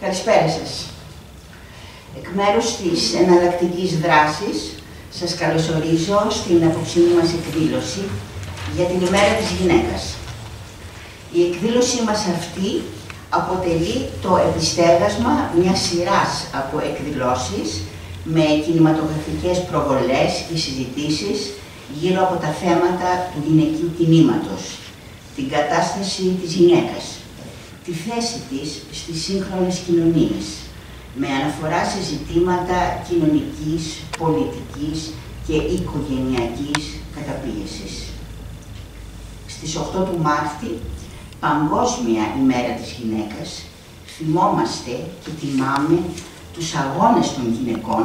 Καλησπέρα σας. Εκ μέρους της εναλλακτικής δράσης, σας καλωσορίζω στην απόψινή μας εκδήλωση για την ημέρα της γυναίκας. Η εκδήλωσή μας αυτή αποτελεί το επιστέγασμα μιας σειράς από εκδηλώσεις με κινηματογραφικές προβολές και συζητήσεις γύρω από τα θέματα του γυναικείου κινήματος, την κατάσταση της γυναίκας, τη θέση της στις σύγχρονες κοινωνίες, με αναφορά σε ζητήματα κοινωνικής, πολιτικής και οικογενειακής καταπίεσης. Στις 8 του Μάρτη, Παγκόσμια ημέρα της γυναίκας, θυμόμαστε και τιμάμε τους αγώνες των γυναικών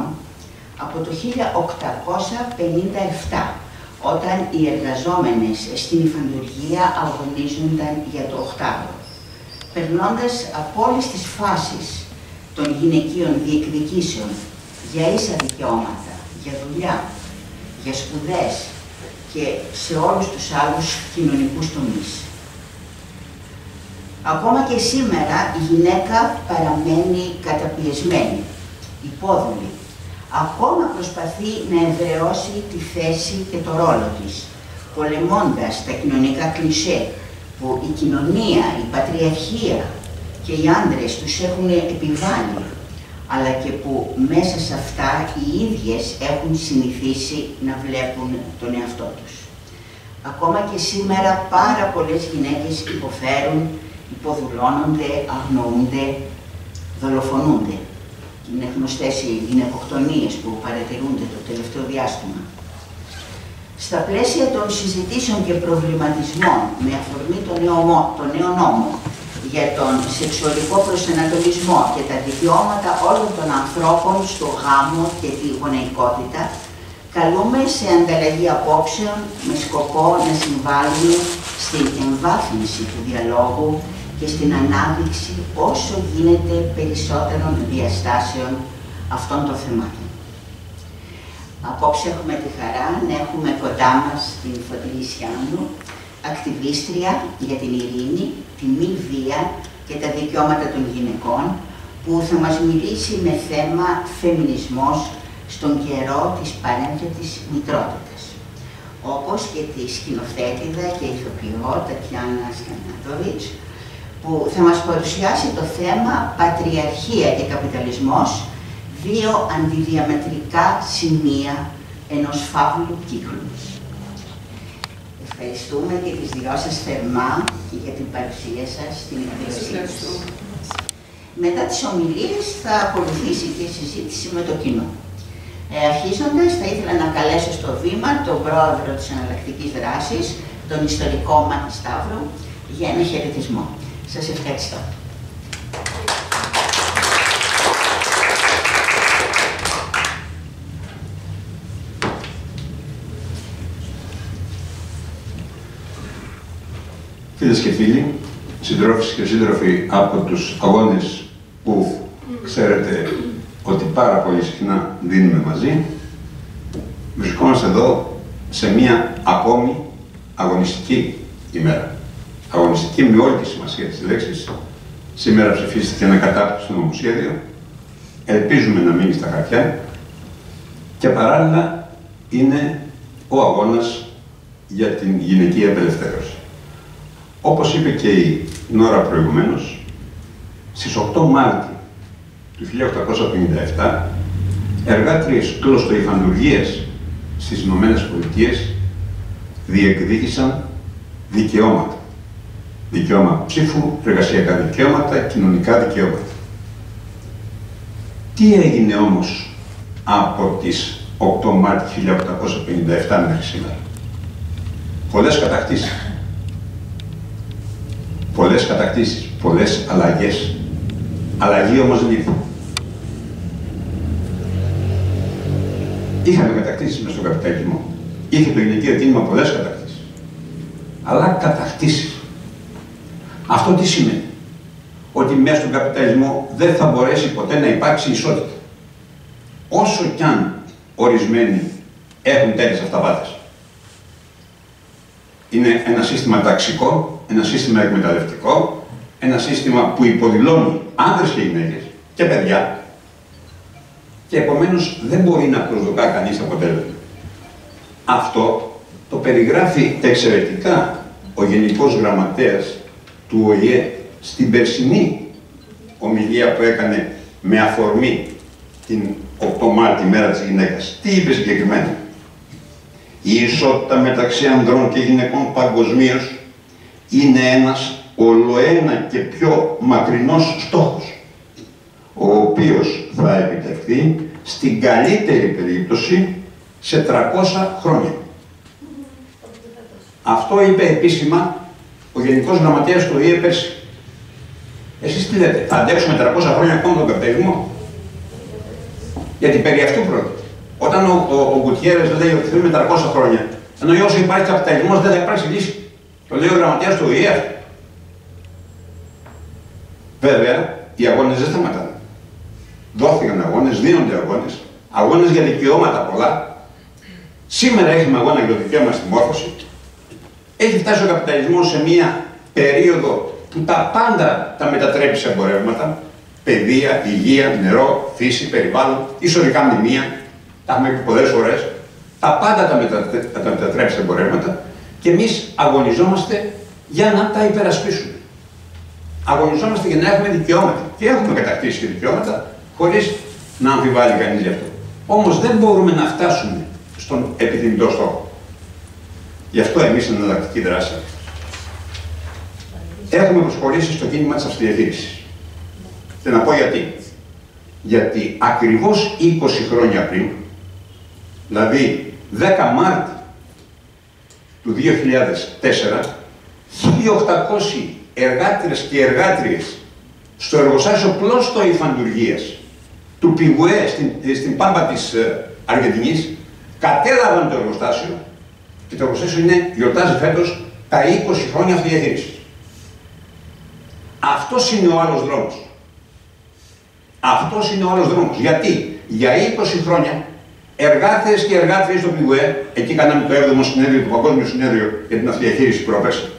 από το 1857, όταν οι εργαζόμενες στην υφαντουργία αγωνίζονταν για το οκτάωρο, περνώντας από όλες τις φάσεις των γυναικείων διεκδικήσεων για ίσα δικαιώματα, για δουλειά, για σπουδές και σε όλους τους άλλους κοινωνικούς τομείς. Ακόμα και σήμερα η γυναίκα παραμένει καταπιεσμένη, υπόδουλη. Ακόμα προσπαθεί να εδραιώσει τη θέση και το ρόλο της, πολεμώντας τα κοινωνικά κλισέ που η κοινωνία, η πατριαρχία και οι άντρες τους έχουν επιβάλει, αλλά και που μέσα σε αυτά οι ίδιες έχουν συνηθίσει να βλέπουν τον εαυτό τους. Ακόμα και σήμερα πάρα πολλές γυναίκες υποφέρουν, υποδουλώνονται, αγνοούνται, δολοφονούνται. Είναι γνωστές οι γυναικοκτονίες που παρατηρούνται το τελευταίο διάστημα. Στα πλαίσια των συζητήσεων και προβληματισμών με αφορμή το νέο νόμο για τον σεξουαλικό προσανατολισμό και τα δικαιώματα όλων των ανθρώπων στο γάμο και τη γονεϊκότητα, καλούμε σε ανταλλαγή απόψεων με σκοπό να συμβάλλουμε στην εμβάθυνση του διαλόγου και στην ανάδειξη όσο γίνεται περισσότερων διαστάσεων αυτών των θεμάτων. Απόψε έχουμε τη χαρά να έχουμε κοντά μας την Φωτεινή Σιάνου, ακτιβίστρια για την ειρήνη, τη μη βία και τα δικαιώματα των γυναικών, που θα μας μιλήσει με θέμα φεμινισμός στον καιρό της παρένθετης μητρότητας. Όπως και τη σκηνοθέτηδα και ηθοποιό Τατιάνα Σκανάτοβιτς, που θα μας παρουσιάσει το θέμα «Πατριαρχία και καπιταλισμός, δύο αντιδιαμετρικά σημεία ενός φαύλου κύκλου». Ευχαριστούμε και τις δυο σας θερμά για την παρουσία σας στην εκδήλωσή μας. Μετά τις ομιλίες θα ακολουθήσει και η συζήτηση με το κοινό. Αρχίζοντας, θα ήθελα να καλέσω στο βήμα τον πρόεδρο της εναλλακτικής δράσης, τον ιστορικό Μάκη Σταύρου, για ένα χαιρετισμό. Σας ευχαριστώ. Φίλες και φίλοι, συντρόφισσες και σύντροφοι από τους αγώνες που ξέρετε ότι πάρα πολύ συχνά δίνουμε μαζί, βρισκόμαστε εδώ σε μία ακόμη αγωνιστική ημέρα. Αγωνιστική με όλη τη σημασία της λέξης. Σήμερα ψηφίστηκε ένα κατάπτυστο νομοσχέδιο. Ελπίζουμε να μείνει στα χαρτιά. Και παράλληλα είναι ο αγώνας για την γυναικεία απελευθέρωση. Όπως είπε και η Νόρα προηγουμένως, στις 8 Μάρτη του 1857, εργάτριες κλωστοϊφαντουργίες στις Ηνωμένες Πολιτείες διεκδίκησαν δικαιώματα. Δικαίωμα ψήφου, εργασιακά δικαιώματα, κοινωνικά δικαιώματα. Τι έγινε όμως από τις 8 Μάρτη 1857 μέχρι σήμερα? Πολλές κατακτήσεις. Πολλές κατακτήσεις, πολλές αλλαγές. Αλλαγή όμως δεν ήρθε. Είχαμε κατακτήσεις μες στον καπιταλισμό. Είχε το γυναικείο κίνημα πολλές κατακτήσεις. Αλλά κατακτήσεις. Αυτό τι σημαίνει? Ότι μέσα στον καπιταλισμό δεν θα μπορέσει ποτέ να υπάρξει ισότητα. Όσο κι αν ορισμένοι έχουν τέτοιες αυταπάτες. Είναι ένα σύστημα ταξικό, ένα σύστημα εκμεταλλευτικό, ένα σύστημα που υποδηλώνει άνδρες και γυναίκες και παιδιά και επομένως δεν μπορεί να προσδοκά κανείς αποτέλεσμα. Αυτό το περιγράφει εξαιρετικά ο Γενικός Γραμματέας του ΟΗΕ στην περσινή ομιλία που έκανε με αφορμή την 8 Μάρτη, μέρα της γυναίκας. Τι είπε συγκεκριμένα? Η ισότητα μεταξύ ανδρών και γυναικών παγκοσμίως είναι ένας ολοένα και πιο μακρινός στόχος, ο οποίος θα επιτευχθεί στην καλύτερη περίπτωση σε 300 χρόνια. Αυτό είπε επίσημα ο Γενικός Γραμματέας του ΟΗΕ πέρσι. Εσείς τι λέτε, θα αντέξουμε 300 χρόνια ακόμα τον καπιταλισμό? Γιατί περί αυτού πρόκειται. Όταν ο Γκουτιέρες λέει ότι θέλουμε 300 χρόνια, εννοεί όσο υπάρχει καπιταλισμός δεν θα υπάρξει λύση. Το λέει ο Γραμματέας του ΟΗΕ. Βέβαια, οι αγώνες δεν σταματάνε. Δόθηκαν αγώνες, δίνονται αγώνες, αγώνες για δικαιώματα πολλά. Σήμερα έχουμε αγώνα για το δικαίωμα στη μόρφωση. Έχει φτάσει ο καπιταλισμός σε μία περίοδο που τα πάντα τα μετατρέπει σε εμπορεύματα. Παιδεία, υγεία, νερό, φύση, περιβάλλον, ιστορικά μνημεία. Τα έχουμε πει πολλές φορές. Τα πάντα τα μετατρέπει σε εμπορεύματα και εμείς αγωνιζόμαστε για να τα υπερασπίσουμε. Αγωνιζόμαστε για να έχουμε δικαιώματα. Και έχουμε κατακτήσει και δικαιώματα χωρίς να αμφιβάλλει κανείς γι' αυτό. Όμως δεν μπορούμε να φτάσουμε στον επιθυμητό στόχο. Γι' αυτό εμείς στην εναλλακτική δράση έχουμε προσχωρήσει στο κίνημα της αυτοδιαχείρισης. Και να πω γιατί. Γιατί ακριβώς 20 χρόνια πριν, δηλαδή 10 Μάρτη του 2004, 1.800 εργάτες και εργάτριες στο εργοστάσιο πλώστο υφαντουργίας του Πιγουέ στην Πάμπα της Αργεντινής κατέλαβαν το εργοστάσιο και το εργοστάσιο γιορτάζει φέτος τα 20 χρόνια αυτοδιαχείρισης. Αυτός είναι ο άλλος δρόμος. Αυτός είναι ο άλλος δρόμος. Γιατί για 20 χρόνια εργάτες και εργάτριες στο Πιγουέ, εκεί κάναμε το 7ο συνέδριο του Παγκόσμιου Συνέδριου για την Αυτοδιαχείριση πρόπερση,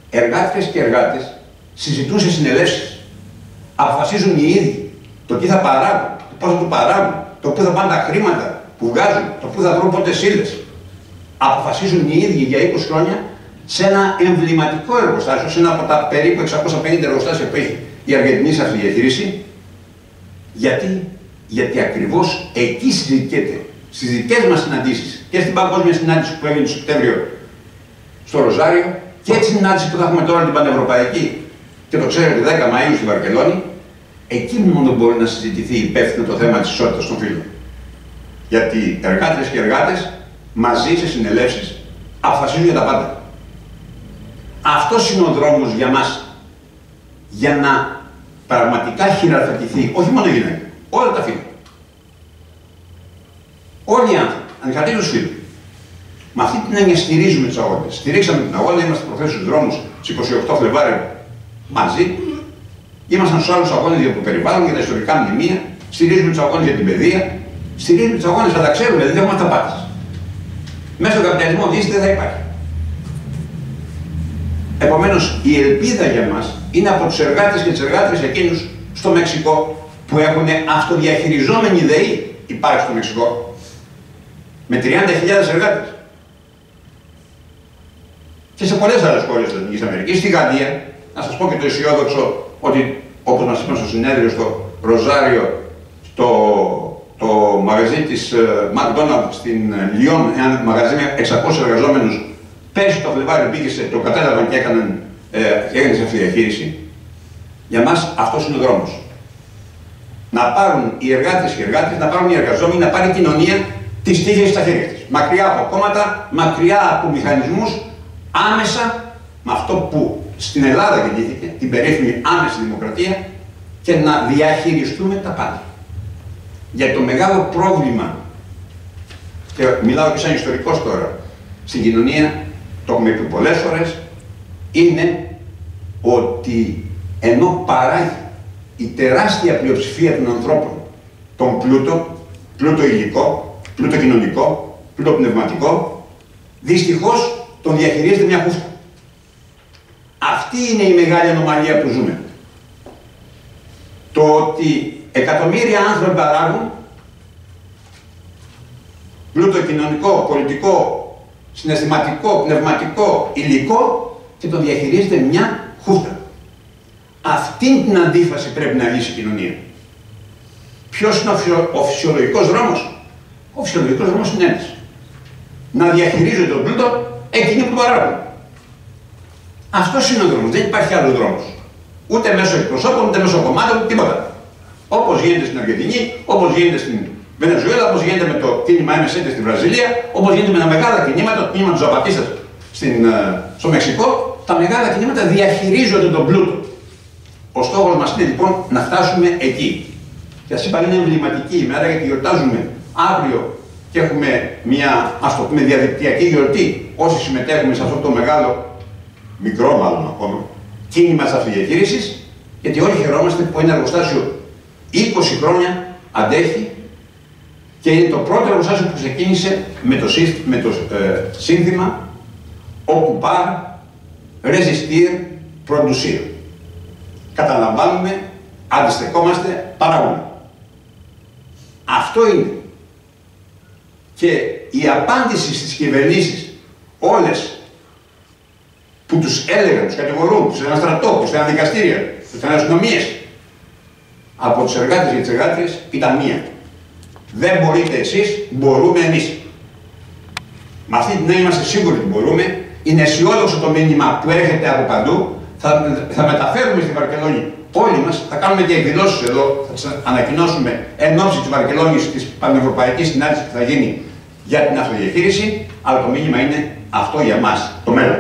εργάτες και εργάτες συζητούν σε συνελεύσεις. Αποφασίζουν οι ίδιοι το τι θα παράγουν, το πώς θα το παράγουν, το πού θα πάνε τα χρήματα που βγάζουν, το πού θα βρουν πότε ύλες. Αποφασίζουν οι ίδιοι για 20 χρόνια σε ένα εμβληματικό εργοστάσιο, σε ένα από τα περίπου 650 εργοστάσια που έχει η Αργεντινή Αυτοδιαχείριση. Γιατί ακριβώς εκεί συζητιέται, στις δικές μας συναντήσεις και στην παγκόσμια συνάντηση που έγινε το Σεπτέμβριο στο Ροζάριο και τη συνάντηση που θα έχουμε τώρα την πανευρωπαϊκή και το ξέρετε 10 Μαΐου στη Βαρκελόνη, εκεί μόνο μπορεί να συζητηθεί υπεύθυνο το θέμα της ισότητας των φύλων. Γιατί εργάτες και εργάτες μαζί σε συνελεύσεις αποφασίζουν για τα πάντα. Αυτός είναι ο δρόμος για μας, για να πραγματικά χειραφετηθεί, όχι μόνο η γυναίκα, όλα τα φύλλα. Όλοι οι άνθρωποι, ανεξαρτήτως φύλου. Με αυτή την έννοια στηρίζουμε τους αγώνες. Στηρίξαμε την αγώνα, είμαστε προχθές στους δρόμους στις 28 Φλεβάρι μαζί. Ήμασταν στους άλλους αγώνες για το περιβάλλον, για τα ιστορικά μνημεία. Στηρίζουμε τους αγώνες για την παιδεία. Στηρίζουμε τους αγώνες, θα τα ξέρουμε, δεν έχουμε αυταπάτες. Μέσα στον καπιταλισμό δύση δεν θα υπάρχει. Επομένως, η ελπίδα για μας είναι από τους εργάτες και τις εργάτριες εκείνους στο Μεξικό που έχουν αυτοδιαχειριζόμενη ΔΕΗ, υπάρχει στο Μεξικό, με 30.000 εργάτες. Και σε πολλές άλλες χώρες της Λατινικής Αμερικής, στη Γαλλία, να σας πω και το αισιόδοξο ότι, όπως μας είπαν στο συνέδριο στο Ροζάριο, το μαγαζί της McDonald's στην Λιόν, ένα μαγαζί με 600 εργαζόμενους, πέρσι το Φλεβάρι μπήκε, το κατέλαβαν και έκανε σε αυτοδιαχείριση. Για μας αυτός είναι ο δρόμος. Να πάρουν οι εργάτες και οι εργάτες, να πάρουν οι εργαζόμενοι, να πάρει η κοινωνία τις τύχες στα χέρια της. Μακριά από κόμματα, μακριά από μηχανισμούς, άμεσα με αυτό που στην Ελλάδα γεννήθηκε, την περίφημη άμεση δημοκρατία, και να διαχειριστούμε τα πάντα. Για το μεγάλο πρόβλημα, και μιλάω και σαν ιστορικός τώρα, στην κοινωνία, το έχουμε πει πολλές φορές, είναι ότι ενώ παράγει η τεράστια πλειοψηφία των ανθρώπων τον πλούτο υλικό, πλούτο κοινωνικό, πλούτο πνευματικό, δυστυχώς τον διαχειρίζεται μια χούφτα. Αυτή είναι η μεγάλη ανομαλία που ζούμε. το ότι εκατομμύρια άνθρωποι παράγουν πλούτο κοινωνικό, πολιτικό, συναισθηματικό, πνευματικό, υλικό και το διαχειρίζεται μια χούφτα. Αυτή την αντίφαση πρέπει να λύσει η κοινωνία. Ποιος είναι ο φυσιολογικός δρόμος? Ο φυσιολογικός δρόμος είναι ένας. Να διαχειρίζονται τον πλούτο εκείνοι που παράγουν. Αυτός είναι ο δρόμος. Δεν υπάρχει άλλος δρόμος. Ούτε μέσω εκπροσώπων, ούτε μέσω κομμάτων, τίποτα. Όπως γίνεται στην Αργεντινή, όπως γίνεται στην Βενεζουέλα, όπως γίνεται με το κίνημα MSN στη Βραζιλία, όπως γίνεται με τα μεγάλα κινήματα, το κίνημα του Ζαπατίστα στο Μεξικό, τα μεγάλα κινήματα διαχειρίζονται τον πλούτο. Ο στόχος μας είναι λοιπόν να φτάσουμε εκεί. Και ας είπα είναι εμβληματική ημέρα γιατί γιορτάζουμε αύριο και έχουμε μια, ας το πούμε, διαδικτυακή γιορτή. Όσοι συμμετέχουμε σε αυτό το μεγάλο, μικρό μάλλον ακόμα, κίνημα της αυτοδιαχείρισης, γιατί όλοι χαιρόμαστε που ένα εργοστάσιο 20 χρόνια αντέχει και είναι το πρώτο εργοστάσιο που ξεκίνησε με το σύνθημα Occupar, Resistir, Producer. Καταλαμβάνουμε, αντιστεκόμαστε, παράγουμε. Αυτό είναι. Και η απάντηση στις κυβερνήσεις, όλες που τους έλεγαν, τους κατηγορούν, τους έναν στρατό, τους έναν δικαστήρια, τους έναν αστυνομίες, από τους εργάτες και τις εργάτριες ήταν μία. Δεν μπορείτε εσείς, μπορούμε εμείς. Με αυτή την έννοια είμαστε σίγουροι ότι μπορούμε. Είναι αισιόδοξο το μήνυμα που έρχεται από παντού. Θα μεταφέρουμε στη Βαρκελόνη όλοι μας, θα κάνουμε και εκδηλώσεις εδώ, θα τις ανακοινώσουμε εν ώψη της Βαρκελόνης της Πανευρωπαϊκής Συνάντησης που θα γίνει για την αυτοδιαχείριση, αλλά το μήνυμα είναι αυτό για μας, το μέλλον.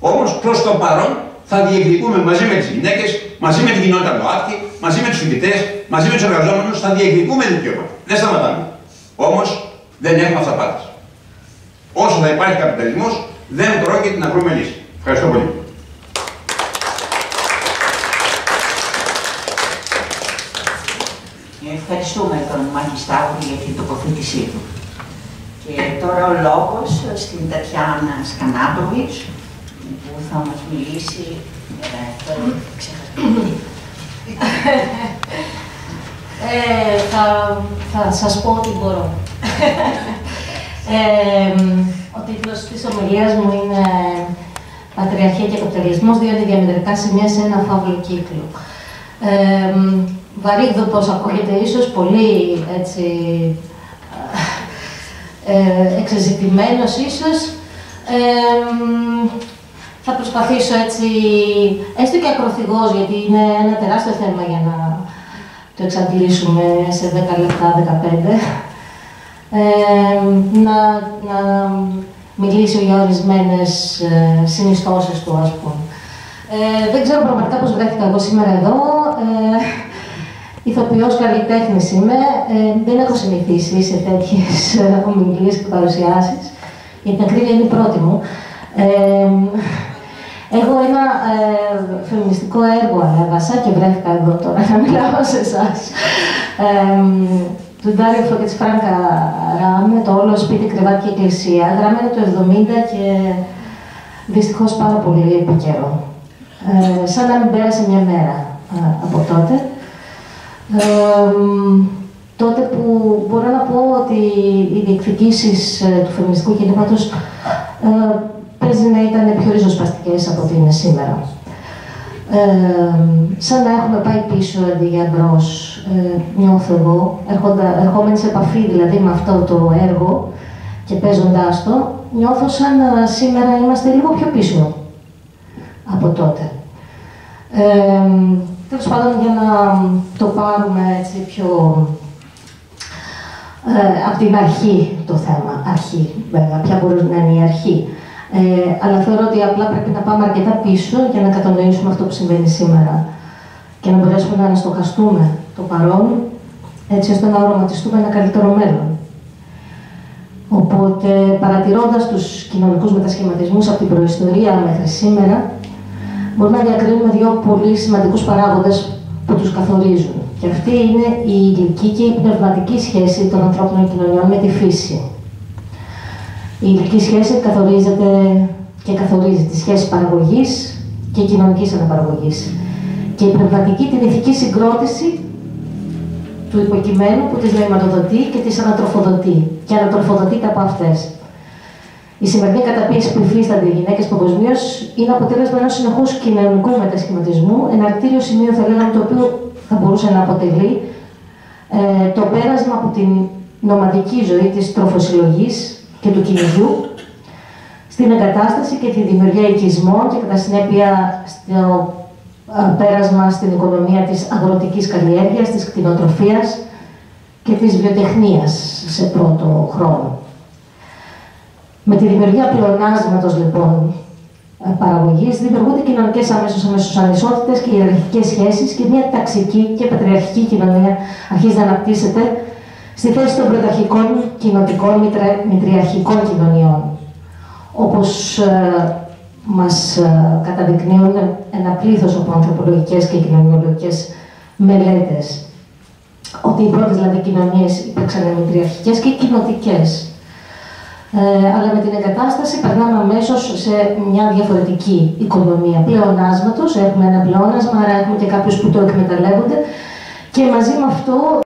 Όμως προς το παρόν θα διεκδικούμε μαζί με τις γυναίκες, μαζί με την κοινότητα ΛΟΑΤΚΙ, μαζί με τους φοιτητές, μαζί με τους εργαζόμενους, θα διεκδικούμε δικαιώματα. Δεν σταματάμε. Όμως δεν έχουμε αυταπάτες. Όσο θα υπάρχει καπιταλισμός, δεν πρόκειται να βρούμε λύση. Ευχαριστώ πολύ. Ευχαριστούμε τον Μάκη Σταύρου για την τοποθέτησή του. Και τώρα ο λόγος στην Τατιάνα Σκανάπροβιτς, που θα μας μιλήσει. Θα σας πω ό,τι μπορώ. Ο τίτλος της ομιλίας μου είναι «Πατριαρχία και καπιταλισμός, δύο διαμετρικά σημεία σε ένα φαύλο κύκλο». Βαρύγδουπος ακούγεται ίσως, πολύ έτσι, εξεζητημένος ίσως. Θα προσπαθήσω έτσι, έστω και ακροθυγώς, γιατί είναι ένα τεράστιο θέμα για να το εξαντλήσουμε σε 10 λεπτά, 15. Να μιλήσω για ορισμένες συνιστώσεις του, ας πούμε. Δεν ξέρω πραγματικά πώς βρέθηκα εγώ σήμερα εδώ. Ηθοποιός καλλιτέχνης είμαι. Δεν έχω συνηθίσει σε τέτοιες ομιλίες και παρουσιάσεις. Για την ακρίβεια είναι η πρώτη μου. Έχω ένα φεμινιστικό έργο ανέβασα και βρέθηκα εδώ τώρα να μιλάω σε εσάς. Του Ντάριο Φω και της Φράνκα Ράμ, το Όλο σπίτι, κρεβάτι και εκκλησία, γραμμένο το 70 και δυστυχώς πάρα πολύ επικαιρό. Σαν να μην πέρασε μια μέρα από τότε. Τότε που μπορώ να πω ότι οι διεκδικήσεις του φεμινιστικού κινήματος παίζει να ήταν πιο ριζοσπαστικές από ό,τι είναι σήμερα. Σαν να έχουμε πάει πίσω αντί για μπρος, νιώθω εγώ, ερχόμενοι σε επαφή δηλαδή με αυτό το έργο και παίζοντάς το, νιώθω σαν σήμερα είμαστε λίγο πιο πίσω από τότε. Τέλος πάντων, για να το πάρουμε έτσι πιο από την αρχή το θέμα, αρχή βέβαια, ποια μπορεί να είναι η αρχή. Αλλά θεωρώ ότι απλά πρέπει να πάμε αρκετά πίσω για να κατανοήσουμε αυτό που συμβαίνει σήμερα και να μπορέσουμε να αναστοχαστούμε το παρόν, έτσι ώστε να οραματιστούμε ένα καλύτερο μέλλον. Οπότε, παρατηρώντας τους κοινωνικούς μετασχηματισμούς από την προϊστορία μέχρι σήμερα, μπορούμε να διακρίνουμε δύο πολύ σημαντικούς παράγοντες που τους καθορίζουν. Και αυτή είναι η υλική και η πνευματική σχέση των ανθρώπινων κοινωνιών με τη φύση. Η υλική σχέση καθορίζεται και καθορίζει τη σχέση παραγωγής και κοινωνικής αναπαραγωγής. και η πνευματική την ηθική συγκρότηση του υποκειμένου που τις νοηματοδοτεί και τις ανατροφοδοτεί και ανατροφοδοτείται από αυτές. Η σημερινή καταπίεση που υφίστανται οι γυναίκες παγκοσμίως είναι αποτέλεσμα ενός συνεχούς κοινωνικού μετασχηματισμού, ένα αρτήριο σημείο, θα λέγαμε, το οποίο θα μπορούσε να αποτελεί το πέρασμα από την νομαδική ζωή της τροφοσυλλογής και του κυνηγιού στην εγκατάσταση και τη δημιουργία οικισμών και κατά συνέπεια στο πέρασμα στην οικονομία της αγροτικής καλλιέργειας, της κτηνοτροφίας και της βιοτεχνίας σε πρώτο χρόνο. Με τη δημιουργία πλεονάσματος λοιπόν παραγωγής δημιουργούνται κοινωνικές αμέσως ανισότητες και ιεραρχικές σχέσεις και μια ταξική και πατριαρχική κοινωνία αρχίζει να αναπτύσσεται στη θέση των πρωταρχικών κοινοτικών μητριαρχικών κοινωνιών. Όπως μας καταδεικνύουν ένα πλήθος από ανθρωπολογικές και κοινωνιολογικές μελέτες, ότι οι πρώτες δηλαδή κοινωνίες υπήρξαν μητριαρχικές και κοινοτικές. Αλλά με την εγκατάσταση περνάμε αμέσως σε μια διαφορετική οικονομία πλεονάσματος. Έχουμε ένα πλεόνασμα, άρα έχουμε και κάποιους που το εκμεταλλεύονται και μαζί με αυτό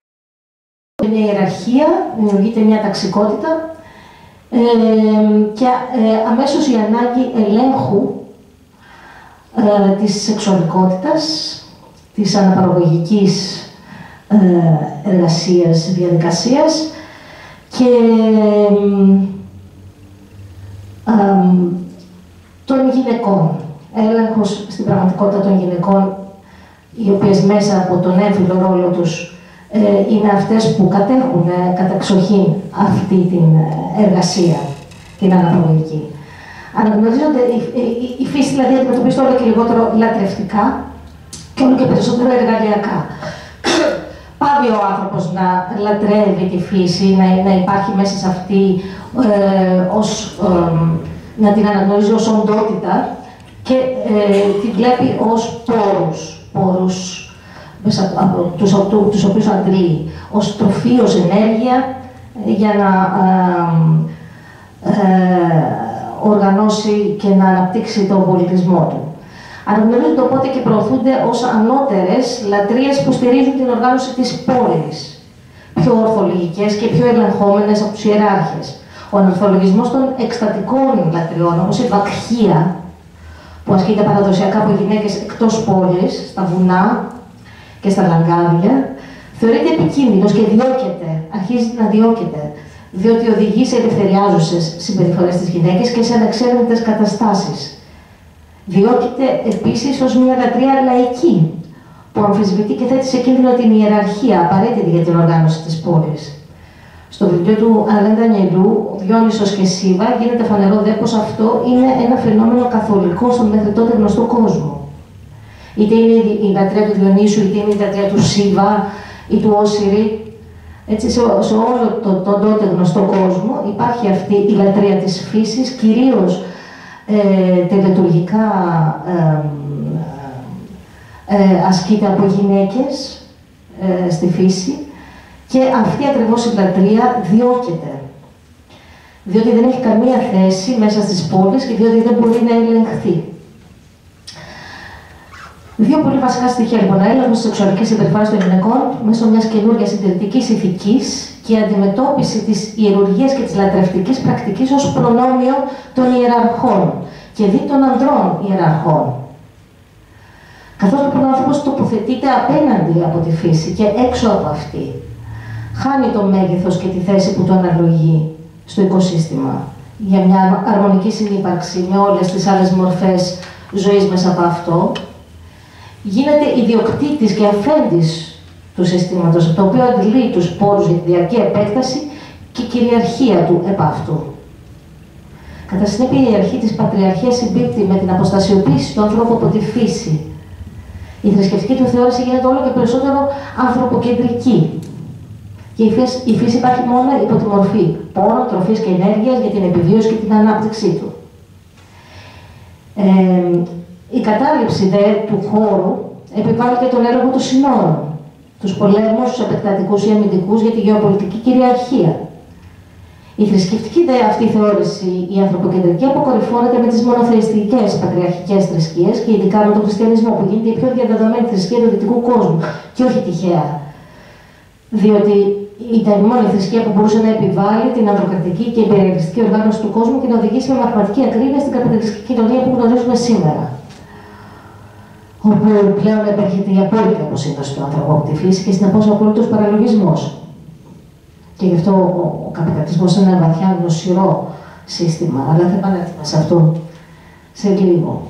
μια ιεραρχία, δημιουργείται μια ταξικότητα και αμέσως η ανάγκη ελέγχου της σεξουαλικότητας, της αναπαραγωγικής εργασίας, διαδικασίας και των γυναικών. Έλεγχος στην πραγματικότητα των γυναικών, οι οποίες μέσα από τον έμφυλο ρόλο τους είναι αυτές που κατέχουν καταξοχήν αυτή την εργασία, την αναπαραγωγική. Αναγνωρίζονται, η φύση δηλαδή αντιμετωπίζεται όλο και λιγότερο λατρευτικά και όλο και περισσότερο εργαλειακά. Πάβει ο άνθρωπος να λατρεύει τη φύση, να υπάρχει μέσα σε αυτή, να την αναγνωρίζει ως οντότητα και την βλέπει ως πόρους τους οποίους αντλεί, ως τροφή, ως ενέργεια για να οργανώσει και να αναπτύξει τον πολιτισμό του. Αναγνωρίζονται οπότε και προωθούνται ως ανώτερες λατρείες που στηρίζουν την οργάνωση της πόλης, πιο ορθολογικές και πιο ελεγχόμενες από τους ιεράρχες. Ο ανορθολογισμός των εκστατικών λατρειών, όπως η βακχία, που ασκείται παραδοσιακά από γυναίκες εκτός πόλης, στα βουνά και στα λαγκάδια, θεωρείται επικίνδυνος και διώκεται, αρχίζει να διώκεται, διότι οδηγεί σε ελευθεριάζουσες συμπεριφορές στις γυναίκες και σε ανεξέλεγκτες καταστάσεις. Διώκεται επίσης ως μια λατρεία λαϊκή, που αμφισβητεί και θέτει σε κίνδυνο την ιεραρχία απαραίτητη για την οργάνωση της πόλης. Στο βιβλίο του Αλέν Ντανιελού, Διόνυσος και Σίβα, γίνεται φανερό δε πως αυτό είναι ένα φαινόμενο καθολικό στον μέχρι τότε γνωστό κόσμο. Είτε είναι η λατρεία του Διονύσου, είτε είναι η λατρεία του Σίβα ή του Όσιρη. Έτσι, σε όλο τον τότε γνωστό κόσμο υπάρχει αυτή η λατρεία της φύσης, κυρίως τελετουργικά ασκείται από γυναίκες στη φύση και αυτή ακριβώς η λατρεία διώκεται. Διότι δεν έχει καμία θέση μέσα στις πόλεις και διότι δεν μπορεί να ελεγχθεί. Δύο πολύ βασικά στοιχεία λοιπόν: έλεγχος της σεξουαλικής συμπεριφοράς των γυναικών μέσω μιας καινούργιας συντηρητικής ηθικής και αντιμετώπιση της ιερουργίας και της λατρευτικής πρακτικής ως προνόμιο των ιεραρχών και δι των ανδρών ιεραρχών. Καθώς λοιπόν ο άνθρωπος τοποθετείται απέναντι από τη φύση και έξω από αυτή, χάνει το μέγεθος και τη θέση που του αναλογεί στο οικοσύστημα για μια αρμονική συνύπαρξη με όλες τις άλλες μορφές ζωής μέσα από αυτό, γίνεται ιδιοκτήτης και αφέντης του συστήματος, το οποίο αντλεί τους πόρους για τη διαρκή επέκταση και κυριαρχία του επ' αυτού. Κατά συνέπεια, η αρχή της πατριαρχίας συμπίπτει με την αποστασιοποίηση του ανθρώπου από τη φύση. Η θρησκευτική του θεώρηση γίνεται όλο και περισσότερο ανθρωποκεντρική. Και η φύση υπάρχει μόνο υπό τη μορφή πόρων, τροφής και ενέργειας για την επιβίωση και την ανάπτυξή του. Η κατάληψη δε του χώρου επιβάλλει και τον έλεγχο των συνόρων, τους πολέμους, τους επεκτατικούς ή αμυντικούς για τη γεωπολιτική κυριαρχία. Η θρησκευτική αυτή θεώρηση, η ανθρωποκεντρική, αποκορυφώνεται με τις μονοθεϊστικές πατριαρχικές θρησκείες και ειδικά με τον χριστιανισμό, που γίνεται η πιο διαδεδομένη θρησκεία του δυτικού κόσμου. Και όχι τυχαία. Διότι ήταν η μόνη θρησκεία που μπορούσε να επιβάλλει την ανδροκρατική και υπερελιστική οργάνωση του κόσμου και να οδηγήσει με μαθηματική ακρίβεια στην καπιταλιστική κοινωνία που γνωρίζουμε σήμερα. Όπου πλέον επέρχεται η απόλυτη αποσύνδεση του ανθρώπου από τη φύση και συνεπώς ο απόλυτος παραλογισμός. Και γι' αυτό ο καπιταλισμός είναι ένα βαθιά γνωσιρό σύστημα, αλλά θα επανέλθουμε σε αυτό σε λίγο.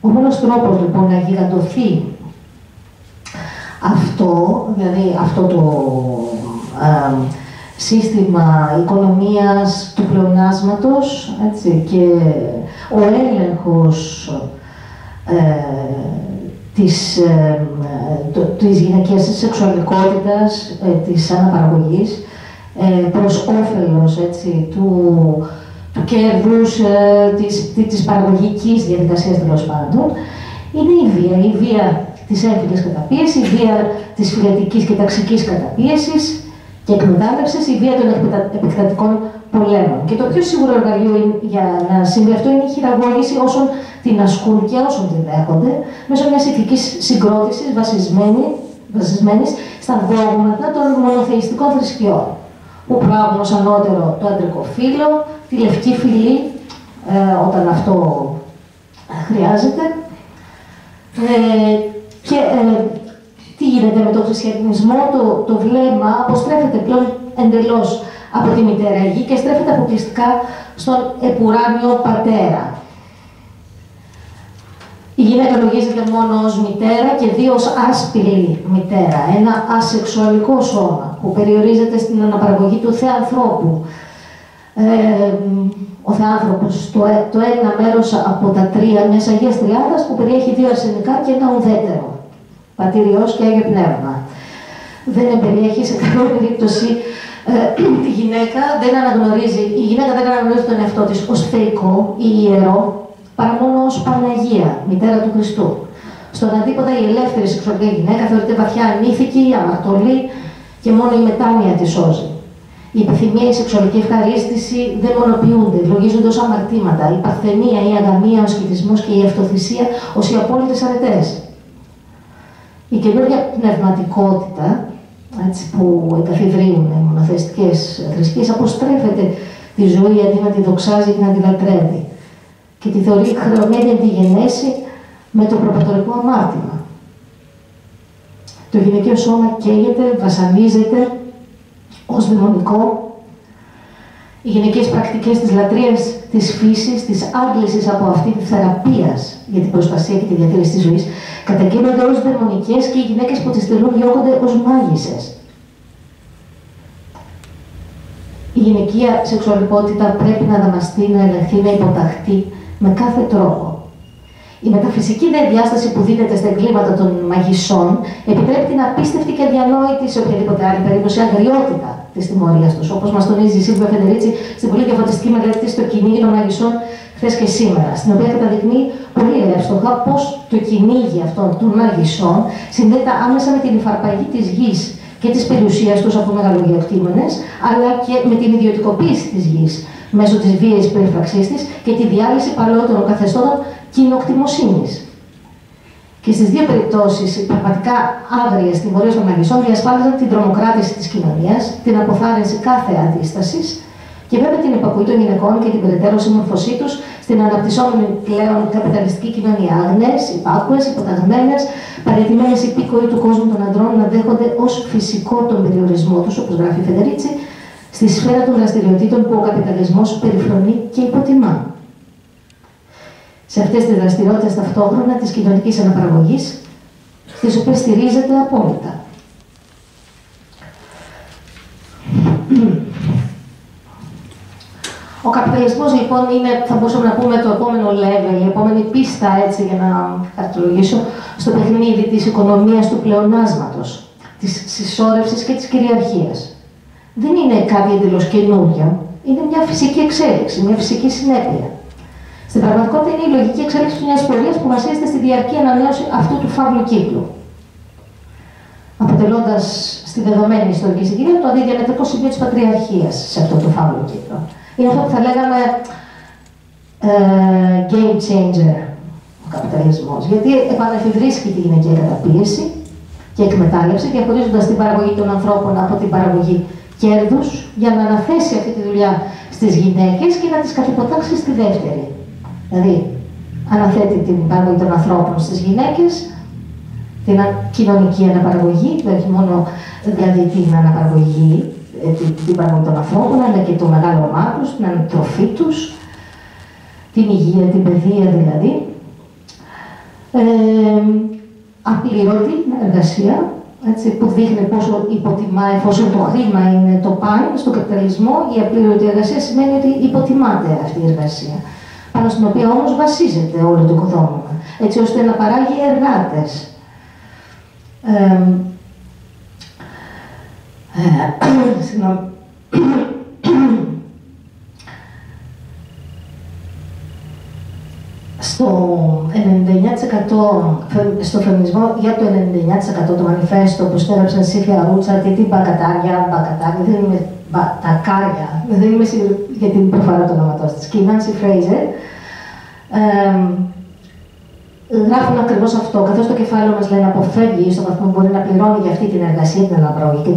Ο μόνος τρόπος λοιπόν να γιγαντωθεί αυτό, δηλαδή αυτό το σύστημα οικονομίας του πλεονάσματος, έτσι, και ο έλεγχος της γυναικείας σεξουαλικότητας, της αναπαραγωγής, προς όφελος, έτσι, του κέρδους, της παραγωγικής διαδικασίας, τέλος πάντων, είναι η βία της έμφυλης καταπίεσης, η βία της φυλετικής και ταξικής καταπίεσης και εκμετάλλευσης, η βία των επεκτατικών πολέμων. Και το πιο σίγουρο εργαλείο για να συμβεί αυτό είναι η χειραγώγηση όσων την ασκούν και όσων την δέχονται, μέσω μιας ηθικής συγκρότησης βασισμένης στα δόγματα των μονοθεϊστικών θρησκειών, που προάγουν ως ανώτερο το αντρικό φύλο, τη λευκή φυλή, όταν αυτό χρειάζεται. Και τι γίνεται με τον χριστιανισμό, το βλέμμα αποστρέφεται πλέον εντελώς από τη μητέρα γη και στρέφεται αποκλειστικά στον επουράνιο πατέρα. Η γυναίκα λογίζεται μόνο ως μητέρα και δύο ως άσπηλη μητέρα, ένα ασεξουαλικό σώμα που περιορίζεται στην αναπαραγωγή του θεανθρώπου. Ο θεάνθρωπος, το ένα μέρος από τα τρία μιας Αγίας Τριάδας που περιέχει δύο αρσενικά και ένα ουδέτερο, πατήρ, Υιός και Άγιο Πνεύμα. Δεν περιέχει σε καμία περίπτωση τη γυναίκα, η γυναίκα δεν αναγνωρίζει τον εαυτό της ως θεϊκό ή ιερό, παρά μόνο ως Παναγία, μητέρα του Χριστού. Στον αντίποτα, η ελεύθερη σεξουαλική γυναίκα θεωρείται βαθιά ανήθικη, αμαρτωλή και μόνο η μετάνοια τη σώζει. Η επιθυμία, η σεξουαλική ευχαρίστηση δαιμονοποιούνται, λογίζονται ως αμαρτήματα, η παρθενία, η αγαμία, ο σκητισμός και η αυτοθυσία ως οι απόλυτες αρετές. Η καινούργια πνευματικότητα, έτσι, που εγκαθιδρύουν οι μονοθεϊστικές θρησκείες, αποστρέφεται τη ζωή αντί να τη δοξάζει και να τη λατρεύει. Και τη θεωρεί χρεωμένη να τη γενέσει με το προπατορικό αμάρτημα. Το γυναικείο σώμα καίγεται, βασανίζεται ως δαιμονικό. Οι γυναικείες πρακτικές της λατρείας της φύσης, της άγκλησης από αυτή τη θεραπείας για την προστασία και τη διατήρηση της ζωής, καταγγέλλονται ως δαιμονικές και οι γυναίκες που τις τελούν διώκονται ως μάγισσες. Η γυναικεία σεξουαλικότητα πρέπει να δαμαστεί, να ελεγχθεί, να υποταχθεί με κάθε τρόπο. Η μεταφυσική δε διάσταση που δίνεται στα εγκλήματα των μαγισσών επιτρέπει την απίστευτη και αδιανόητη σε οποιαδήποτε άλλη περίπτωση αγριότητα της τιμωρίας τους. Όπως μας τονίζει η Σίλβια Φεντερίτσι στην πολύ διαφωτιστική μελέτη της «Το κυνήγι των μαγισσών χθες και σήμερα», στην οποία καταδεικνύει πολύ εύστοχα πως το κυνήγι αυτών των μαγισσών συνδέεται άμεσα με την υφαρπαγή της γης και της περιουσίας τους από μεγαλογεωκτήμονες, αλλά και με την ιδιωτικοποίηση της γης μέσω της βίαιης περιφραξής της και τη διάλυση παλαιότερων καθεστώτων κοινοκτημοσύνης. Και στις δύο περιπτώσεις, οι πραγματικά άγριες τιμωρίες των μαγισσών διασφάλιζαν την τρομοκράτηση της κοινωνίας, την αποθάρρυνση κάθε αντίστασης και βέβαια την υπακοή των γυναικών και την περαιτέρω συμμορφωσή τους στην αναπτυσσόμενη πλέον καπιταλιστική κοινωνία. Αγνές, υπάκουες, υποταγμένες, παραιτημένες υπήκοοι του κόσμου των αντρών να δέχονται ως φυσικό τον περιορισμό τους, όπως γράφει η Φεντερίτσι, στη σφαίρα των δραστηριοτήτων που ο καπιταλισμός περιφρονεί και υποτιμά. Σε αυτές τις δραστηριότητες ταυτόχρονα της κοινωνικής αναπαραγωγής, στις οποίες στηρίζεται απόλυτα. Ο καπιταλισμός λοιπόν είναι, θα μπορούσαμε να πούμε, το επόμενο level, η επόμενη πίστα, έτσι, για να χαρακτηρολογήσω, στο παιχνίδι της οικονομίας του πλεονάσματος, της συσσόρευσης και της κυριαρχίας. Δεν είναι κάτι εντελώς καινούργιο, είναι μια φυσική εξέλιξη, μια φυσική συνέπεια. Στην πραγματικότητα είναι η λογική εξέλιξη μιας πορείας που βασίζεται στη διαρκή ανανέωση αυτού του φαύλου κύκλου. αποτελώντας στη δεδομένη ιστορική συγκυρία το αντιδιαμετρικό σημείο της πατριαρχίας σε αυτό το φαύλο κύκλο. Είναι αυτό που θα λέγαμε game changer ο καπιταλισμός, γιατί επανεφευρίσκει τη γυναικεία καταπίεση και εκμετάλλευση, διαχωρίζοντας την παραγωγή των ανθρώπων από την παραγωγή κέρδους, για να αναθέσει αυτή τη δουλειά στις γυναίκες και να τις καθυποτάξει στη δεύτερη. Δηλαδή, αναθέτει την παραγωγή των ανθρώπων στις γυναίκες, την κοινωνική αναπαραγωγή, όχι μόνο δηλαδή την αναπαραγωγή, την παραγωγή των ανθρώπων, αλλά και το μεγάλωμά τους, την ανατροφή τους, την υγεία, την παιδεία δηλαδή. Απλήρωτη εργασία, έτσι, που δείχνει πόσο υποτιμά, εφόσον το χρήμα είναι το παν στον καπιταλισμό, η απλήρωτη εργασία σημαίνει ότι υποτιμάται αυτή η εργασία, πάνω στην οποία όμως βασίζεται όλο το οικοδόμημα, έτσι ώστε να παράγει εργάτες. Στο φεμινισμό για το 99% το μανιφέστο που συνέγραψαν Σίφια Ρούτσα, Τίτι Μπακατάρια, δεν είμαι Μπατακάρια, δεν είμαι σίγουρη για την προφορά του όνοματός της, και η Νάνσι Φρέιζερ, γράφουν ακριβώς αυτό, καθώς το κεφάλαιο μας λέει να αποφεύγει στον βαθμό που μπορεί να πληρώνει για αυτή την εργασία, την αναπαραγωγική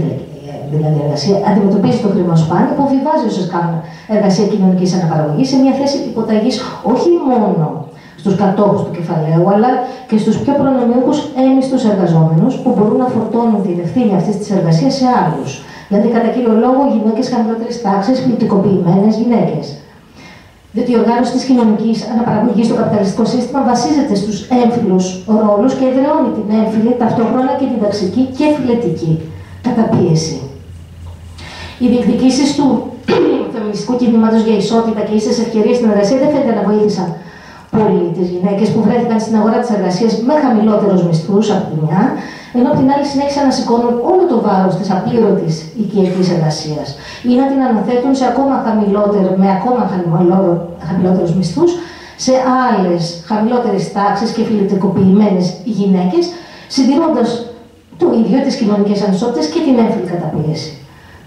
δηλαδή εργασία, αντιμετωπίζει το χρήμα ως πάνη, αποβιβάζει όσες κάνουν εργασία κοινωνικής αναπαραγωγής σε μια θέση υποταγής όχι μόνο στους κατόχους του κεφαλαίου, αλλά και στους πιο προνομιούχους έμιστους εργαζόμενους που μπορούν να φορτώνουν την ευθύνη αυτής της εργασίας σε άλλους. Δηλαδή, κατά κύριο λόγο, γυναίκες χαμηλότερης τάξης, πληθυκοποιημένες γυναίκες. Διότι η οργάνωση της κοινωνικής αναπαραγωγής στο καπιταλιστικό σύστημα βασίζεται στους έμφυλους ρόλους και εδραιώνει την έμφυλη, ταυτόχρονα και την ταξική και φιλετική καταπίεση. Οι διεκδικήσεις του φεμινιστικού κινήματος για ισότητα και ίσες ευκαιρίες στην εργασία δεν φαίνεται να βοήθησαν πολύ τις γυναίκες που βρέθηκαν στην αγορά της εργασίας με χαμηλότερους μισθούς από τη μια, ενώ από την άλλη συνέχισαν να σηκώνουν όλο το βάρος της απλήρωτης οικιακής εργασίας ή να την αναθέτουν σε με ακόμα χαμηλότερους μισθούς σε άλλες χαμηλότερες τάξεις και φιλετικοποιημένες γυναίκες, συντηρώντας το ίδιο τις κοινωνικές ανισότητες και την έμφυλη καταπίεση.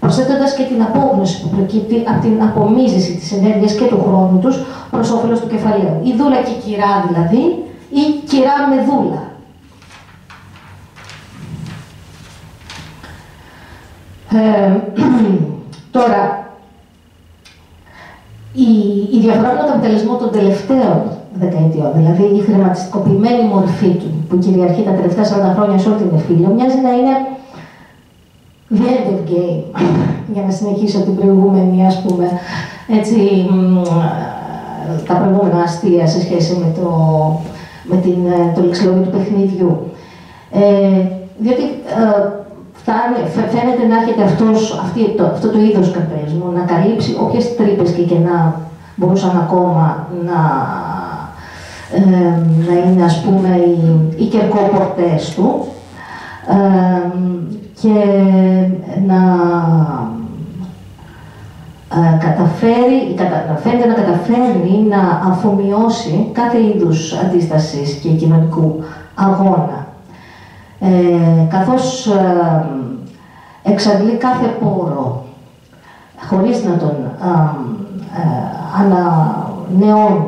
Προσθέτοντας και την απόγνωση που προκύπτει από την απομίζηση της ενέργειας και του χρόνου τους προς όφελος του κεφαλαίου. Η δούλα και η κυρά δηλαδή, ή κυρά με δούλα. Τώρα, η διαφορά με τον καπιταλισμό των τελευταίων δεκαετιών, δηλαδή η χρηματιστικοποιημένη μορφή του, που κυριαρχεί τα τελευταία 40 χρόνια σε όλη την εφήλιο, μοιάζει να είναι the end of game, για να συνεχίσω την προηγούμενη, ας πούμε, έτσι, τα προηγούμενα αστεία σε σχέση με το λεξιλόγιο του παιχνιδιού. Διότι φαίνεται να έρχεται αυτό το είδος καπιταλισμού να καλύψει όποιες τρύπες και κενά μπορούσαν ακόμα να είναι, ας πούμε, οι κερκόπορτες του, και φαίνεται να καταφέρνει να αφομοιώσει κάθε είδους αντίστασης και κοινωνικού αγώνα. Καθώς εξαντλεί κάθε πόρο χωρίς να τον ανανεώνει,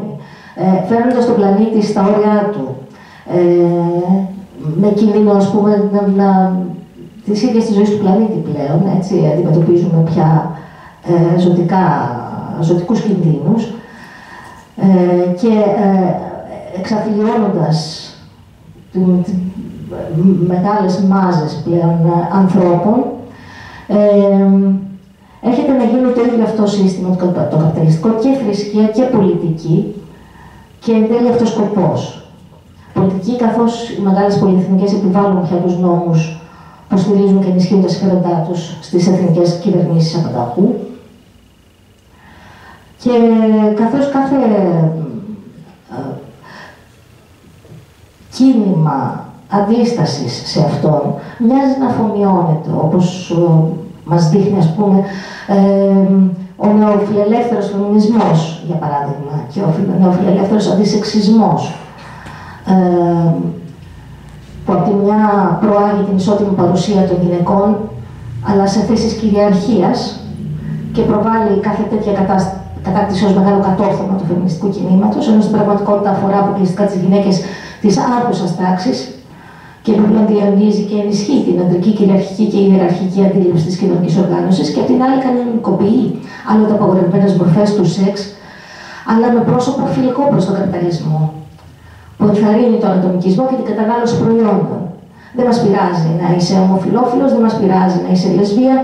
φέρνοντας τον πλανήτη στα όρια του, με κίνδυνο, ας πούμε, της ίδιας της ζωής του πλανήτη πλέον, έτσι, αντιμετωπίζουμε πια ζωτικούς κινδύνους, και εξαθλιώνοντας μεγάλες μάζες πλέον ανθρώπων, έρχεται να γίνει το ίδιο αυτό σύστημα, το καπιταλιστικό, και θρησκεία και πολιτική, και εν τέλει αυτός σκοπός. Πολιτική, καθώς οι μεγάλες πολυεθνικές επιβάλλουν πια τους νόμους που στηρίζουν και ενισχύουν τα συμφέροντά τους στις εθνικές κυβερνήσεις απανταχού, και καθώς κάθε κίνημα αντίστασης σε αυτόν μοιάζει να αφομοιώνεται, όπως μας δείχνει, ας πούμε, ο νεοφιλελεύθερος φεμινισμός, για παράδειγμα, και ο νεοφιλελεύθερος αντισεξισμός. που από τη μια προάγει την ισότιμη παρουσία των γυναικών, αλλά σε θέσεις κυριαρχίας και προβάλλει κάθε τέτοια κατάκτηση ως μεγάλο κατόρθωμα του φεμινιστικού κινήματος, ενώ στην πραγματικότητα αφορά αποκλειστικά τις γυναίκες της άρχουσας τάξης και επιπλέον διαιωνίζει και ενισχύει την αντρική, κυριαρχική και ιεραρχική αντίληψη της κοινωνικής οργάνωσης και απ' την άλλη κανονικοποιεί άλλοτε απαγορευμένες μορφές του σεξ, αλλά με πρόσωπο φιλικό προς τον καπιταλισμό, που ενθαρρύνει τον ατομικισμό και την κατανάλωση προϊόντων. Δεν μας πειράζει να είσαι ομοφυλόφιλος, δεν μας πειράζει να είσαι λεσβία,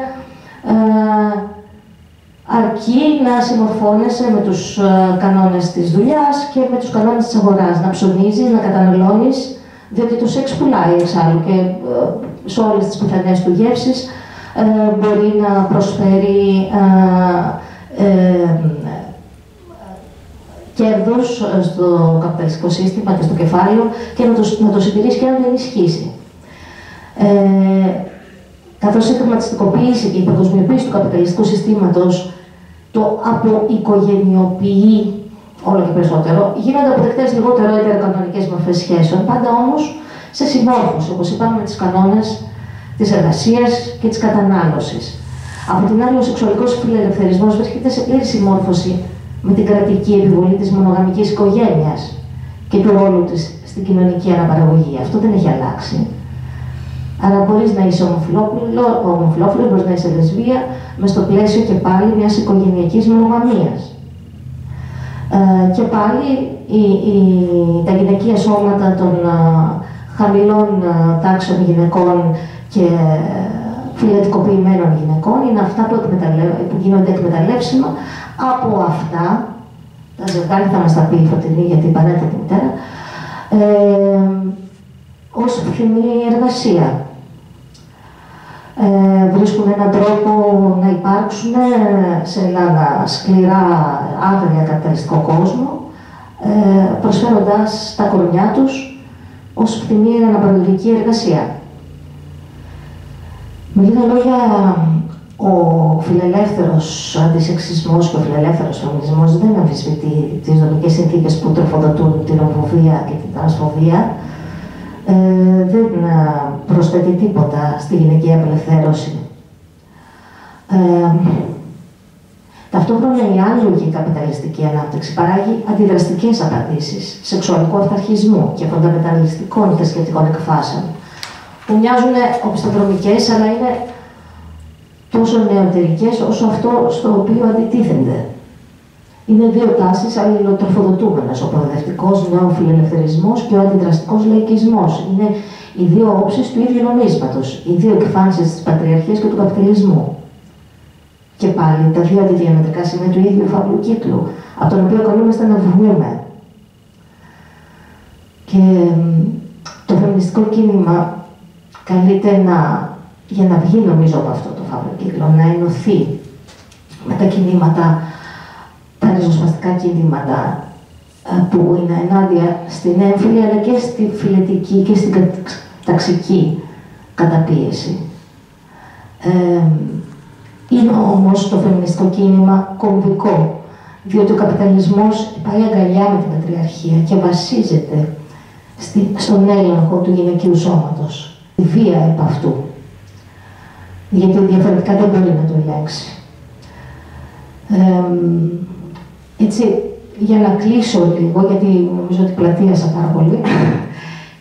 αρκεί να συμμορφώνεσαι με τους κανόνες της δουλειάς και με τους κανόνες της αγοράς, να ψωνίζεις, να καταναλώνεις, διότι το σεξ πουλάει εξάλλου και σε όλες τις πιθανές του γεύσεις μπορεί να προσφέρει κέρδος στο καπιταλιστικό σύστημα και στο κεφάλαιο και να το συντηρήσει και να το ενισχύσει. Καθώς η χρηματιστικοποίηση και η παγκοσμιοποίηση του καπιταλιστικού συστήματος το αποοικογενειοποιεί όλο και περισσότερο, γίνονται αποδεκτές λιγότερο ετεροκανονικές μορφές σχέσεων, πάντα όμως σε συμμόρφωση, όπως είπαμε, με τις κανόνες της εργασίας και της κατανάλωσης. Από την άλλη, ο σεξουαλικός φιλελευθερισμός βρίσκεται σε πλήρη συμμόρφωση με την κρατική επιβολή της μονογαμικής οικογένειας και του ρόλου της στην κοινωνική αναπαραγωγή. Αυτό δεν έχει αλλάξει. Άρα μπορείς να είσαι ομοφυλόφιλος, μπορείς να είσαι λεσβία, μες στο πλαίσιο και πάλι μιας οικογενειακής μονογαμίας. Και πάλι τα γυναικεία σώματα των χαμηλών τάξεων γυναικών και φιλετικοποιημένων γυναικών είναι αυτά που γίνονται εκμεταλλεύσιμα από αυτά, τα ζευγάρια θα μας τα πει η Φωτεινή γιατί παρέτητη μητέρα, ως φθηνή εργασία. Βρίσκουν έναν τρόπο να υπάρξουν σε έναν σκληρά, άγρια καπιταλιστικό κόσμο, προσφέροντας τα κορμιά τους ως φθηνή αναπαραγωγική εργασία. Με λίγα λόγια, ο φιλελεύθερος αντισεξισμός και ο φιλελεύθερος φεμινισμός δεν αμφισβητεί τις δομικές συνθήκες που τροφοδοτούν την ομοφοβία και την τρανσφοβία. Δεν προσθέτει τίποτα στη γυναικεία απελευθέρωση. Ταυτόχρονα η άλογη καπιταλιστική ανάπτυξη παράγει αντιδραστικές απαντήσεις σεξουαλικού αυταρχισμού και φονταμεταλλιστικών θρησκευτικών εκφάσεων, που μοιάζουν οπισθοδρομικές, αλλά είναι τόσο νεωτερικές όσο αυτό στο οποίο αντιτίθενται. Είναι δύο τάσεις αλληλοτροφοδοτούμενες, ο προοδευτικός νεοφιλελευθερισμός και ο αντιδραστικός λαϊκισμός. Είναι οι δύο όψεις του ίδιου νομίσματος, οι δύο εκφάνσεις της πατριαρχίας και του καπιταλισμού. Και πάλι τα δύο αντιδιαμετρικά σημεία του ίδιου φαύλου κύκλου, από τον οποίο καλούμαστε να βγούμε. Και το φεμινιστικό κίνημα καλείται για να βγει, νομίζω, από αυτό το φαύλο κύκλο, να ενωθεί με τα κινήματα, τα ριζοσπαστικά κινήματα που είναι ενάντια στην έμφυλη αλλά και στη φιλετική και στην ταξική καταπίεση. Είναι όμως το φεμινιστικό κίνημα κομβικό, διότι ο καπιταλισμός πάει αγκαλιά με την πατριαρχία και βασίζεται στον έλεγχο του γυναικείου σώματος, η βία επ' αυτού, γιατί διαφορετικά δεν μπορεί να το ελέγξει. Έτσι, για να κλείσω λίγο, γιατί νομίζω ότι πλατείασα πάρα πολύ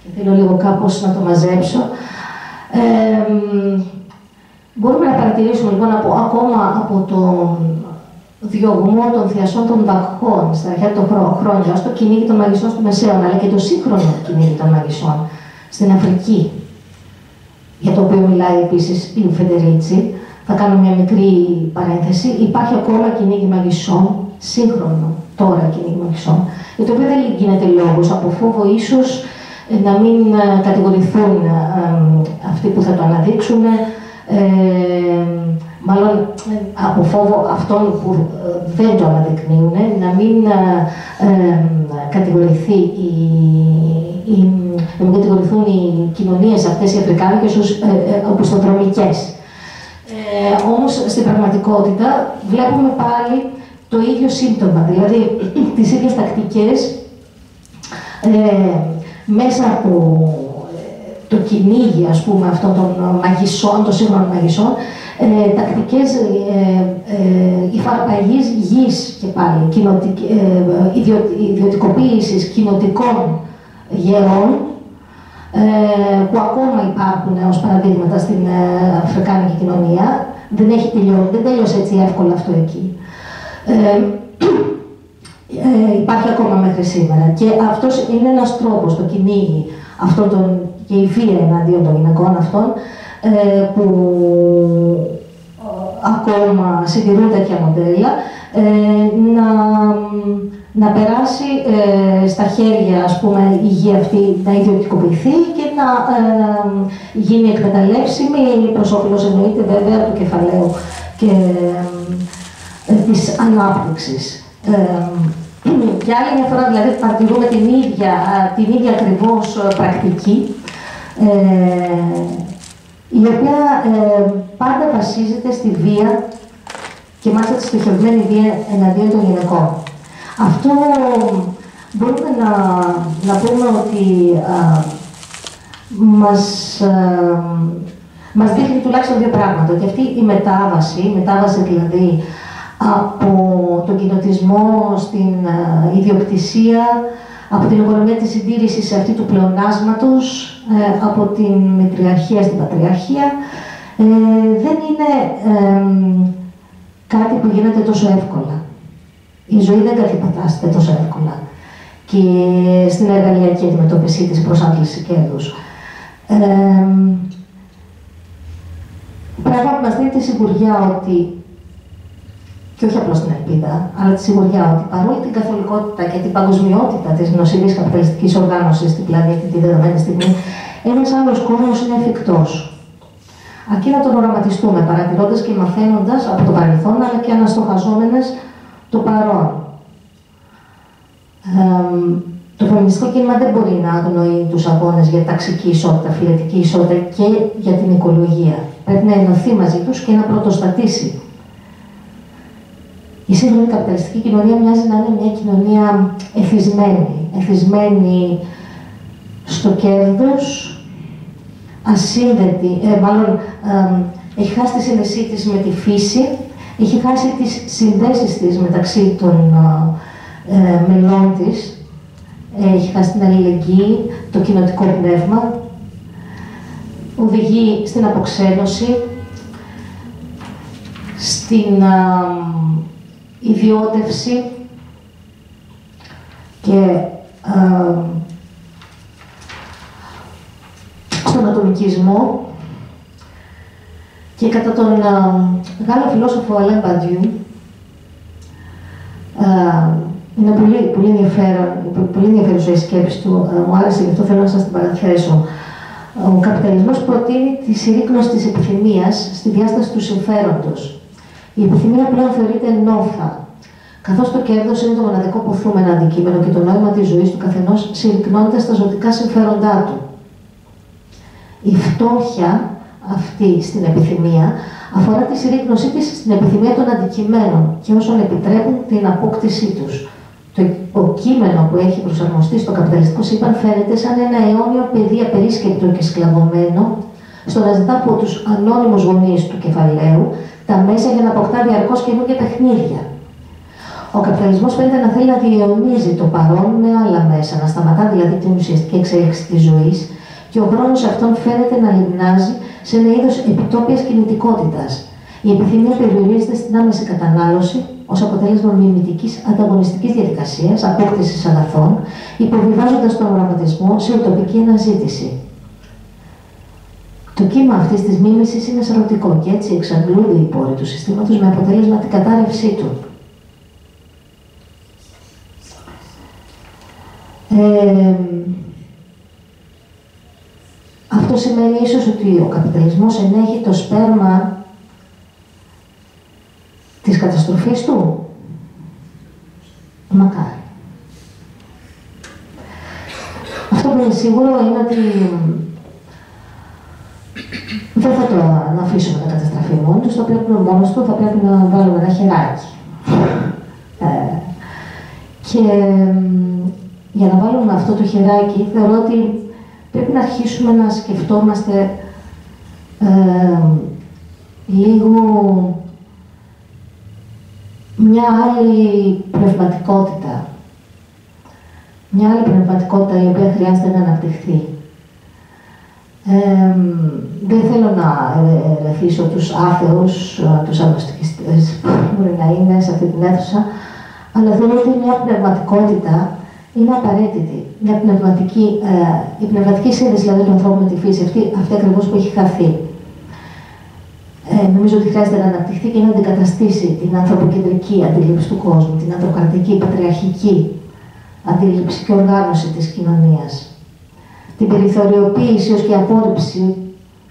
και θέλω λίγο κάπως να το μαζέψω, μπορούμε να παρατηρήσουμε λοιπόν ακόμα από τον διωγμό των θειασών των Βακχών στα αρχαία των χρόνια, ως το κυνήγι των μαγισσών στο Μεσαίωνα, αλλά και το σύγχρονο κυνήγι των μαγισσών στην Αφρική, για το οποίο μιλάει επίσης η Φεντερίτσι. Θα κάνω μια μικρή παρένθεση. Υπάρχει ακόμα κυνήγι μαγισσών, σύγχρονο τώρα κυνήγι μαγισσών, για το οποίο δεν γίνεται λόγος, από φόβο ίσως να μην κατηγορηθούν αυτοί που θα το αναδείξουν, μάλλον από φόβο αυτών που δεν το αναδεικνύουν, να μην κατηγορηθούν οι κοινωνίες αυτές οι αφρικάνικες ως οπισθοδρομικές. Όμως στην πραγματικότητα βλέπουμε πάλι το ίδιο σύμπτωμα, δηλαδή τις ίδιες τακτικές μέσα από το κυνήγι, ας πούμε, αυτών των μαγισσών, των σύγχρονων μαγισσών, τακτικές υφαρπαγής γης και πάλι, ιδιωτικοποίησης κοινοτικών γεών, που ακόμα υπάρχουν ως παραδείγματα στην αφρικάνικη κοινωνία. Δεν τέλειωσε έτσι εύκολα αυτό εκεί. Υπάρχει ακόμα μέχρι σήμερα. Και αυτός είναι ένας τρόπος, το κυνήγι, και η βία εναντίον των γυναικών αυτών, που ακόμα συντηρούν τέτοια μοντέλα, να περάσει στα χέρια, ας πούμε, η γη αυτή να ιδιωτικοποιηθεί και να γίνει εκμεταλλεύσιμη προς όφελος, εννοείται βέβαια, του κεφαλαίου και της ανάπτυξης. Και άλλη μια φορά, δηλαδή, παρατηρούμε την ίδια ακριβώς πρακτική, η οποία πάντα βασίζεται στη βία και μάλιστα τη στοχευμένη βία εναντίον των γυναικών. Αυτό μπορούμε να πούμε ότι μας δείχνει τουλάχιστον δύο πράγματα. Ότι αυτή η μετάβαση δηλαδή από τον κοινοτισμό στην ιδιοκτησία, από την οικονομία της συντήρησης σε αυτή του πλεονάσματος, από την μητριαρχία στην πατριαρχία, δεν είναι κάτι που γίνεται τόσο εύκολα. Η ζωή δεν κατυπατάσσεται τόσο εύκολα και στην εργαλειακή αντιμετώπιση της προσάντλησης κέρδους. Πράγμα που μας δίνει τη σιγουριά ότι, και όχι απλώς την ελπίδα, αλλά τη σιγουριά ότι παρόλη την καθολικότητα και την παγκοσμιότητα της νοσηρής καπιταλιστικής οργάνωσης στην πλανήτη τη δεδομένη στιγμή, ένας άλλος κόσμος είναι εφικτός. Αρκεί να τον οραματιστούμε, παρατηρώντας και μαθαίνοντας από το παρελθόν, αλλά και αναστοχαζόμενες το παρόν. Το φεμινιστικό κίνημα δεν μπορεί να αγνοεί τους αγώνες για ταξική ισότητα, φυλετική ισότητα και για την οικολογία. Πρέπει να ενωθεί μαζί τους και να πρωτοστατήσει. Η σύγχρονη καπιταλιστική κοινωνία μοιάζει να είναι μια κοινωνία εθισμένη στο κέρδος, ασύνδετη, έχει χάσει τη σύνδεσή της με τη φύση, έχει χάσει τις συνδέσεις της μεταξύ των μελών της, έχει χάσει την αλληλεγγύη, το κοινοτικό πνεύμα, οδηγεί στην αποξένωση, στην ιδιώτευση και στον ατομικισμό. Και κατά τον Γάλλο φιλόσοφο Αλέν Μπαντιού, είναι πολύ ενδιαφέρουσα η σκέψη του, μου άρεσε, γι' αυτό θέλω να σας την παραθέσω. Ο καπιταλισμός προτείνει τη συρρίκνωση της επιθυμίας στη διάσταση του συμφέροντος. Η επιθυμία πλέον θεωρείται νόφα, καθώς το κέρδος είναι το μοναδικό ποθούμενο αντικείμενο και το νόημα της ζωής του καθενός συρρικνώνεται στα ζωτικά συμφέροντά του. Η φτώχεια αυτή στην επιθυμία αφορά τη συρρίκνωσή της στην επιθυμία των αντικειμένων και όσων επιτρέπουν την απόκτησή τους. Το κείμενο που έχει προσαρμοστεί στο καπιταλιστικό σύμπαν φαίνεται σαν ένα αιώνιο παιδί απερίσκεπτο και σκλαβωμένο στο να ζητά από τους ανώνυμους γονείς του κεφαλαίου τα μέσα για να αποκτά διαρκώς καινούργια παιχνίδια. Ο καπιταλισμός φαίνεται να θέλει να διαιωνίζει το παρόν με άλλα μέσα, να σταματά δηλαδή την ουσιαστική εξέλιξη της ζωής και ο χρόνος αυτόν φαίνεται να λιμνάζει σε ένα είδος επιτόπιας κινητικότητας. Η επιθυμία περιορίζεται στην άμεση κατανάλωση ως αποτέλεσμα μιμητικής ανταγωνιστικής διαδικασίας απόκτησης αγαθών, υποβιβάζοντας τον οραματισμό σε ουτοπική αναζήτηση. Το κύμα αυτής της μίμησης είναι σαρωτικό και έτσι εξαντλούνται οι πόροι του συστήματος με αποτέλεσμα την κατάρρευσή του. Αυτό σημαίνει ίσως ότι ο καπιταλισμός ενέχει το σπέρμα της καταστροφής του. Μακάρι. Αυτό που είναι σίγουρο είναι ότι δεν θα το αφήσουμε να καταστραφεί μόνο του, μόνος του, θα πρέπει να βάλουμε ένα χεράκι. Και για να βάλουμε αυτό το χεράκι, θεωρώ ότι πρέπει να αρχίσουμε να σκεφτόμαστε λίγο μια άλλη πνευματικότητα. Μια άλλη πνευματικότητα η οποία χρειάζεται να αναπτυχθεί. Δεν θέλω να ερεθίσω τους άθεους, τους αγνωστικιστές που μπορεί να είναι σε αυτή την αίθουσα, αλλά θέλω ότι μια πνευματικότητα είναι απαραίτητη. Η πνευματική σύνδεση δηλαδή του ανθρώπου με τη φύση, αυτή ακριβώς που έχει χαθεί. Νομίζω ότι χρειάζεται να αναπτυχθεί και να αντικαταστήσει την ανθρωποκεντρική αντίληψη του κόσμου, την ανθρωκρατική, πατριαρχική αντίληψη και οργάνωση της κοινωνίας. Την περιθωριοποίηση ως και απόρριψη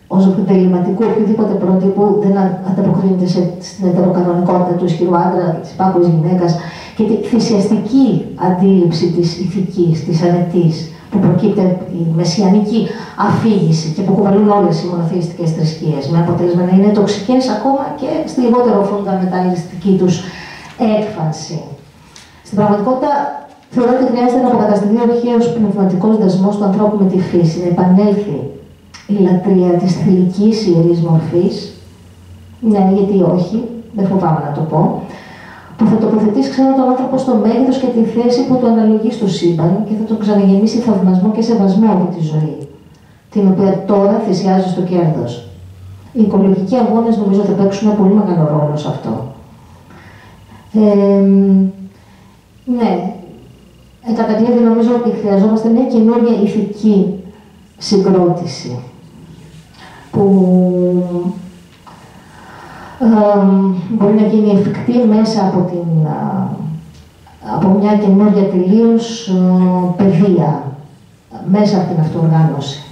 ως δεληματικού οποιοδήποτε πρότυπου δεν ανταποκρίνεται στην ετεροκανονικότητα του ισχυρού άντρα, της υπάκουης γυναίκας και τη θυσιαστική αντίληψη της ηθικής, της αρετής, που προκύπτει από τη μεσιανική αφήγηση και που κουβαλούν όλες οι μονοθεϊστικές θρησκείες, με αποτέλεσμα να είναι τοξικές ακόμα και στη λιγότερο φουνταμεταλιστική τους έκφανση. Στην πραγματικότητα, θεωρώ ότι χρειάζεται να αποκαταστηθεί ο αρχαίος πνευματικός δεσμός του ανθρώπου με τη φύση, να επανέλθει η λατρεία της θηλυκής ιερής μορφής, ναι, γιατί όχι, δεν φοβάμαι να το πω, που θα τοποθετήσει ξανά τον άνθρωπο στο μέγεθος και τη θέση που του αναλογεί στο σύμπαν και θα τον ξαναγεμίσει θαυμασμό και σεβασμό για τη ζωή, την οποία τώρα θυσιάζει στο κέρδος. Οι οικολογικοί αγώνες νομίζω θα παίξουν ένα πολύ μεγάλο ρόλο σε αυτό. Ναι, κατά κλείδι νομίζω ότι χρειαζόμαστε μια καινούργια ηθική συγκρότηση που μπορεί να γίνει εφικτή μέσα από μια καινούργια τελείως παιδεία, μέσα από την αυτοοργάνωση.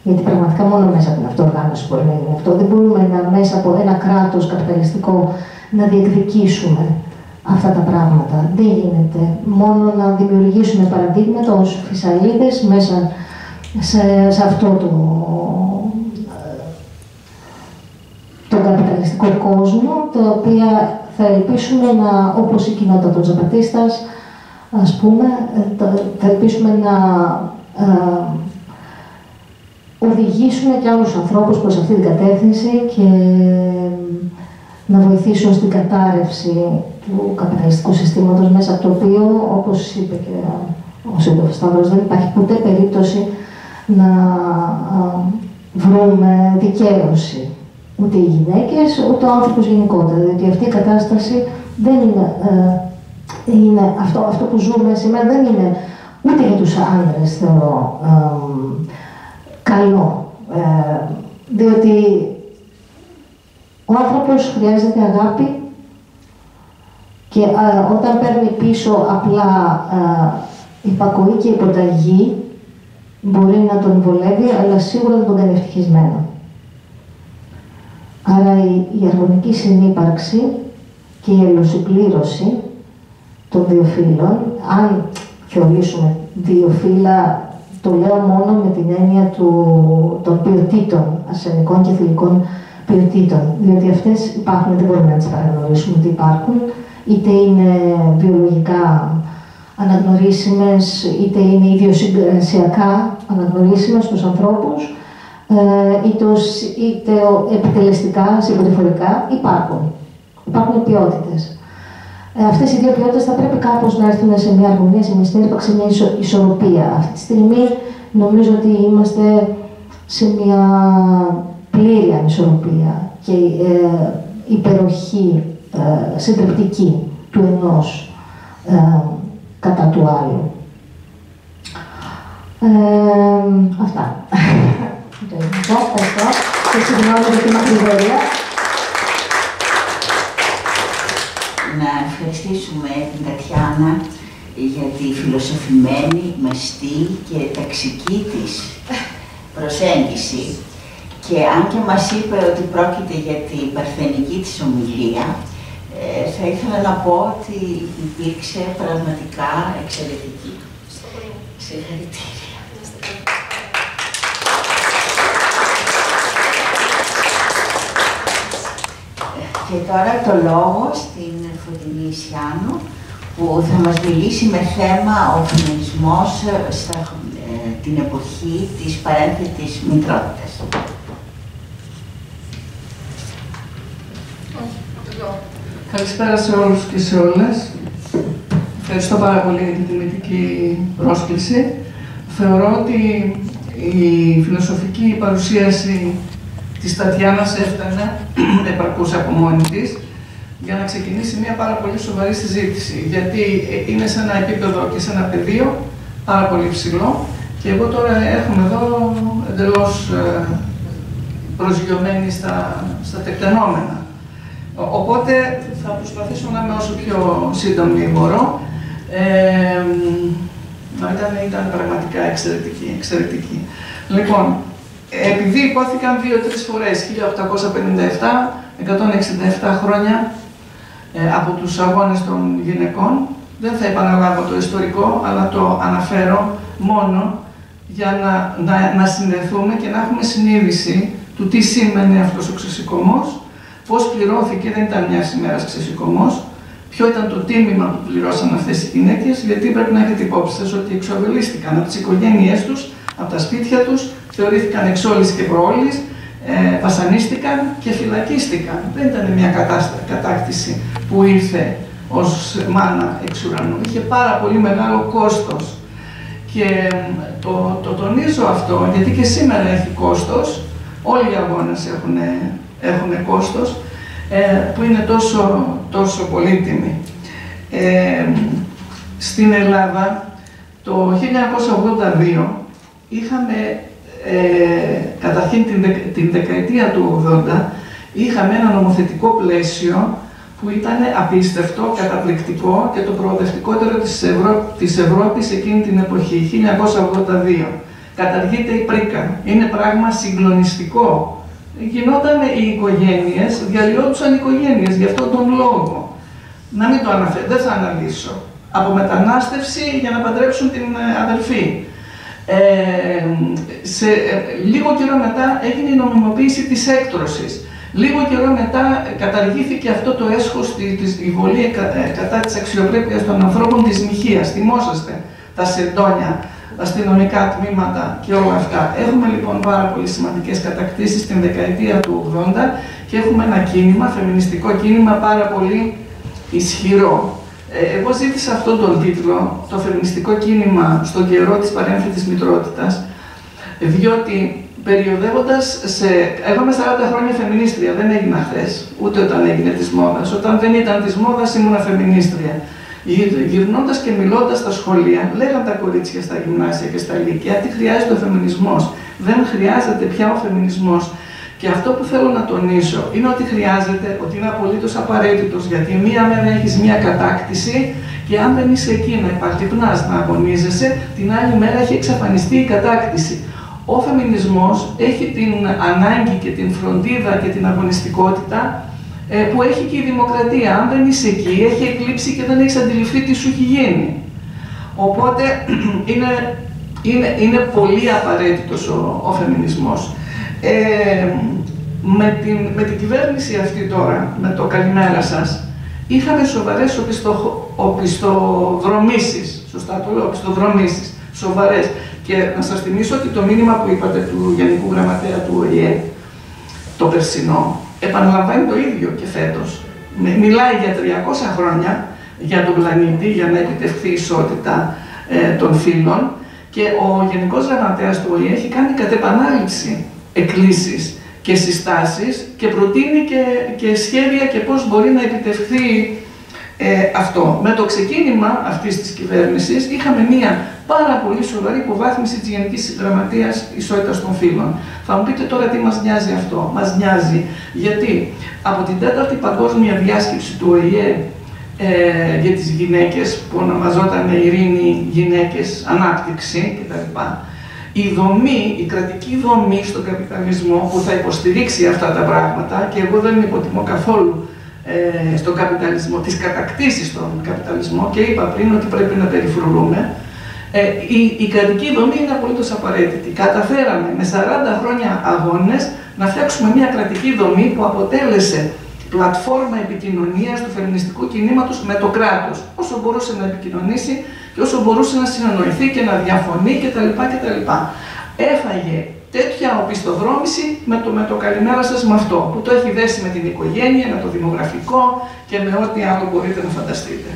Γιατί πραγματικά μόνο μέσα από την αυτοοργάνωση μπορεί να γίνει αυτό. Δεν μπορούμε μέσα από ένα κράτος καπιταλιστικό να διεκδικήσουμε αυτά τα πράγματα. Δεν γίνεται. Μόνο να δημιουργήσουμε παραδείγματα ως φυσαλίδες μέσα σε αυτό τον καπιταλιστικό κόσμο, τα οποία θα ελπίσουμε να, όπως η κοινότητα των Ζαπατίστας, ας πούμε, θα ελπίσουμε να οδηγήσουμε και άλλους ανθρώπους προς αυτή την κατεύθυνση και να βοηθήσουν στην κατάρρευση του καπιταλιστικού συστήματος, μέσα από το οποίο, όπως είπε και ο σύντροφος Σταύρος, δεν υπάρχει ποτέ περίπτωση να βρούμε δικαίωση. Ούτε οι γυναίκες, ούτε ο άνθρωπος γενικότερα. Διότι αυτή η κατάσταση δεν είναι αυτό που ζούμε σήμερα δεν είναι ούτε για τους άνδρες, θεωρώ, καλό. Διότι ο άνθρωπος χρειάζεται αγάπη και όταν παίρνει πίσω απλά υπακοή και υποταγή, μπορεί να τον βολεύει, αλλά σίγουρα δεν τον κάνει ευτυχισμένο. Άρα η αρμονική συνύπαρξη και η αλληλοσυμπλήρωση των δύο φύλων, αν θεωρήσουμε δύο φύλλα, το λέω μόνο με την έννοια των ποιοτήτων, αρσενικών και θηλυκών ποιοτήτων, διότι αυτές υπάρχουν, δεν μπορούμε να τις παραγνωρίσουμε ότι υπάρχουν, είτε είναι βιολογικά αναγνωρίσιμες, είτε είναι ιδιοσυγκρασιακά αναγνωρίσιμες στους ανθρώπους, είτε επιτελεστικά, συμπεριφορικά, υπάρχουν ποιότητες. Αυτές οι δύο ποιότητες θα πρέπει κάπως να έρθουν σε μια αρμονία, σε μια συνύπαρξη, σε μια ισορροπία. Αυτή τη στιγμή νομίζω ότι είμαστε σε μια πλήρη ανισορροπία και υπεροχή συντριπτική του ενός κατά του άλλου. Αυτά. Ευχαριστώ και συγγνώμη για τη μακρηγορία. Να ευχαριστήσουμε την Τατιάνα για τη φιλοσοφημένη, μεστή και ταξική της προσέγγιση. Και αν και μας είπε ότι πρόκειται για την παρθενική της ομιλία, θα ήθελα να πω ότι υπήρξε πραγματικά εξαιρετική. Συγχαρητήρια. Και τώρα το λόγο στην Φωτεινή Ισιάνου, που θα μας μιλήσει με θέμα ο φεμινισμός στα την εποχή της παρένθετης μητρότητας. Καλησπέρα σε όλους και σε όλες. Ευχαριστώ πάρα πολύ για την τιμητική πρόσκληση. Θεωρώ ότι η φιλοσοφική παρουσίαση της Τατιάνας έφτανε επαρκώς από μόνη της για να ξεκινήσει μια πάρα πολύ σοβαρή συζήτηση, γιατί είναι σε ένα επίπεδο και σε ένα πεδίο πάρα πολύ ψηλό και εγώ τώρα έρχομαι εδώ εντελώς προσγειωμένη στα τεκτενόμενα. Οπότε θα προσπαθήσω να είμαι όσο πιο σύντομη μπορώ. Ήταν πραγματικά εξαιρετική. Λοιπόν, επειδή υπόθηκαν 2-3 φορές, 1857, 167 χρόνια από τους αγώνες των γυναικών, δεν θα επαναλάβω το ιστορικό, αλλά το αναφέρω μόνο για να συνδεθούμε και να έχουμε συνείδηση του τι σήμαινε αυτός ο ξεσηκωμός, πώς πληρώθηκε, δεν ήταν μιας ημέρας ξεσηκωμός, ποιο ήταν το τίμημα που πληρώσαν αυτές οι γυναίκες, γιατί πρέπει να έχετε υπόψη σας ότι εξοβελίστηκαν από τις οικογένειές τους, από τα σπίτια τους, θεωρήθηκαν εξόλης και προόλης, βασανίστηκαν και φυλακίστηκαν. Δεν ήταν μια κατάκτηση που ήρθε ως μάνα εξ ουρανού. Είχε πάρα πολύ μεγάλο κόστος. Και το τονίζω αυτό, γιατί και σήμερα έχει κόστος, όλοι οι αγώνες έχουν κόστος, που είναι τόσο πολύτιμη. Στην Ελλάδα, το 1982, είχαμε, καταρχήν την δεκαετία του 80, είχαμε ένα νομοθετικό πλαίσιο που ήταν απίστευτο, καταπληκτικό και το προοδευτικότερο της Ευρώπης εκείνη την εποχή, 1982. Καταργείται η πρίκα. Είναι πράγμα συγκλονιστικό. Γινόταν οι οικογένειες, διαλυόντουσαν οι οικογένειες, γι' αυτόν τον λόγο. Να μην το αναφέρω, δεν θα αναλύσω. Από μετανάστευση για να παντρέψουν την αδελφή. Λίγο καιρό μετά έγινε η νομιμοποίηση της έκτρωσης. Λίγο καιρό μετά καταργήθηκε αυτό το έσχος, η βολή κατά της αξιοπρέπειας των ανθρώπων της μοιχείας. Θυμόσαστε τα σεντόνια, τα αστυνομικά τμήματα και όλα αυτά. Έχουμε λοιπόν πάρα πολύ σημαντικές κατακτήσεις στην δεκαετία του 80 και έχουμε ένα κίνημα, φεμινιστικό κίνημα πάρα πολύ ισχυρό. Εγώ ζήτησα αυτόν τον τίτλο, το φεμινιστικό κίνημα στον καιρό της παρένθετης μητρότητας, διότι περιοδεύοντας εγώ είμαι 40 χρόνια φεμινίστρια, δεν έγινα χθες, ούτε όταν έγινε της μόδας. Όταν δεν ήταν της μόδας ήμουνα φεμινίστρια. Γυρνώντας και μιλώντας στα σχολεία, λέγαν τα κορίτσια στα γυμνάσια και στα λύκεια τι χρειάζεται ο φεμινισμός. Δεν χρειάζεται πια ο φεμινισμός. Και αυτό που θέλω να τονίσω είναι ότι χρειάζεται, ότι είναι απολύτως απαραίτητος, γιατί μία μέρα έχεις μία κατάκτηση και αν δεν είσαι εκεί να υπαρτυπνάς, να αγωνίζεσαι, την άλλη μέρα έχει εξαφανιστεί η κατάκτηση. Ο φεμινισμός έχει την ανάγκη και την φροντίδα και την αγωνιστικότητα που έχει και η δημοκρατία. Αν δεν είσαι εκεί, έχει εκλείψει και δεν έχεις αντιληφθεί τι σου έχει γίνει. Οπότε είναι πολύ απαραίτητος ο φεμινισμός. Με την κυβέρνηση αυτή τώρα, με το καλημέρα σας, είχαμε σοβαρές οπισθοδρομήσεις. Σωστά το λέω, οπισθοδρομήσεις. Σοβαρές. Και να σας θυμίσω ότι το μήνυμα που είπατε του Γενικού Γραμματέα του ΟΗΕ, το περσινό, επαναλαμβάνει το ίδιο και φέτος. Μιλάει για 300 χρόνια για τον πλανήτη, για να επιτευχθεί η ισότητα των φύλων και ο Γενικός Γραμματέας του ΟΗΕ έχει κάνει κατ' επανάληψη εκκλήσεις και συστάσεις και προτείνει και σχέδια και πώς μπορεί να επιτευχθεί αυτό. Με το ξεκίνημα αυτής της κυβέρνησης είχαμε μία πάρα πολύ σοβαρή υποβάθμιση της Γενικής Γραμματείας Ισότητας των Φύλων. Θα μου πείτε τώρα τι μας νοιάζει αυτό. Μας νοιάζει γιατί από την 4η Παγκόσμια Διάσκεψη του ΟΗΕ για τις γυναίκες, που ονομαζόταν Ειρήνη, Γυναίκες, Ανάπτυξη κτλ. Η δομή, η κρατική δομή στον καπιταλισμό που θα υποστηρίξει αυτά τα πράγματα, και εγώ δεν υποτιμώ καθόλου στον καπιταλισμό, τις κατακτήσεις στον καπιταλισμό και είπα πριν ότι πρέπει να περιφρουρούμε, η κρατική δομή είναι απολύτως απαραίτητη. Καταφέραμε με 40 χρόνια αγώνες να φτιάξουμε μια κρατική δομή που αποτέλεσε πλατφόρμα επικοινωνίας του φεμινιστικού κινήματος με το κράτος, όσο μπορούσε να επικοινωνήσει και όσο μπορούσε να συνεννοηθεί και να διαφωνεί κτλ. Έφαγε τέτοια οπισθοδρόμηση με το καλημέρα σας με αυτό, που το έχει δέσει με την οικογένεια, με το δημογραφικό και με ό,τι άλλο μπορείτε να φανταστείτε.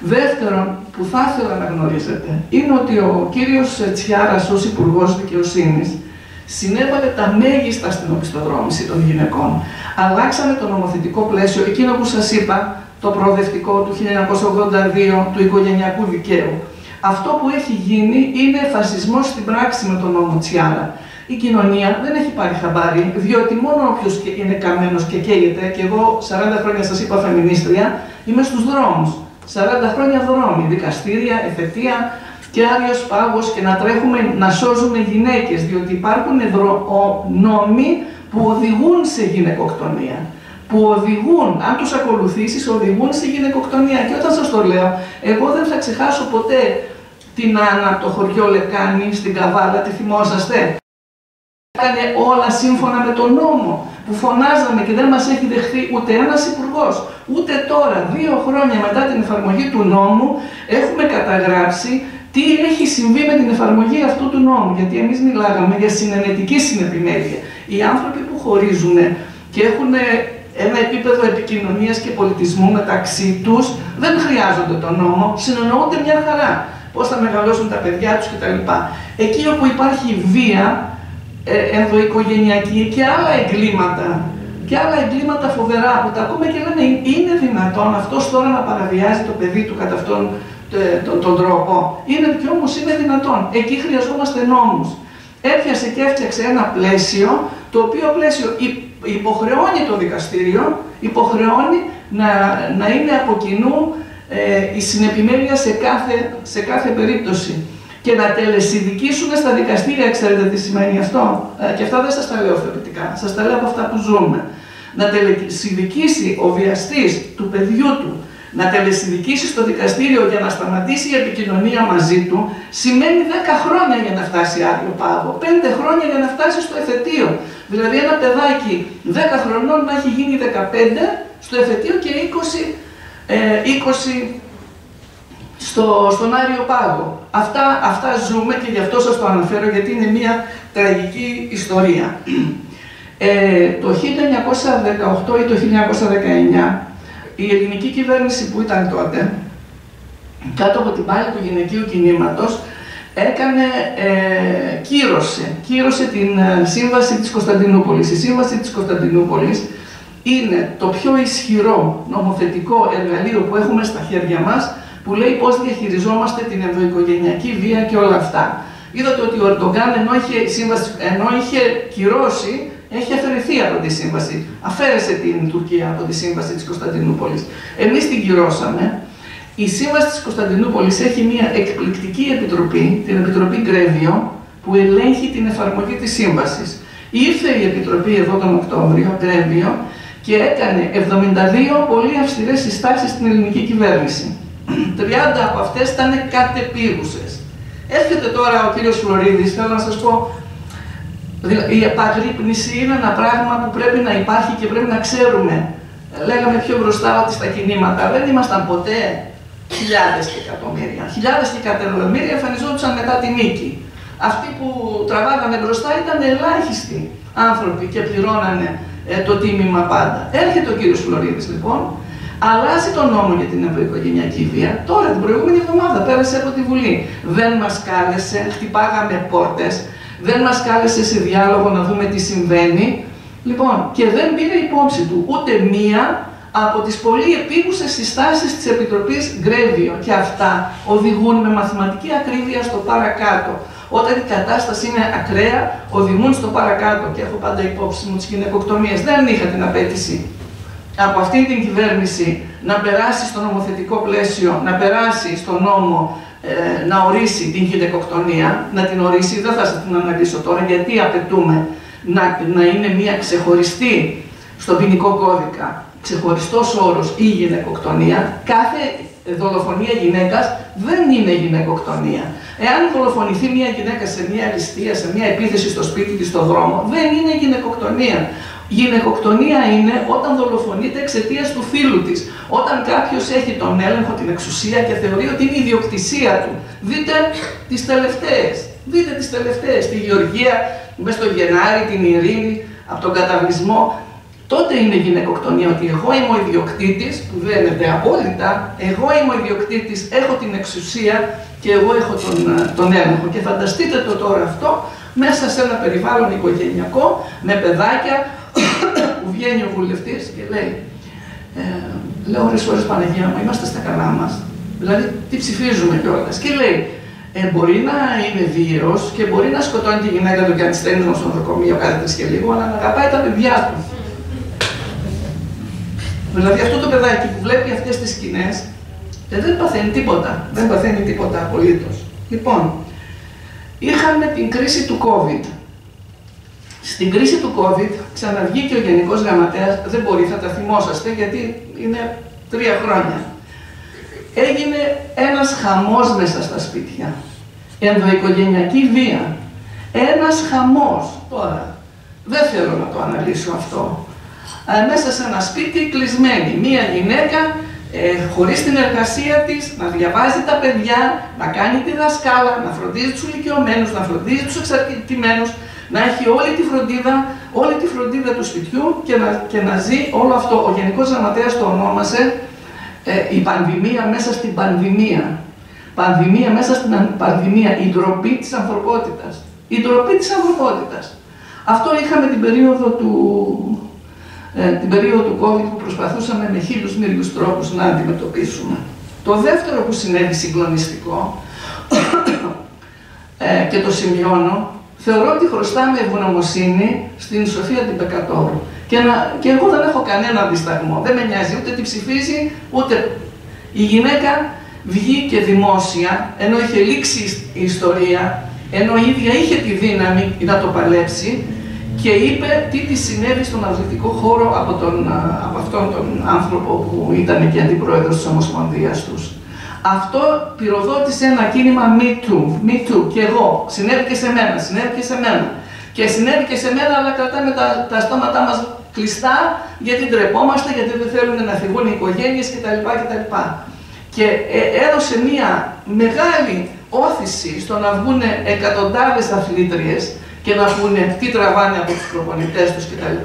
Δεύτερον, που θα ήθελα να γνωρίζετε, είναι ότι ο κύριος Τσιάρας ως Υπουργός Δικαιοσύνης συνέβαλε τα μέγιστα στην οπισθοδρόμηση των γυναικών. Αλλάξαμε το νομοθετικό πλαίσιο, εκείνο που σας είπα, το προοδευτικό του 1982 του οικογενειακού δικαίου. Αυτό που έχει γίνει είναι φασισμός στην πράξη με τον νόμο Τσιάρα. Η κοινωνία δεν έχει πάρει χαμπάρι, διότι μόνο όποιος είναι καμένος και καίγεται, και εγώ 40 χρόνια σας είπα φεμινίστρια, είμαι στους δρόμους. 40 χρόνια δρόμοι, δικαστήρια, εφετεία και Άριος Πάγος, και να τρέχουμε να σώζουμε γυναίκες, διότι υπάρχουν νόμοι που οδηγούν σε γυναικοκτονία. Που οδηγούν, αν τους ακολουθήσεις, οδηγούν σε γυναικοκτονία. Και όταν σας το λέω, εγώ δεν θα ξεχάσω ποτέ την Άννα από το χωριό Λεκάνη στην Καβάλα, τη θυμόσαστε? Έκανε όλα σύμφωνα με τον νόμο, που φωνάζαμε και δεν μας έχει δεχθεί ούτε ένας υπουργός. Ούτε τώρα, 2 χρόνια μετά την εφαρμογή του νόμου, έχουμε καταγράψει τι έχει συμβεί με την εφαρμογή αυτού του νόμου. Γιατί εμείς μιλάγαμε για συνενετική συνεπιμέλεια. Οι άνθρωποι που χωρίζουν και έχουν ένα επίπεδο επικοινωνίας και πολιτισμού μεταξύ τους, δεν χρειάζονται τον νόμο, συνεννοούνται μια χαρά. Πώς θα μεγαλώσουν τα παιδιά τους κτλ. Εκεί όπου υπάρχει βία ενδοοικογενειακή και άλλα εγκλήματα φοβερά που τα ακούμε και λέμε, είναι δυνατόν αυτός τώρα να παραβιάζει το παιδί του κατά αυτόν τον τρόπο? Και όμως είναι δυνατόν. Εκεί χρειαζόμαστε νόμους. Έπιασε και έφτιαξε ένα πλαίσιο, το οποίο πλαίσιο υποχρεώνει το δικαστήριο, υποχρεώνει να είναι από κοινού η συνεπιμέλεια σε κάθε περίπτωση. Και να τελεσυνδικήσουν στα δικαστήρια, ξέρετε τι σημαίνει αυτό? Και αυτά δεν σας τα λέω θεωρητικά, σας τα λέω από αυτά που ζούμε. Να τελεσυνδικήσει ο βιαστής του παιδιού του, να τελεσυνδικήσει στο δικαστήριο για να σταματήσει η επικοινωνία μαζί του, σημαίνει 10 χρόνια για να φτάσει Άγιο Πάγο, 5 χρόνια για να φτάσει στο εφετείο. Δηλαδή ένα παιδάκι 10 χρονών να έχει γίνει 15 στο εφετείο και 20 στον Άριο Πάγο. Αυτά ζούμε και γι' αυτό σας το αναφέρω, γιατί είναι μια τραγική ιστορία. Το 1918 ή το 1919, η ελληνική κυβέρνηση που ήταν τότε, κάτω από την πάλη του γυναικείου κινήματος, κύρωσε την Σύμβαση της Κωνσταντινούπολης. Η Σύμβαση της Κωνσταντινούπολης είναι το πιο ισχυρό νομοθετικό εργαλείο που έχουμε στα χέρια μας, που λέει πώς διαχειριζόμαστε την ενδοοικογενειακή βία και όλα αυτά. Είδατε ότι ο Ερντογκάν, ενώ είχε κυρώσει, έχει αφαιρεθεί από τη σύμβαση. Αφαίρεσε την Τουρκία από τη Σύμβαση της Κωνσταντινούπολης. Εμείς την κυρώσαμε. Η Σύμβαση της Κωνσταντινούπολης έχει μια εκπληκτική επιτροπή, την Επιτροπή Γκρέβιο, που ελέγχει την εφαρμογή της σύμβασης. Ήρθε η Επιτροπή εδώ τον Οκτώβριο, Γκρέβιο, και έκανε 72 πολύ αυστηρές συστάσεις στην ελληνική κυβέρνηση. 30 από αυτές ήταν κατεπίγουσες. Έρχεται τώρα ο κύριος Φλωρίδης, θέλω να σας πω, η επαγρύπνηση είναι ένα πράγμα που πρέπει να υπάρχει και πρέπει να ξέρουμε. Λέγαμε πιο μπροστά ότι στα κινήματα δεν ήμασταν ποτέ χιλιάδες και εκατομμύρια. Χιλιάδες και εκατομμύρια εμφανιζόντουσαν μετά τη νίκη. Αυτοί που τραβάγανε μπροστά ήταν ελάχιστοι άνθρωποι και πληρώνανε το τίμημα πάντα. Έρχεται ο κύριος Φλωρίδης λοιπόν, αλλάζει τον νόμο για την ενδοοικογενειακή βία. Τώρα, την προηγούμενη εβδομάδα, πέρασε από τη Βουλή. Δεν μας κάλεσε, χτυπάγαμε πόρτες, δεν μας κάλεσε σε διάλογο να δούμε τι συμβαίνει. Λοιπόν, και δεν πήρε υπόψη του ούτε μία από τις πολύ επίγουσες συστάσεις της Επιτροπής Γκρέβιο. Και αυτά οδηγούν με μαθηματική ακρίβεια στο παρακάτω. Όταν η κατάσταση είναι ακραία, οδηγούν στο παρακάτω. Και έχω πάντα υπόψη μου τις γυναικοκτονίες. Δεν είχα την απέτηση από αυτή την κυβέρνηση να περάσει στο νομοθετικό πλαίσιο, να περάσει στο νόμο, να ορίσει την γυναικοκτονία, να την ορίσει, δεν θα σας την αναλύσω τώρα, γιατί απαιτούμε να είναι μια ξεχωριστή στον ποινικό κώδικα, ξεχωριστός όρος η γυναικοκτονία. Κάθε δολοφονία γυναίκας δεν είναι γυναικοκτονία. Εάν δολοφονηθεί μια γυναίκα σε μια ληστεία, σε μια επίθεση στο σπίτι της, στον δρόμο, δεν είναι γυναικοκτονία. Γυναικοκτονία είναι όταν δολοφονείται εξαιτίας του φίλου της. Όταν κάποιος έχει τον έλεγχο, την εξουσία και θεωρεί ότι είναι η ιδιοκτησία του. Δείτε τις τελευταίες. Δείτε τις τελευταίες. Τη Γεωργία, μέσα στο Γενάρη, την Ειρήνη, από τον καταβλισμό. Τότε είναι γυναικοκτονία, ότι εγώ είμαι ο ιδιοκτήτης, που δένεται απόλυτα, εγώ είμαι ο ιδιοκτήτης, έχω την εξουσία και εγώ έχω τον έλεγχο. Και φανταστείτε το τώρα αυτό μέσα σε ένα περιβάλλον οικογενειακό, με παιδάκια, που βγαίνει ο βουλευτής και λέει, λέω ώρες Παναγία μου, είμαστε στα καλά μας. Δηλαδή, τι ψηφίζουμε κιόλας. Και λέει, μπορεί να είναι βίαιος και μπορεί να σκοτώνει τη γυναίκα του και να τη στέλνει στο νοσοκομείο κάθε 3 και λίγο, αλλά να αγαπάει τα παιδιά του. Δηλαδή, αυτό το παιδάκι που βλέπει αυτές τις σκηνές δεν παθαίνει τίποτα. Δεν παθαίνει τίποτα απολύτως. Λοιπόν, είχαμε την κρίση του COVID. Στην κρίση του COVID ξαναβγήκε ο Γενικός Γραμματέας, δεν μπορεί, θα τα θυμόσαστε, γιατί είναι 3 χρόνια. Έγινε ένας χαμός μέσα στα σπίτια. Ενδοοικογενειακή βία. Ένας χαμός. Τώρα, δεν θέλω να το αναλύσω αυτό. Μέσα σε ένα σπίτι κλεισμένη. Μία γυναίκα, χωρίς την εργασία της, να διαβάζει τα παιδιά, να κάνει τη δασκάλα, να φροντίζει τους ηλικιωμένους, να φροντίζει τους εξαρτημένους, να έχει όλη τη φροντίδα του σπιτιού και να ζει όλο αυτό. Ο Γενικός Γραμματέας το ονόμασε η πανδημία μέσα στην πανδημία. Πανδημία μέσα στην πανδημία. Η ντροπή της ανθρωπότητας. Η ντροπή της ανθρωπότητας. Αυτό είχαμε την περίοδο του COVID που προσπαθούσαμε με 1000 τρόπους να αντιμετωπίσουμε. Το δεύτερο που συνέβη συγκλονιστικό και το σημειώνω, θεωρώ ότι χρωστάμε ευγνωμοσύνη στην Σοφία την Πεκατόρου. Και εγώ δεν έχω κανένα δισταγμό. Δεν με νοιάζει ούτε τι ψηφίζει, ούτε. Η γυναίκα βγήκε δημόσια, ενώ είχε λήξει η ιστορία, ενώ η ίδια είχε τη δύναμη να το παλέψει και είπε τι της συνέβη στον αθλητικό χώρο από αυτόν τον άνθρωπο που ήταν και αντιπρόεδρος της Ομοσπονδίας τους. Αυτό πυροδότησε ένα κίνημα Me Too, και εγώ. Συνέβη και σε μένα, συνέβη και σε μένα. Και συνέβη και σε μένα, αλλά κρατάμε τα στόματά μας κλειστά, γιατί ντρεπόμαστε, γιατί δεν θέλουν να φυγούν οι οικογένειες κτλ. Και έδωσε μια μεγάλη όθηση στο να βγουν εκατοντάδες αθλήτριες και να πούνε τι τραβάνε από τους προπονητές τους κτλ.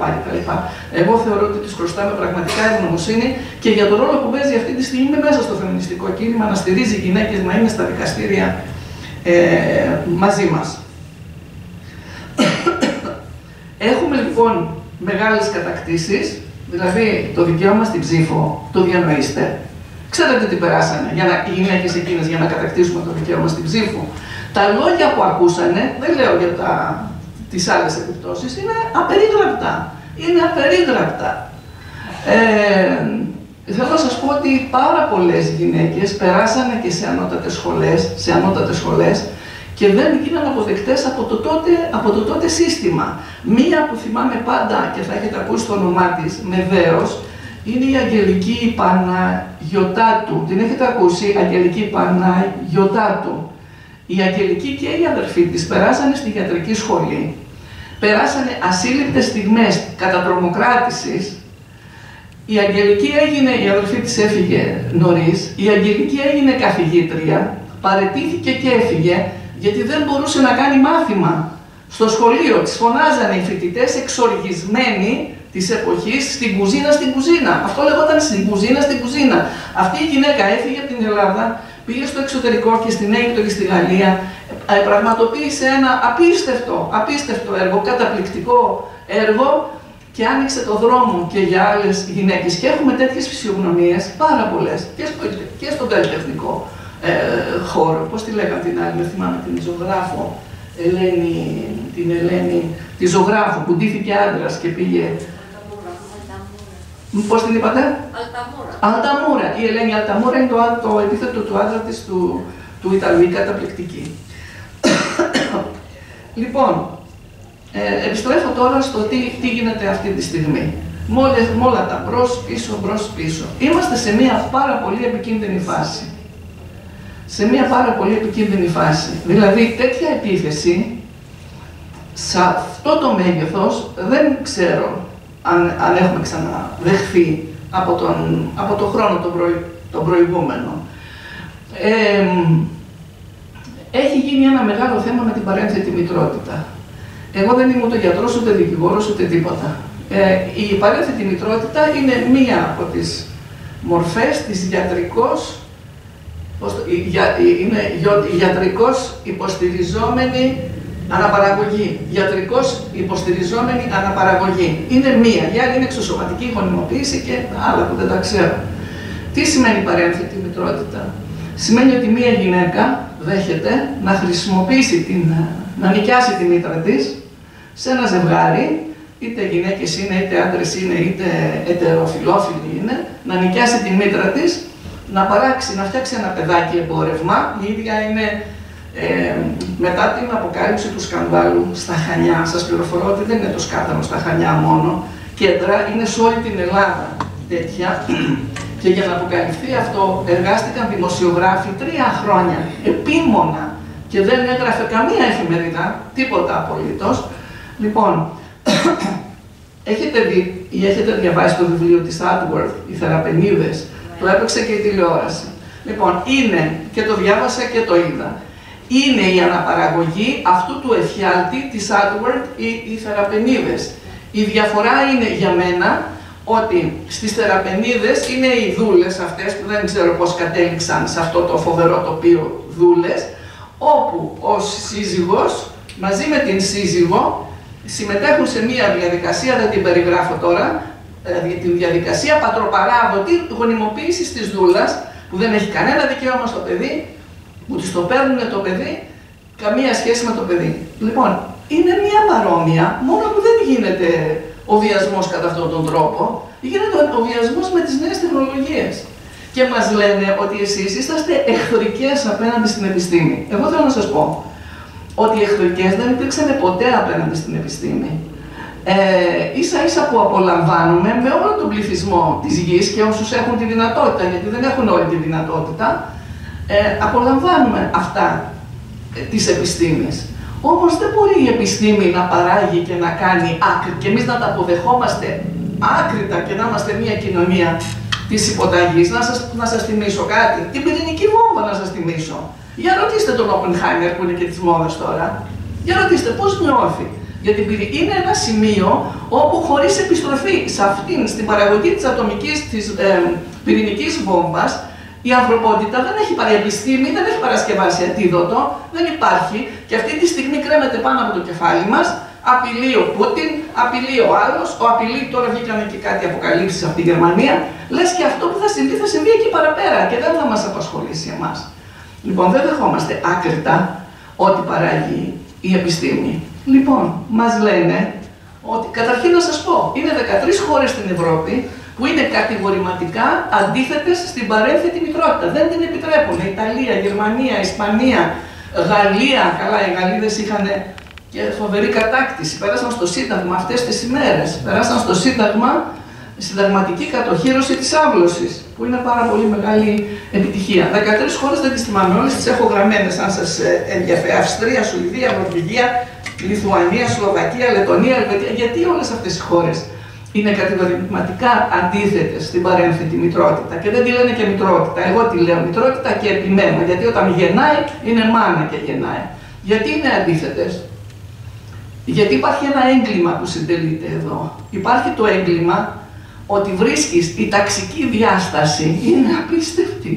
Εγώ θεωρώ ότι τους χρωστάμε πραγματικά ευγνωμοσύνη και για τον ρόλο που παίζει αυτή τη στιγμή μέσα στο φεμινιστικό κίνημα, να στηρίζει γυναίκες να είναι στα δικαστήρια μαζί μας. Έχουμε λοιπόν μεγάλες κατακτήσεις, δηλαδή το δικαίωμα στην ψήφο, το διανοείστε. Ξέρετε τι περάσανε οι γυναίκες εκείνες για να κατακτήσουμε το δικαίωμα στην ψήφο. Τα λόγια που ακούσανε, δεν λέω για τις άλλες επιπτώσεις, είναι απερίγραπτα. Είναι απερίγραπτα. Θέλω να σας πω ότι πάρα πολλές γυναίκες περάσανε και σε ανώτατες σχολές και δεν γίνανε αποδεκτές από το τότε σύστημα. Μία που θυμάμαι πάντα και θα έχετε ακούσει το όνομά της με δέος, είναι η Αγγελική Παναγιωτάτου. Την έχετε ακούσει, Αγγελική Παναγιωτάτου. Η Αγγελική και η αδερφή της περάσανε στη ιατρική σχολή. Περάσανε ασύλληπτες στιγμές κατατρομοκράτησης. Η Αγγελική η αδερφή της έφυγε νωρίς. Η Αγγελική έγινε καθηγήτρια, παραιτήθηκε και έφυγε, γιατί δεν μπορούσε να κάνει μάθημα στο σχολείο. Τις φωνάζανε οι φοιτητές εξοργισμένοι της εποχής στην κουζίνα. Αυτό λεγόταν στην κουζίνα. Αυτή η γυναίκα έφυγε από την Ελλάδα, πήγε στο εξωτερικό και στην Αίγυπτο και στη Γαλλία, πραγματοποίησε ένα απίστευτο έργο, καταπληκτικό έργο και άνοιξε το δρόμο και για άλλες γυναίκες. Και έχουμε τέτοιες φυσιογνωμίες πάρα πολλές και στον καλλιτεχνικό χώρο. Πώς τη λέγανε την άλλη, δεν θυμάμαι, την ζωγράφο, τη ζωγράφο που ντύθηκε άντρας και πήγε. Πώς την είπατε? Αλταμούρα. Η Ελένη Αλταμούρα είναι το επίθετο του άντρα της, του Ιταλού, καταπληκτική. Λοιπόν, επιστρέφω τώρα στο τι γίνεται αυτή τη στιγμή. Με όλα τα μπρος, πίσω. Είμαστε σε μια πάρα πολύ επικίνδυνη φάση. Δηλαδή, τέτοια επίθεση, σε αυτό το μέγεθος, δεν ξέρω αν έχουμε ξαναδεχθεί από τον χρόνο τον προηγούμενο. Έχει γίνει ένα μεγάλο θέμα με την παρένθετη μητρότητα. Εγώ δεν είμαι ούτε γιατρός, ούτε δικηγόρος, ούτε τίποτα. Η παρένθετη μητρότητα είναι μία από τις μορφές της γιατρικώς υποστηριζόμενη αναπαραγωγή. Γιατρικώς υποστηριζόμενη αναπαραγωγή. Είναι μία. Η άλλη είναι εξωσωματική γονιμοποίηση και άλλα που δεν τα ξέρω. Τι σημαίνει παρένθετη μητρότητα? Σημαίνει ότι μία γυναίκα δέχεται να χρησιμοποιήσει να νοικιάσει τη μήτρα της σε ένα ζευγάρι, είτε γυναίκες είναι, είτε άντρες είναι, είτε ετεροφιλόφιλοι είναι, να νοικιάσει τη μήτρα της, να παράξει, να φτιάξει ένα παιδάκι εμπόρευμα. Η ίδια είναι μετά την αποκάλυψη του σκανδάλου στα Χανιά. Σας πληροφορώ ότι δεν είναι το σκάνδαλο στα Χανιά μόνο, κέντρα, είναι σε όλη την Ελλάδα τέτοια. Και για να αποκαλυφθεί αυτό εργάστηκαν δημοσιογράφοι 3 χρόνια, επίμονα, και δεν έγραφε καμία εφημερίδα, τίποτα απολύτως. Λοιπόν, έχετε δει ή έχετε διαβάσει το βιβλίο της Atworth, «Οι Θεραπενίδες», το έπαιξε και η τηλεόραση. Λοιπόν, είναι, και το διάβασα και το είδα, είναι η αναπαραγωγή αυτού του εφιάλτη της Atworth, οι Θεραπενίδες. Η διαφορά είναι για μένα ότι στις Θεραπενίδες είναι οι δούλες αυτές, που δεν ξέρω πώς κατέληξαν σε αυτό το φοβερό τοπίο δούλες, όπου ο σύζυγος μαζί με την σύζυγο συμμετέχουν σε μία διαδικασία, δεν την περιγράφω τώρα, την διαδικασία πατροπαράδοτη γονιμοποίησης της δούλας, που δεν έχει κανένα δικαίωμα στο παιδί, που της το παίρνουν το παιδί, καμία σχέση με το παιδί. Λοιπόν, είναι μία παρόμοια, μόνο που δεν γίνεται ο βιασμός κατά αυτόν τον τρόπο, γίνεται ο βιασμός με τις νέες τεχνολογίες. Και μας λένε ότι εσείς είσαστε εχθρικές απέναντι στην επιστήμη. Εγώ θέλω να σας πω ότι οι εχθρικές δεν υπήρξαν ποτέ απέναντι στην επιστήμη. Ίσα ίσα που απολαμβάνουμε με όλο τον πληθυσμό της γης και όσους έχουν τη δυνατότητα, γιατί δεν έχουν όλη τη δυνατότητα, απολαμβάνουμε αυτά της επιστήμης. Όμως δεν μπορεί η επιστήμη να παράγει και να κάνει άκρη και εμείς να τα αποδεχόμαστε άκρητα και να είμαστε μια κοινωνία της υποταγής. Να σας θυμίσω κάτι, την πυρηνική βόμβα να σας θυμίσω. Για ρωτήστε τον Oppenheimer που είναι και της μόδας τώρα. Για ρωτήστε πώς νιώθει. Γιατί είναι ένα σημείο όπου χωρίς επιστροφή σε αυτήν, στην παραγωγή της της πυρηνικής βόμβας, η ανθρωπότητα δεν έχει επιστήμη, δεν έχει παρασκευάσει αντίδοτο, δεν υπάρχει, και αυτή τη στιγμή κρέμεται πάνω από το κεφάλι μας. Απειλεί ο Πούτιν, απειλεί ο άλλος, απειλεί, τώρα βγήκαν και κάτι αποκαλύψεις από τη Γερμανία. Λες και αυτό που θα συμβεί εκεί παραπέρα και δεν θα μας απασχολήσει εμάς. Λοιπόν, δεν δεχόμαστε άκρητα ό,τι παράγει η επιστήμη. Λοιπόν, μας λένε ότι, καταρχήν να σας πω, είναι 13 χώρες στην Ευρώπη που είναι κατηγορηματικά αντίθετες στην παρένθετη μητρότητα. Δεν την επιτρέπουν. Ιταλία, Γερμανία, Ισπανία, Γαλλία. Καλά, οι Γαλλίδες είχαν και φοβερή κατάκτηση. Πέρασαν στο Σύνταγμα αυτές τις ημέρες. Πέρασαν στο Σύνταγμα συνταγματική κατοχύρωση της άμβλωσης, που είναι πάρα πολύ μεγάλη επιτυχία. 13 χώρες δεν τις θυμάμαι όλες, τις έχω γραμμένες αν σας ενδιαφέρει. Αυστρία, Σουηδία, Νορβηγία, Λιθουανία, Σλοβακία, Λετωνία, Ελβετία. Γιατί όλες αυτές οι χώρες είναι κατηγορηματικά αντίθετες στην παρένθετη μητρότητα και δεν τη λένε και μητρότητα. Εγώ τη λέω μητρότητα και επιμένω, γιατί όταν γεννάει είναι μάνα και γεννάει. Γιατί είναι αντίθετες? Γιατί υπάρχει ένα έγκλημα που συντελείται εδώ. Υπάρχει το έγκλημα ότι βρίσκεις, η ταξική διάσταση είναι απίστευτη.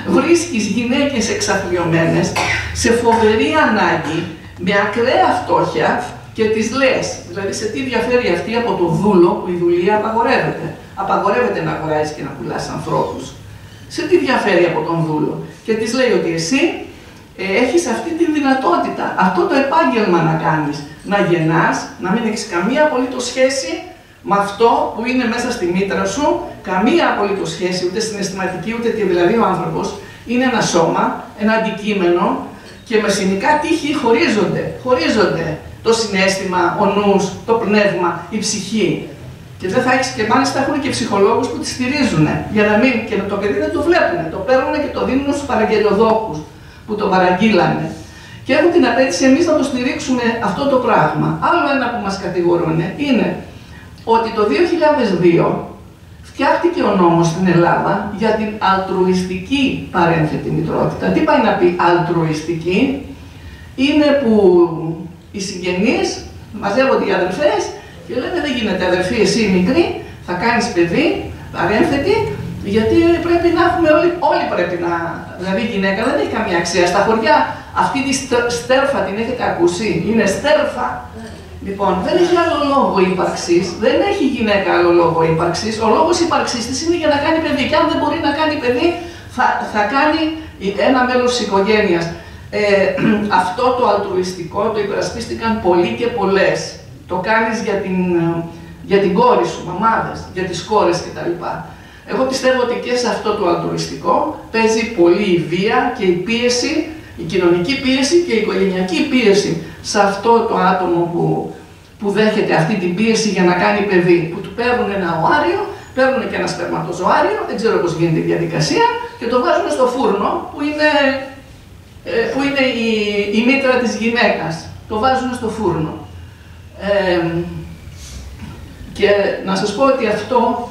Βρίσκεις γυναίκες εξαθλιωμένες σε φοβερή ανάγκη, με ακραία φτώχεια, και τις λες, δηλαδή σε τι διαφέρει αυτή από το δούλο που η δουλεία απαγορεύεται. Απαγορεύεται να αγοράζεις και να πουλάς ανθρώπους. Σε τι διαφέρει από τον δούλο? Και της λέει ότι εσύ έχεις αυτή τη δυνατότητα, αυτό το επάγγελμα να κάνεις. Να γεννάς, να μην έχεις καμία απολύτως σχέση με αυτό που είναι μέσα στη μήτρα σου, καμία απολύτως σχέση, ούτε συναισθηματική, ούτε τι, δηλαδή ο άνθρωπος είναι ένα σώμα, ένα αντικείμενο, και με συνικά τύχη χωρίζονται το συναίσθημα, ο νους, το πνεύμα, η ψυχή. Και δεν θα έχεις, και μάλιστα έχουν και ψυχολόγους που τη στηρίζουν, για να μην, και το παιδί δεν το βλέπουν, το παίρνουν και το δίνουν στους παραγγελιοδόχους που το παραγγείλανε. Και έχουν την απέτηση εμείς να το στηρίξουμε αυτό το πράγμα. Άλλο ένα που μας κατηγορούν είναι ότι το 2002 φτιάχτηκε ο νόμος στην Ελλάδα για την αλτρουιστική παρένθετη μητρότητα. Τι πάει να πει αλτρουιστική? Είναι που οι συγγενείς μαζεύονται οι αδερφές και λένε δεν γίνεται αδερφή εσύ μικρή, θα κάνεις παιδί, παρένθετη, γιατί πρέπει να έχουμε όλοι πρέπει να... Δηλαδή η γυναίκα δεν έχει καμία αξία. Στα χωριά αυτή τη στέρφα την έχετε ακούσει, είναι στέρφα. Λοιπόν, δεν έχει άλλο λόγο ύπαρξης, δεν έχει η γυναίκα άλλο λόγο ύπαρξης. Ο λόγος ύπαρξής της είναι για να κάνει παιδί. Και αν δεν μπορεί να κάνει παιδί, θα κάνει ένα μέλος της οικογένειας. Αυτό το αλτρουιστικό το υπερασπίστηκαν πολλοί και πολλές. Το κάνεις για την κόρη σου, μαμάδες, για τις κόρες κτλ. Εγώ πιστεύω ότι και σε αυτό το αλτρουιστικό παίζει πολύ η βία και η πίεση, η κοινωνική πίεση και η οικογενειακή πίεση σε αυτό το άτομο που δέχεται αυτή την πίεση για να κάνει παιδί. Που του παίρνουν ένα οάριο, παίρνουν και ένα σπερματοζωάριο, δεν ξέρω πώς γίνεται η διαδικασία, και το βάζουν στο φούρνο που είναι η μήτρα της γυναίκας. Το βάζουν στο φούρνο. Και να σας πω ότι αυτό,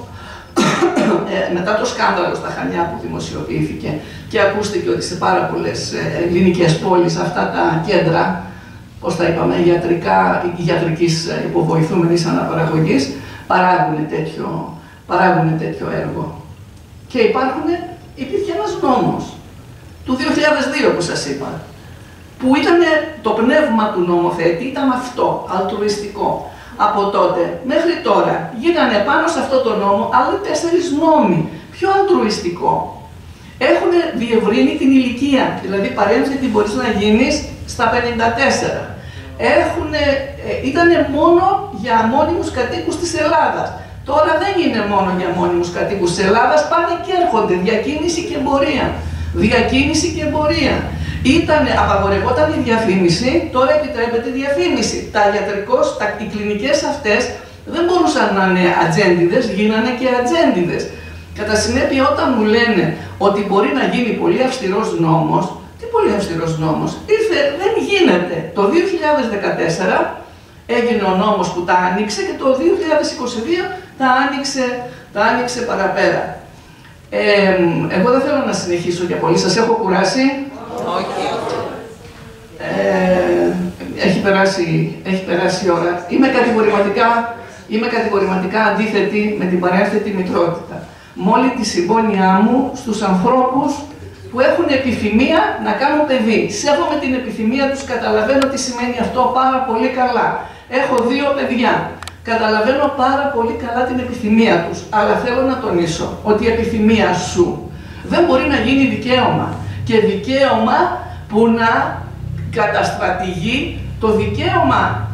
μετά το σκάνδαλο στα Χανιά που δημοσιοποιήθηκε και ακούστηκε ότι σε πάρα πολλές ελληνικές πόλεις αυτά τα κέντρα, πώς τα είπαμε, ιατρικής υποβοηθούμενης αναπαραγωγής, παράγουν τέτοιο έργο. Και υπήρχε ένας νόμος του 2002 που σας είπα, που ήταν το πνεύμα του νομοθέτη, ήταν αυτό, αλτρουιστικό. Από τότε μέχρι τώρα γίνανε πάνω σε αυτό το νόμο άλλοι 4 νόμοι, πιο αλτρουιστικό. Έχουν διευρύνει την ηλικία, δηλαδή παρένθετη μπορείς να γίνεις στα 54. Ήταν μόνο για μόνιμους κατοίκους της Ελλάδας. Τώρα δεν είναι μόνο για μόνιμους κατοίκους της Ελλάδας, πάνε και έρχονται, διακίνηση και εμπορία. Διακίνηση και εμπορία. Απαγορευόταν η διαφήμιση, τώρα επιτρέπεται η διαφήμιση. Οι κλινικές αυτές δεν μπορούσαν να είναι ατζέντιδες, γίνανε και ατζέντιδες. Κατά συνέπεια, όταν μου λένε ότι μπορεί να γίνει πολύ αυστηρός νόμος, τι πολύ αυστηρός νόμος? Δεν γίνεται. Το 2014 έγινε ο νόμος που τα άνοιξε και το 2022 τα άνοιξε παραπέρα. Εγώ δεν θέλω να συνεχίσω για πολύ. Σας έχω κουράσει? Όχι. Έχει περάσει η ώρα. Είμαι κατηγορηματικά αντίθετη με την παρένθετη μητρότητα. Με όλη τη συμπόνια μου στους ανθρώπους που έχουν επιθυμία να κάνουν παιδί. Σέβομαι την επιθυμία τους, καταλαβαίνω τι σημαίνει αυτό πάρα πολύ καλά. Έχω 2 παιδιά. Καταλαβαίνω πάρα πολύ καλά την επιθυμία τους, αλλά θέλω να τονίσω ότι η επιθυμία σου δεν μπορεί να γίνει δικαίωμα. Και δικαίωμα που να καταστρατηγεί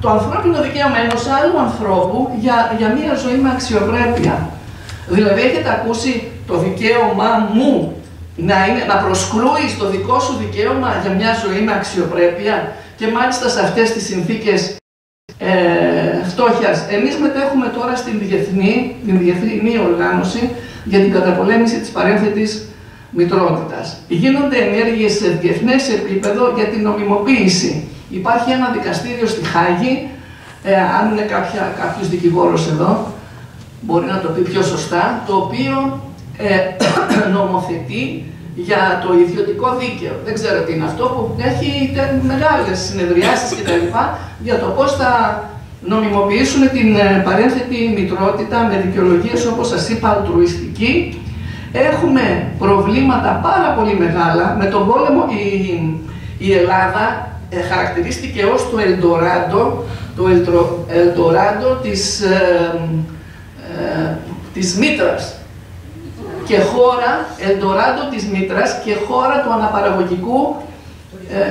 το ανθρώπινο δικαίωμα ενός άλλου ανθρώπου για μια ζωή με αξιοπρέπεια. Δηλαδή, έχετε ακούσει το δικαίωμά μου να προσκρούεις το δικό σου δικαίωμα για μια ζωή με αξιοπρέπεια, και μάλιστα σε αυτές τις συνθήκες φτώχειας. Εμείς μετέχουμε τώρα στην διεθνή οργάνωση για την καταπολέμηση της παρένθετης μητρότητας. Γίνονται ενέργειες σε διεθνές επίπεδο για την νομιμοποίηση. Υπάρχει ένα δικαστήριο στη Χάγη, αν είναι κάποιος δικηγόρος εδώ, μπορεί να το πει πιο σωστά, το οποίο νομοθετεί για το ιδιωτικό δίκαιο. Δεν ξέρω τι είναι αυτό, που έχει μεγάλες συνεδριάσεις κτλ. Για το πώς θα νομιμοποιήσουν την παρένθετη μητρότητα με δικαιολογίες, όπως σας είπα, αλτρουιστική. Έχουμε προβλήματα πάρα πολύ μεγάλα. Με τον πόλεμο η Ελλάδα χαρακτηρίστηκε ως το Ελντοράντο της μήτρας και χώρα, Ελντοράντο της μήτρας και χώρα του αναπαραγωγικού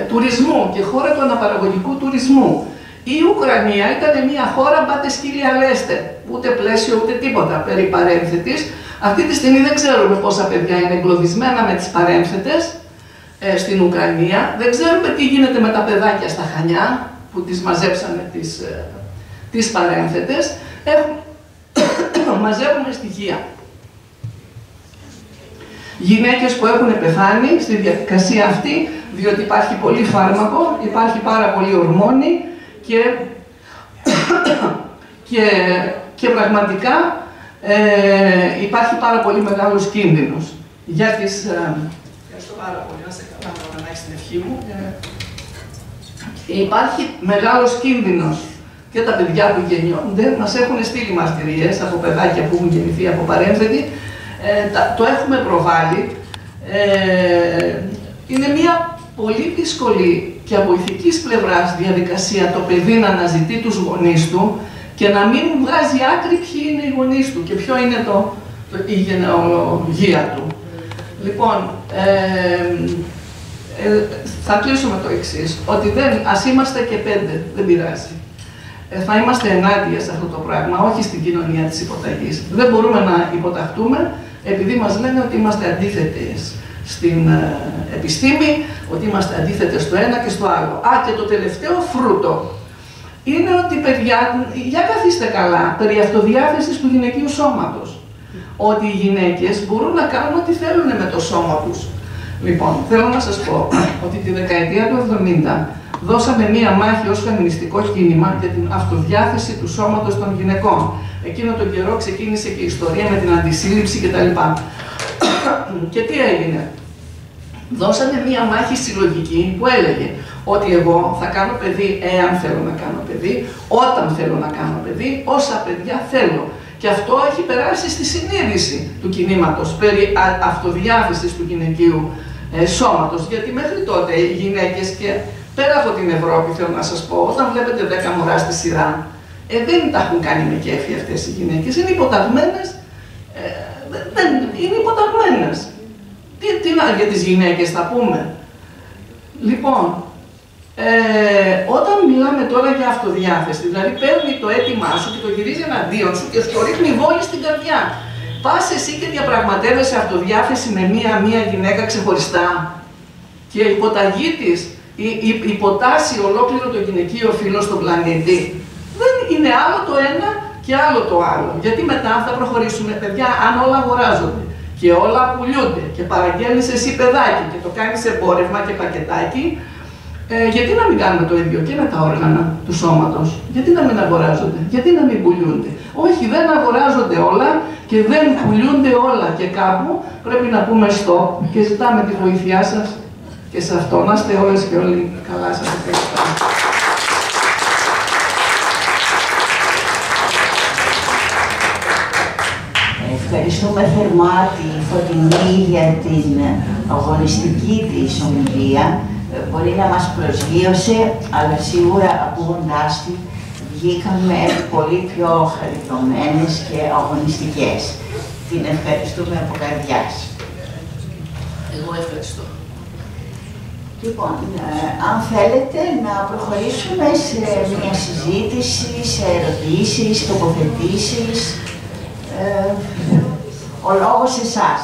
τουρισμού και χώρα του αναπαραγωγικού τουρισμού. Η Ουκρανία ήταν μια χώρα μπάτε σκύλια λέστε, ούτε πλαίσιο ούτε τίποτα περί παρένθετης. Αυτή τη στιγμή δεν ξέρουμε πόσα παιδιά είναι εγκλωβισμένα με τις παρένθετες στην Ουκρανία. Δεν ξέρουμε τι γίνεται με τα παιδάκια στα Χανιά που τις μαζέψανε τις παρένθετες. Μαζεύουμε στοιχεία. Γυναίκες που έχουν πεθάνει στη διαδικασία αυτή, διότι υπάρχει πολύ φάρμακο, υπάρχει πάρα πολύ ορμόνη και και πραγματικά υπάρχει πάρα πολύ μεγάλος κίνδυνος για τις... Ευχαριστώ πάρα πολύ, να σε καλά, να έχεις την ευχή μου. Υπάρχει μεγάλος κίνδυνος και τα παιδιά που γεννιόνται μας έχουν στείλει μαρτυρίες από παιδάκια που έχουν γεννηθεί από παρένθετη. Το έχουμε προβάλει. Είναι μια πολύ δύσκολη και από ηθικής πλευράς διαδικασία το παιδί να αναζητεί τους γονείς του και να μην βγάζει άκρη ποιοι είναι οι γονείς του και ποιο είναι η γενεολογία του. Λοιπόν, θα κλείσουμε το εξής, ότι ας είμαστε και 5, δεν πειράζει. Θα είμαστε ενάντια σε αυτό το πράγμα, όχι στην κοινωνία της υποταγής. Δεν μπορούμε να υποταχτούμε επειδή μας λένε ότι είμαστε αντίθετες στην επιστήμη, ότι είμαστε αντίθετες στο ένα και στο άλλο. Και το τελευταίο φρούτο είναι ότι, παιδιά, για καθίστε καλά, περί αυτοδιάθεσης του γυναικείου σώματος. Ότι οι γυναίκες μπορούν να κάνουν ό,τι θέλουν με το σώμα τους. Λοιπόν, θέλω να σας πω ότι τη δεκαετία του 70 δώσαμε μία μάχη ως φεμινιστικό κίνημα για την αυτοδιάθεση του σώματος των γυναικών. Εκείνο τον καιρό ξεκίνησε και η ιστορία με την αντισύλληψη κτλ. Και τι έγινε? Δώσαμε μία μάχη συλλογική που έλεγε ότι εγώ θα κάνω παιδί εάν θέλω να κάνω παιδί, όταν θέλω να κάνω παιδί, όσα παιδιά θέλω. Και αυτό έχει περάσει στη συνείδηση του κινήματος περί αυτοδιάθεσης του γυναικείου σώματος. Γιατί μέχρι τότε οι γυναίκες, και πέρα από την Ευρώπη θέλω να σας πω, όταν βλέπετε 10 μωρά στη σειρά, δεν τα έχουν κάνει με κέφι αυτές οι γυναίκες, είναι υποταγμένες, είναι υποταγμένες. Τι για τις γυναίκες θα πούμε? Λοιπόν, όταν μιλάμε τώρα για αυτοδιάθεση, δηλαδή παίρνει το αίτημά σου και το γυρίζει εναντίον σου και σου ρίχνει βόλη στην καρδιά. Πας εσύ και διαπραγματεύεσαι αυτοδιάθεση με μία γυναίκα ξεχωριστά και η υποταγή της υποτάσσει ολόκληρο το γυναικείο φύλο στον πλανήτη. Δεν είναι άλλο το ένα και άλλο το άλλο. Γιατί μετά θα προχωρήσουμε, παιδιά, αν όλα αγοράζονται και όλα πουλιούνται και παραγγέλνεις εσύ παιδάκι και το κάνεις εμπόρευμα και πακετάκι, γιατί να μην κάνουμε το ίδιο και με τα όργανα του σώματος? Γιατί να μην αγοράζονται, γιατί να μην πουλιούνται? Όχι, δεν αγοράζονται όλα και δεν πουλιούνται όλα και κάπου πρέπει να πούμε stop και ζητάμε τη βοήθειά σας και σε αυτό. Να είστε όλες και όλοι καλά, σας ευχαριστώ. Ευχαριστούμε θερμά τη Φωτεινή για την αγωνιστική της ομιλία. Μπορεί να μας προσγείωσε, αλλά σίγουρα ακούγοντάς τη βγήκαμε πολύ πιο χαριτωμένες και αγωνιστικές. Την ευχαριστούμε από καρδιάς. Εγώ ευχαριστώ. Λοιπόν, αν θέλετε να προχωρήσουμε σε μια συζήτηση, σε ερωτήσεις, τοποθετήσεις, ο λόγος σε εσάς.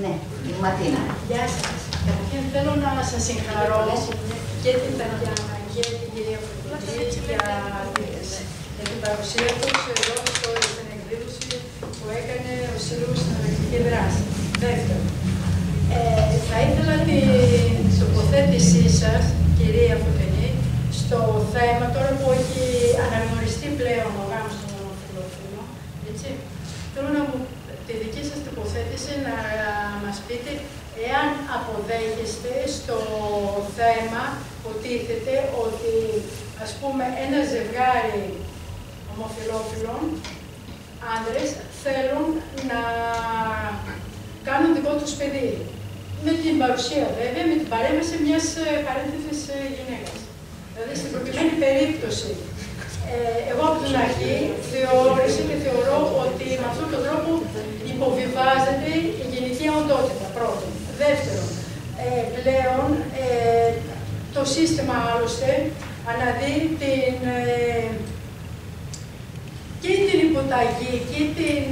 Ναι, η Ματίνα. Γεια σας. Καταρχήν θέλω να σας συγχαρώ και την Τατιάνα και την κυρία Φωτεινή για την παρουσία τους εδώ στην εκδήλωση που έκανε ο Σύλλογος Συναλλακτική Δράση. Δεύτερον, θα ήθελα την τοποθέτησή σας, κυρία Φωτεινή, στο θέμα τώρα που έχει αναγνωριστεί πλέον ο γάμος των ομοφυλόφιλων, έτσι. Θέλω να μου τη δική σας τοποθέτηση να μας πείτε εάν αποδέχεστε στο θέμα που τίθεται ότι, ας πούμε, ένα ζευγάρι ομοφυλόφιλων άνδρες θέλουν να κάνουν δικό τους παιδί. Με την παρουσία βέβαια, με την παρέμβαση μιας παρένθετης γυναίκας. Δηλαδή στην προκειμένη περίπτωση, εγώ από την αρχή θεώρησα και θεωρώ ότι με αυτόν τον τρόπο υποβιβάζεται η γενική οντότητα, πρώτον. Δεύτερον, πλέον το σύστημα άλλωστε αναδύει και την υποταγή και την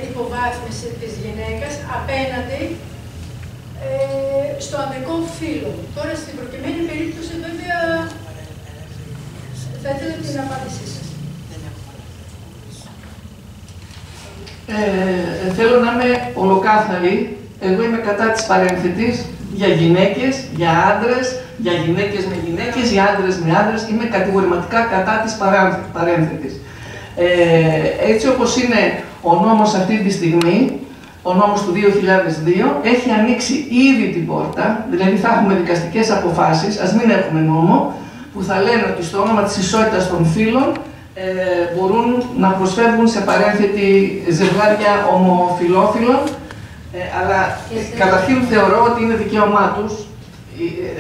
υποβάθμιση της γυναίκας απέναντι στο ανδρικό φύλο. Τώρα στην προκειμένη περίπτωση βέβαια θα ήθελα την απάντησή σας. Θέλω να είμαι ολοκάθαρη. Εγώ είμαι κατά της παρένθετης για γυναίκες, για άντρες, για γυναίκες με γυναίκες, για άντρες με άντρες. Είμαι κατηγορηματικά κατά της παρένθετης. Έτσι όπως είναι ο νόμος αυτή τη στιγμή, ο νόμος του 2002 έχει ανοίξει ήδη την πόρτα, δηλαδή θα έχουμε δικαστικές αποφάσεις, ας μην έχουμε νόμο, που θα λένε ότι στο όνομα της ισότητας των φύλων μπορούν να προσφεύγουν σε παρένθετη ζευγάρια ομοφυλόφιλων, αλλά καταρχήν θεωρώ ότι είναι δικαίωμά τους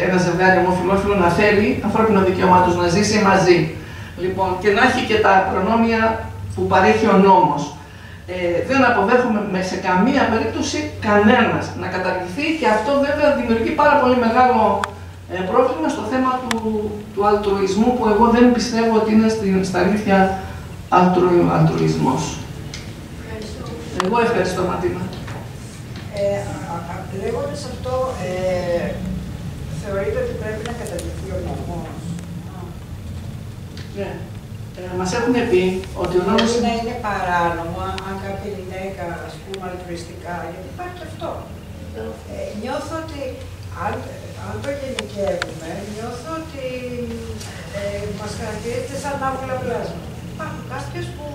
ένα ζευγάρι ομοφυλόφιλο να θέλει ανθρώπινο δικαίωμά τους να ζήσει μαζί. Λοιπόν, και να έχει και τα προνόμια που παρέχει ο νόμος. Δεν αποδέχομαι σε καμία περίπτωση κανένας να καταργηθεί και αυτό βέβαια δημιουργεί πάρα πολύ μεγάλο πρόβλημα στο θέμα του αλτρουισμού, που εγώ δεν πιστεύω ότι είναι στα αλήθεια αλτρουισμός. Εγώ ευχαριστώ, Ματίνα. Λέγοντας αυτό, θεωρείτε ότι πρέπει να καταργηθεί ο νόμος? Ναι. Μας έχουν πει ότι ο νόμος... Μπορεί να είναι παράνομο αν κάποια γυναίκα, ας πούμε, αλτρουιστικά, γιατί υπάρχει και αυτό. Νιώθω ότι, αν το γενικεύουμε, νιώθω ότι μας χαρακτηρίζεται σαν άβολα πλάσματα. Υπάρχουν κάποιες που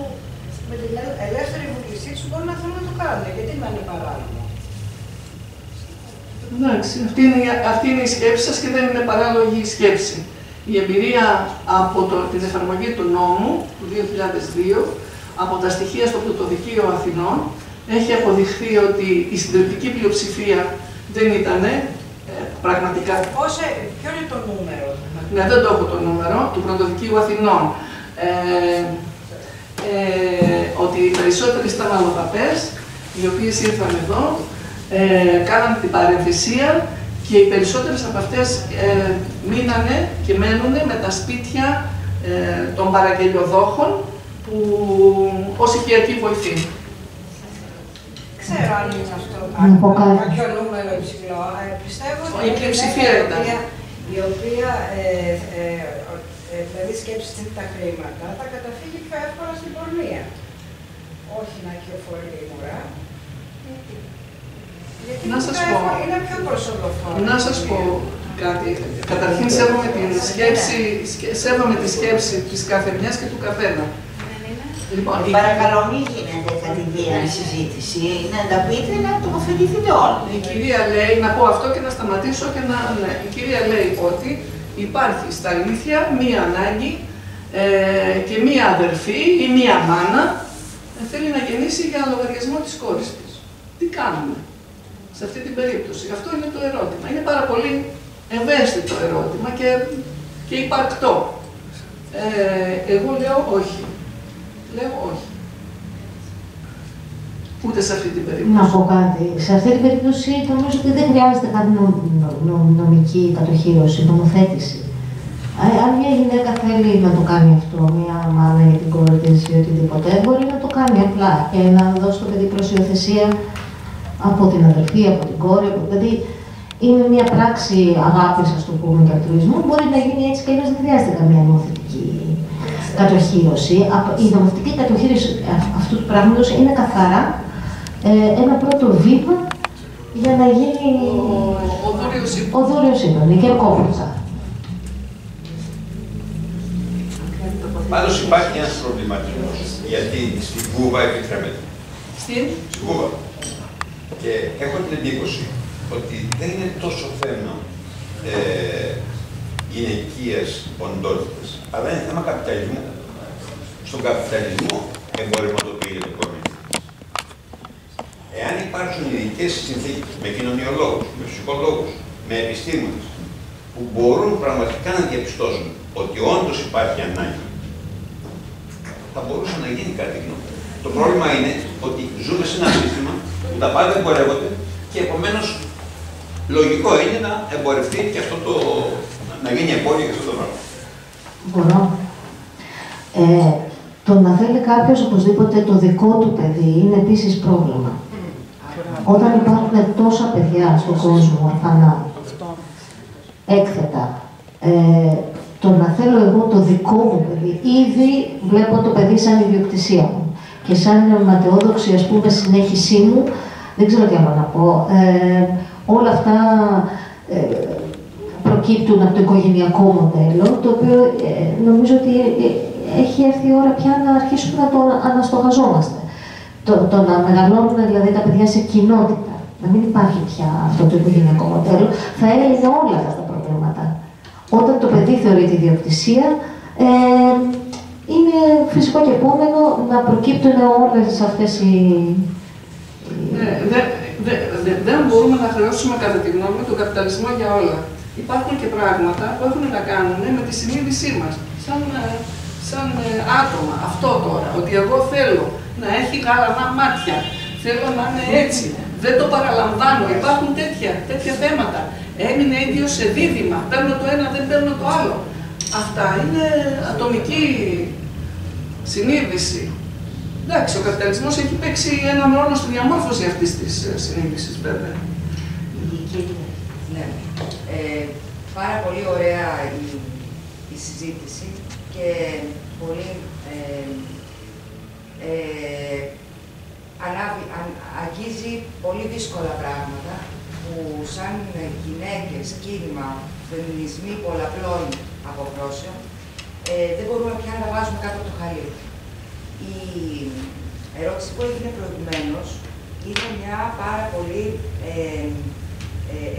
με την ελεύθερη βουλησή τους μπορούν να θέλουν να το κάνουν. Γιατί να είναι παράνομο? Εντάξει, αυτή είναι η σκέψη σας και δεν είναι παράλογη η σκέψη. Η εμπειρία από την εφαρμογή του νόμου του 2002, από τα στοιχεία στο Πρωτοδικείο Αθηνών, έχει αποδειχθεί ότι η συντριπτική πλειοψηφία δεν ήταν πραγματικά... Ποιο είναι το νούμερο? Ναι, δεν το έχω το νούμερο, του Πρωτοδικείου Αθηνών. Ότι οι περισσότεροι ήταν αλλοδαπές, οι οποίες ήρθαν εδώ, κάναν την παρενθεσία και οι περισσότερες από αυτές μείνανε και μένουνε με τα σπίτια των παραγγελιοδόχων ως οικιακή βοηθή. Ξέρω αν είναι αυτό κάποιο νούμερο υψηλό. Πιστεύω ότι η πλειοψηφία ήταν. Η οποία δηλαδή σκέψει τα χρήματα θα καταφύγει πιο εύκολα στην πορνεία. Όχι να κυοφορεί η μωρά. Γιατί είναι πιο προσωπικό. Να σας πω κάτι. Καταρχήν σέβομαι τη σκέψη της κάθε μιας και του καθένα. Λοιπόν, παρακαλώ μην γίνεται κατηδίαν συζήτηση, να τα πείτε, να τοποθετηθείτε όλοι. Η κυρία λέει, να πω αυτό και να σταματήσω και να... Ναι. Η κυρία λέει ότι υπάρχει στα αλήθεια μία ανάγκη και μία αδερφή ή μία μάνα θέλει να γεννήσει για λογαριασμό της κόρης της. Τι κάνουμε σε αυτή την περίπτωση? Αυτό είναι το ερώτημα. Είναι πάρα πολύ ευαίσθητο ερώτημα και υπαρκτό. Εγώ λέω όχι. Λέω όχι. Ούτε σε αυτή την περίπτωση. Να πω κάτι. Σε αυτή την περίπτωση νομίζω ότι δεν χρειάζεται κάτι νομική κατοχήρωση, νομοθέτηση. Αν μια γυναίκα θέλει να το κάνει αυτό, μια μάνα για την κόρη της ή οτιδήποτε, μπορεί να το κάνει απλά και να δώσει το παιδί προς υιοθεσία από την αδερφή, από την κόρη. Δηλαδή είναι μια πράξη αγάπης, ας το πούμε, και αλτρουισμού, μπορεί να γίνει έτσι και αλλιώς, δεν χρειάζεται καμία νομοθετική κατοχήρωση. Η νομοθετική κατοχήρωση αυτού του πράγματος είναι καθαρά ένα πρώτο βήμα για να γίνει ο δούριος ύπνος, η κερκόπουλτσα. Πάντως υπάρχει ένας προβληματισμός, γιατί στην Κούβα επιτρέπεται. Στην Κούβα. Και έχω την εντύπωση ότι δεν είναι τόσο θέμα γυναικείας οντότητας, αλλά είναι θέμα καπιταλισμού. Στον καπιταλισμό εμπορευματοποιείται το κορμί. Εάν υπάρξουν ειδικές συνθήκες με κοινωνιολόγους, με ψυχολόγους, με επιστήμονες, που μπορούν πραγματικά να διαπιστώσουν ότι όντως υπάρχει ανάγκη, θα μπορούσε να γίνει κάτι γνώμη. Το πρόβλημα είναι ότι ζούμε σε ένα σύστημα που τα πάντα εμπορεύονται και επομένως λογικό είναι να εμπορευτεί και αυτό να γίνει εμπόριο και αυτό το πράγμα. Μπορώ. Το να θέλει κάποιος οπωσδήποτε το δικό του παιδί είναι επίσης πρόβλημα. Όταν υπάρχουν τόσα παιδιά στον κόσμο, ορφανά, έκθετα, το να θέλω εγώ το δικό μου παιδί, ήδη βλέπω το παιδί σαν ιδιοκτησία μου και σαν ματαιόδοξη, ας πούμε, συνέχισή μου, δεν ξέρω τι άλλο να πω. Όλα αυτά προκύπτουν από το οικογενειακό μοντέλο, το οποίο νομίζω ότι έχει έρθει η ώρα πια να αρχίσουμε να το αναστοχαζόμαστε. Το να μεγαλώνουν δηλαδή τα παιδιά σε κοινότητα, να μην υπάρχει πια αυτό το οικογενειακό μοντέλο, θα έλυνε όλα αυτά τα προβλήματα. Όταν το παιδί θεωρείται ιδιοκτησία, είναι φυσικό και επόμενο να προκύπτουν όλες αυτές οι... Δεν μπορούμε να χρεώσουμε, κατά τη γνώμη μου, τον καπιταλισμό για όλα. Υπάρχουν και πράγματα που έχουν να κάνουν με τη συνείδησή μας, σαν άτομα. Αυτό τώρα, ότι εγώ θέλω να έχει γαλανά μάτια, θέλω να είναι έτσι, δεν το παραλαμβάνω, υπάρχουν τέτοια θέματα. Έμεινε ίδιος σε δίδυμα, παίρνω το ένα, δεν παίρνω το άλλο. Αυτά είναι ατομική συνείδηση. Εντάξει, ο καπιταλισμός έχει παίξει έναν ρόλο στη διαμόρφωση αυτής της συνείδησης, βέβαια. Ναι. Πάρα πολύ ωραία η συζήτηση και πολύ αγγίζει πολύ δύσκολα πράγματα που σαν γυναίκες, κίνημα, φεμινισμοί πολλαπλών αποχρώσεων δεν μπορούμε πια να τα βάζουμε κάτω από το χαλί. Η ερώτηση που έγινε προηγουμένως είναι μια πάρα πολύ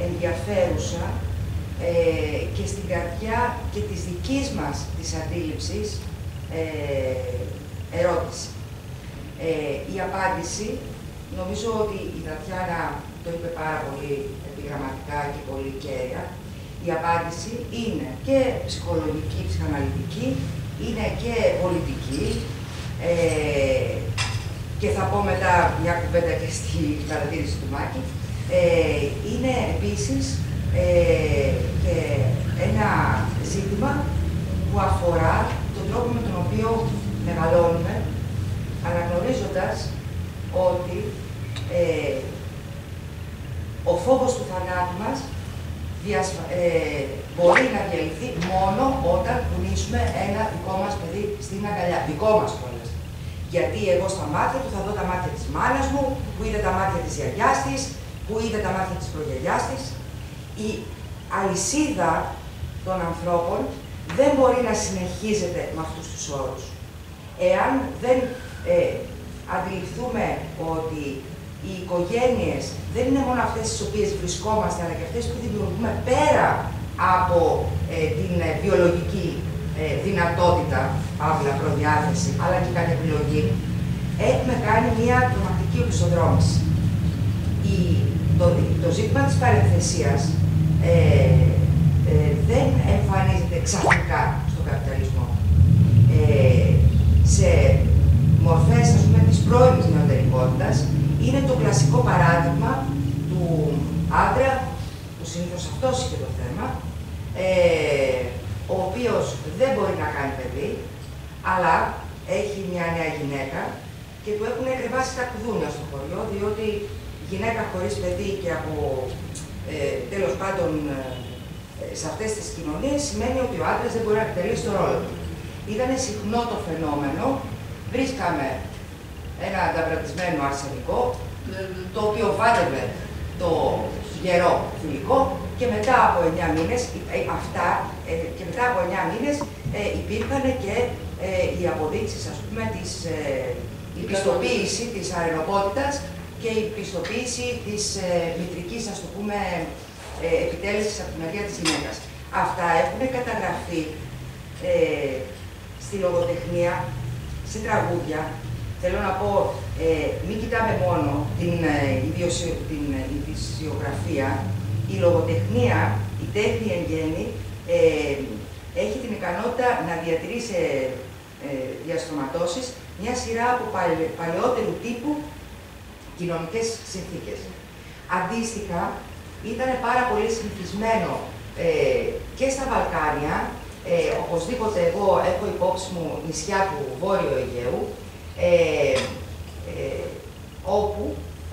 ενδιαφέρουσα και στην καρδιά και της δικής μας της αντίληψης ερώτηση. Η απάντηση, νομίζω ότι η Τατιάνα το είπε πάρα πολύ επιγραμματικά και πολύ κέρια, η απάντηση είναι και ψυχολογική, ψυχαναλυτική, είναι και πολιτική, και θα πω μετά μια κουβέντα και στη παρατήρηση του Μάκη, είναι επίσης και ένα ζήτημα που αφορά τον τρόπο με τον οποίο μεγαλώνουμε, αναγνωρίζοντας ότι ο φόβος του θανάτου μας μπορεί να διαλυθεί μόνο όταν κουνήσουμε ένα δικό μας παιδί στην αγκαλιά. Δικό μας κιόλας. Γιατί εγώ στα μάτια του θα δω τα μάτια της μάνας μου, που είδε τα μάτια της γιαγιάς της, που είδε τα μάτια της προγιαγιάς της. Η αλυσίδα των ανθρώπων δεν μπορεί να συνεχίζεται με αυτούς τους όρους. Εάν δεν αντιληφθούμε ότι οι οικογένειες δεν είναι μόνο αυτές στις οποίες βρισκόμαστε, αλλά και αυτές που δημιουργούμε πέρα από την βιολογική δυνατότητα, παύλα προδιάθεση, αλλά και κάθε επιλογή, έχουμε κάνει μια τρομακτική οπισθοδρόμηση. Το ζήτημα της παρενθεσίας δεν εμφανίζεται ξαφνικά στον καπιταλισμό. Σε μορφές, ας πούμε, της πρώιμης νεωτερικότητας, είναι το κλασικό παράδειγμα του άντρα, που συνήθως αυτός είχε το θέμα, ο οποίος δεν μπορεί να κάνει παιδί, αλλά έχει μια νέα γυναίκα και του έχουν κρεβάσει τα κουδούνια στο χωριό, διότι γυναίκα χωρίς παιδί και από τέλος πάντων σε αυτές τις κοινωνίες σημαίνει ότι ο άντρας δεν μπορεί να επιτελέσει το ρόλο του. Ήταν συχνό το φαινόμενο, βρίσκαμε ένα ανταπρατισμένο αρσενικό, το οποίο βάδευε το γερό θηλυκό και μετά από 9 μήνες, υπήρχαν και οι αποδείξεις, ας πούμε, η πιστοποίηση της αρενοπότητας και η πιστοποίηση της μητρικής, ας το πούμε, επιτέλεσης από τη μεριά της γυναίκας. Αυτά έχουν καταγραφεί στη λογοτεχνία, σε τραγούδια. Θέλω να πω, μην κοιτάμε μόνο την ειδησιογραφία. Η λογοτεχνία, η τέχνη εν γέννη, έχει την ικανότητα να διατηρεί σε διαστρωματώσεις μια σειρά από παλαιότερου τύπου κοινωνικές συνθήκες. Αντίστοιχα, ήταν πάρα πολύ συνηθισμένο και στα Βαλκάνια, οπωσδήποτε εγώ έχω υπόψη μου νησιά του Βόρειου Αιγαίου, όπου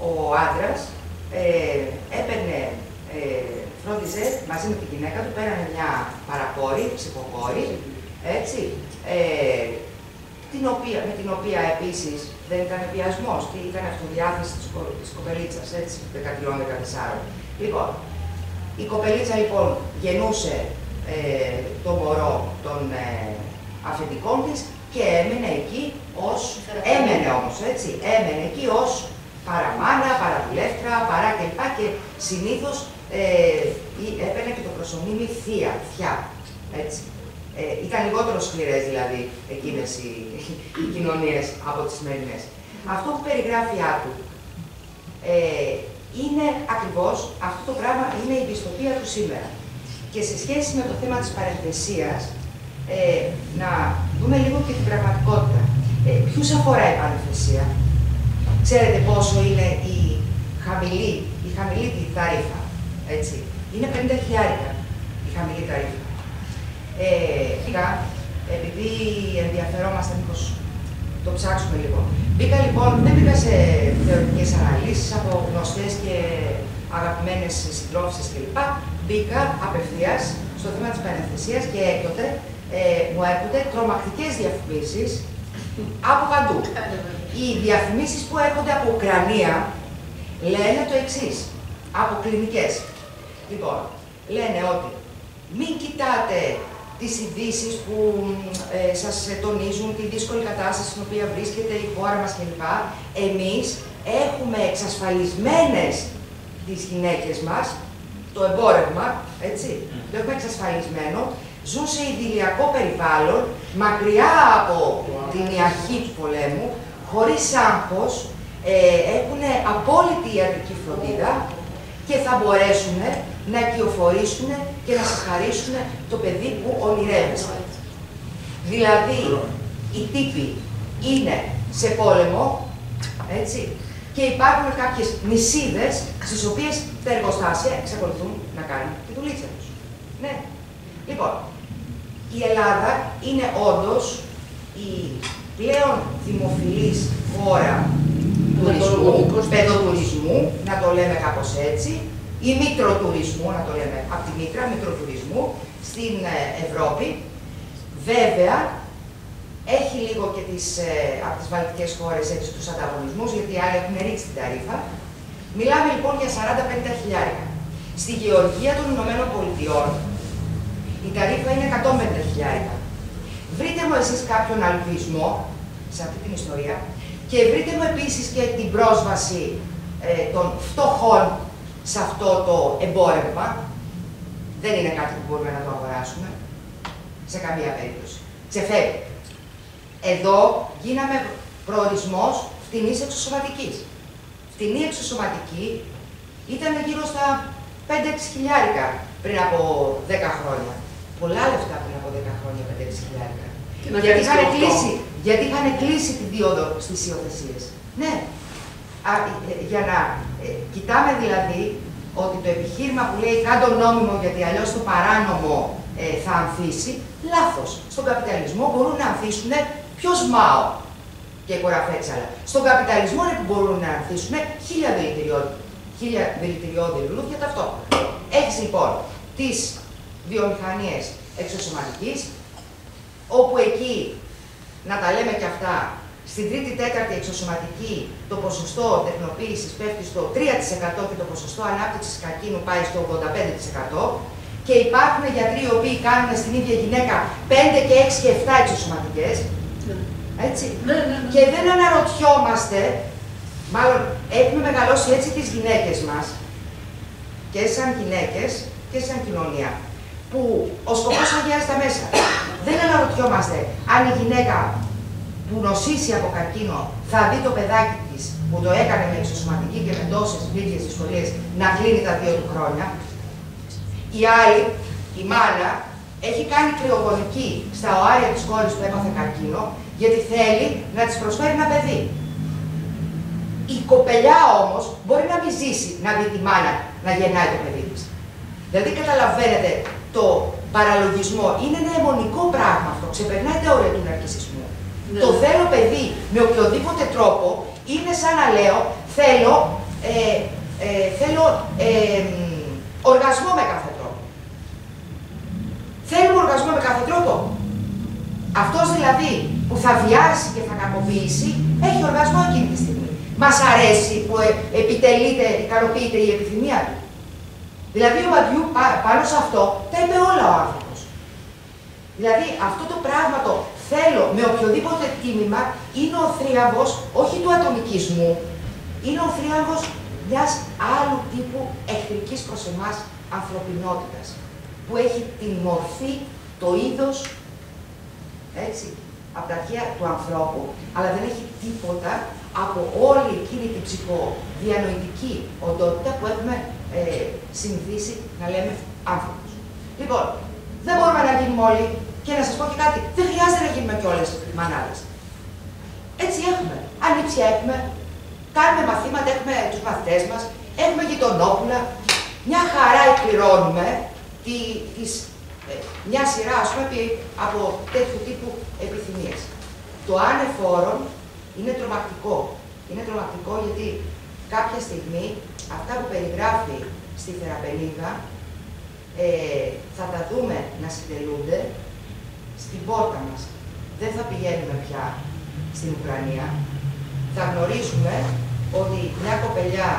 ο άντρας φρόντιζε μαζί με τη γυναίκα του, πέρανε μια παρακόρη, ψυχοκόρη, έτσι, με την οποία επίσης δεν ήταν βιασμός και ήταν αυτοδιάθεση της κοπελίτσας, έτσι, 13-14. Λοιπόν, η κοπελίτσα λοιπόν γεννούσε το μωρό των αφεντικών της και έμενε εκεί ως παραμάνα, παραδουλεύτρα, παρά κλπ. Και συνήθως έπαιρνε και το προσωνύμι θεία, έτσι. Ήταν λιγότερο σκληρές δηλαδή εκείνες οι κοινωνίες από τις σημερινές. Αυτό που περιγράφει Άτου είναι ακριβώς αυτό το πράγμα, είναι η δυστοπία του σήμερα. Και σε σχέση με το θέμα της παρενθεσίας, να δούμε λίγο και την πραγματικότητα. Ποιους αφορά η παρενθεσία? Ξέρετε πόσο είναι η χαμηλή ταρήφα, έτσι. Είναι 50.000 η χαμηλή ταρήφα. Επειδή ενδιαφερόμαστε, μήπως το ψάξουμε λίγο. Δεν μπήκα σε θεωρητικές αναλύσεις από γνωστές και αγαπημένες συντρόφισσες κλπ. Μπήκα απευθείας στο θέμα της παρενθεσίας και έκτοτε μου έρχονται τρομακτικές διαφημίσεις από παντού. Οι διαφημίσεις που έρχονται από Ουκρανία λένε το εξής, από κλινικές. Λοιπόν, λένε ότι μην κοιτάτε τις ειδήσεις που σας τονίζουν τη δύσκολη κατάσταση στην οποία βρίσκεται η χώρα μας κλπ. Εμείς έχουμε εξασφαλισμένες τις γυναίκες μας, το εμπόρευμα, έτσι, το έχουμε εξασφαλισμένο, ζουν σε ιδηλιακό περιβάλλον, μακριά από την αρχή του πολέμου, χωρίς άγχος, έχουν απόλυτη ιατρική φροντίδα και θα μπορέσουν να κυοφορήσουν και να σας χαρίσουν το παιδί που ονειρεύεστε. Δηλαδή, οι τύποι είναι σε πόλεμο, έτσι, και υπάρχουν κάποιες νησίδες στις οποίες τα εργοστάσια εξακολουθούν να κάνουν τη δουλίτσα τους. Ναι. Λοιπόν, η Ελλάδα είναι όντως η πλέον δημοφιλής χώρα τουρισμού, παιδοτουρισμού, να το λέμε κάπως έτσι, ή μητροτουρισμού, να το λέμε από τη μήτρα, μητροτουρισμού, στην Ευρώπη. Βέβαια, έχει λίγο και από τις βαλτικές χώρες έτσι τους ανταγωνισμούς, γιατί οι άλλοι έχουν ρίξει την ταρήφα. Μιλάμε λοιπόν για 40-50 χιλιάρικα. Στη Γεωργία των Ηνωμένων Πολιτειών η ταρήφα είναι 150 χιλιάρικα. Βρείτε μου εσείς κάποιον αλβισμό σε αυτή την ιστορία και βρείτε μου επίσης και την πρόσβαση των φτωχών σε αυτό το εμπόρευμα. Δεν είναι κάτι που μπορούμε να το αγοράσουμε σε καμία περίπτωση. Ξεφεύγει. Εδώ γίναμε προορισμός φτηνής εξωσωματικής. Φτηνή εξωσωματική ήταν γύρω στα 5-6 χιλιάρικα πριν από 10 χρόνια. Πολλά λεφτά πριν από 10 χρόνια, 5-6 χιλιάρικα. Γιατί είχαν κλείσει τη δίωδο στις υιοθεσίες. Ναι. Για να κοιτάμε δηλαδή ότι το επιχείρημα που λέει κάντο νόμιμο γιατί αλλιώς το παράνομο θα ανθίσει, λάθος. Στον καπιταλισμό μπορούν να ανθίσουν ποιος Μάο και Κοραφέξαλα. Στον καπιταλισμό είναι που μπορούν να ανθίσουν 1000 δηλητηριώδη λουλούδια ταυτόχρονα. Έχεις λοιπόν τις βιομηχανίες εξωσωματικής, όπου εκεί, να τα λέμε και αυτά, στην τρίτη-τέταρτη εξωσωματική το ποσοστό τεχνοποίησης πέφτει στο 3% και το ποσοστό ανάπτυξης καρκίνου πάει στο 85%. Και υπάρχουν γιατροί οι οποίοι κάνουν στην ίδια γυναίκα 5 και 6 και 7 εξωσωματικές. Έτσι. Ναι. Και δεν αναρωτιόμαστε, μάλλον έχουμε μεγαλώσει έτσι τις γυναίκες μας, και σαν γυναίκες και σαν κοινωνία, που ο σκοπός αγιάζει τα μέσα. Δεν αναρωτιόμαστε αν η γυναίκα που νοσήσει από καρκίνο θα δει το παιδάκι της που το έκανε με εξωσωματική και με τόσες λίγες δυσκολίες να κλείνει τα 2 του χρόνια. Η άλλη, η μάνα, έχει κάνει κρυογονική στα οάρια της κόρης που έπαθε καρκίνο, γιατί θέλει να της προσφέρει ένα παιδί. Η κοπελιά όμως μπορεί να μην ζήσει να δει τη μάνα να γεννάει το παιδί της. Δηλαδή καταλαβαίνετε το παραλογισμό. Είναι ένα αιμονικό πράγμα αυτό. Ξεπερνάει τα όρια του ναρκισσισμού. Ναι. Το θέλω παιδί με οποιοδήποτε τρόπο είναι σαν να λέω θέλω οργασμό με κάθε τρόπο. Θέλουμε οργασμό με κάθε τρόπο. Αυτός δηλαδή που θα βιάσει και θα κακοποιήσει έχει οργασμό εκείνη τη στιγμή. Μας αρέσει που επιτελείται, ικανοποιείται η επιθυμία του. Δηλαδή ο Μπαντιού πάνω σε αυτό τα είπε όλα ο άνθρωπος. Δηλαδή αυτό το πράγμα το θέλω με οποιοδήποτε τίμημα, είναι ο θρίαμβος, όχι του ατομικισμού, είναι ο θρίαμβος μιας άλλου τύπου εχθρικής προς εμάς ανθρωπινότητας, που έχει την μορφή, το είδος, έτσι, από τα αρχαία του ανθρώπου, αλλά δεν έχει τίποτα από όλη εκείνη την ψυχοδιανοητική οντότητα που έχουμε συνηθίσει να λέμε άνθρωπος. Λοιπόν, δεν μπορούμε να γίνουμε όλοι, και να σας πω και κάτι, δεν χρειάζεται να γίνουμε κιόλας μανάδες. Έτσι έχουμε, ανήψια έχουμε, κάνουμε μαθήματα, έχουμε τους μαθητές μας, έχουμε γειτονόπουλα, μια χαρά εκπληρώνουμε μια σειρά, ας πούμε, από τέτοιου τύπου επιθυμίες. Το ανεφόρον είναι τρομακτικό. Είναι τρομακτικό γιατί κάποια στιγμή αυτά που περιγράφει στη Θεραπενίδα θα τα δούμε να συντελούνται στην πόρτα μας. Δεν θα πηγαίνουμε πια στην Ουκρανία. Θα γνωρίζουμε ότι μια κοπελιά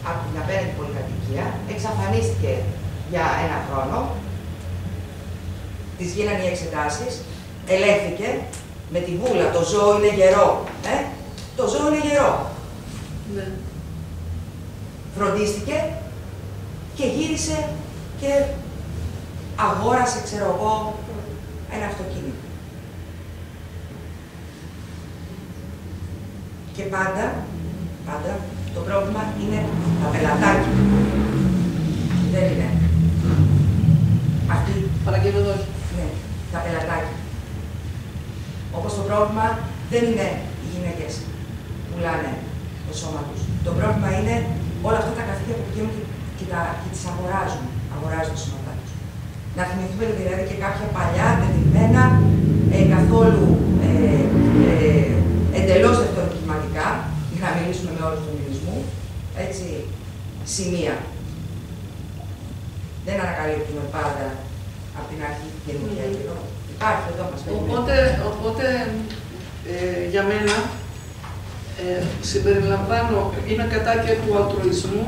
από την απέναντι πολυκατοικία εξαφανίστηκε για ένα χρόνο. Της γίνανε οι εξετάσεις, ελέγχθηκε με τη βούλα, το ζώο είναι γερό. Το ζώο είναι γερό. Ναι. Φροντίστηκε και γύρισε και αγόρασε, ξέρω εγώ, ένα αυτοκίνητο. Και πάντα το πρόβλημα είναι τα πελατάκια. Δεν είναι. Αυτή. Παραγγέλνω εδώ. Ναι, τα πελατάκια. Όπως το πρόβλημα δεν είναι οι γυναίκες που πουλάνε το σώμα τους. Το πρόβλημα είναι όλα αυτά τα καθήκια που πηγαίνουν και τις αγοράζουν. Αγοράζουν τα σώματά τους. Να θυμηθούμε δηλαδή και κάποια παλιά, δεδειγμένα, καθόλου εντελώς δευτεροκυματικά, για να μιλήσουμε με όρους του μιλισμού, έτσι, σημεία. Δεν ανακαλύπτουμε πάντα από την αρχή καινούργια καιρό. Υπάρχει εδώ μας περιμένει. Οπότε για μένα συμπεριλαμβάνω, είμαι κατά και του αλτρουισμού,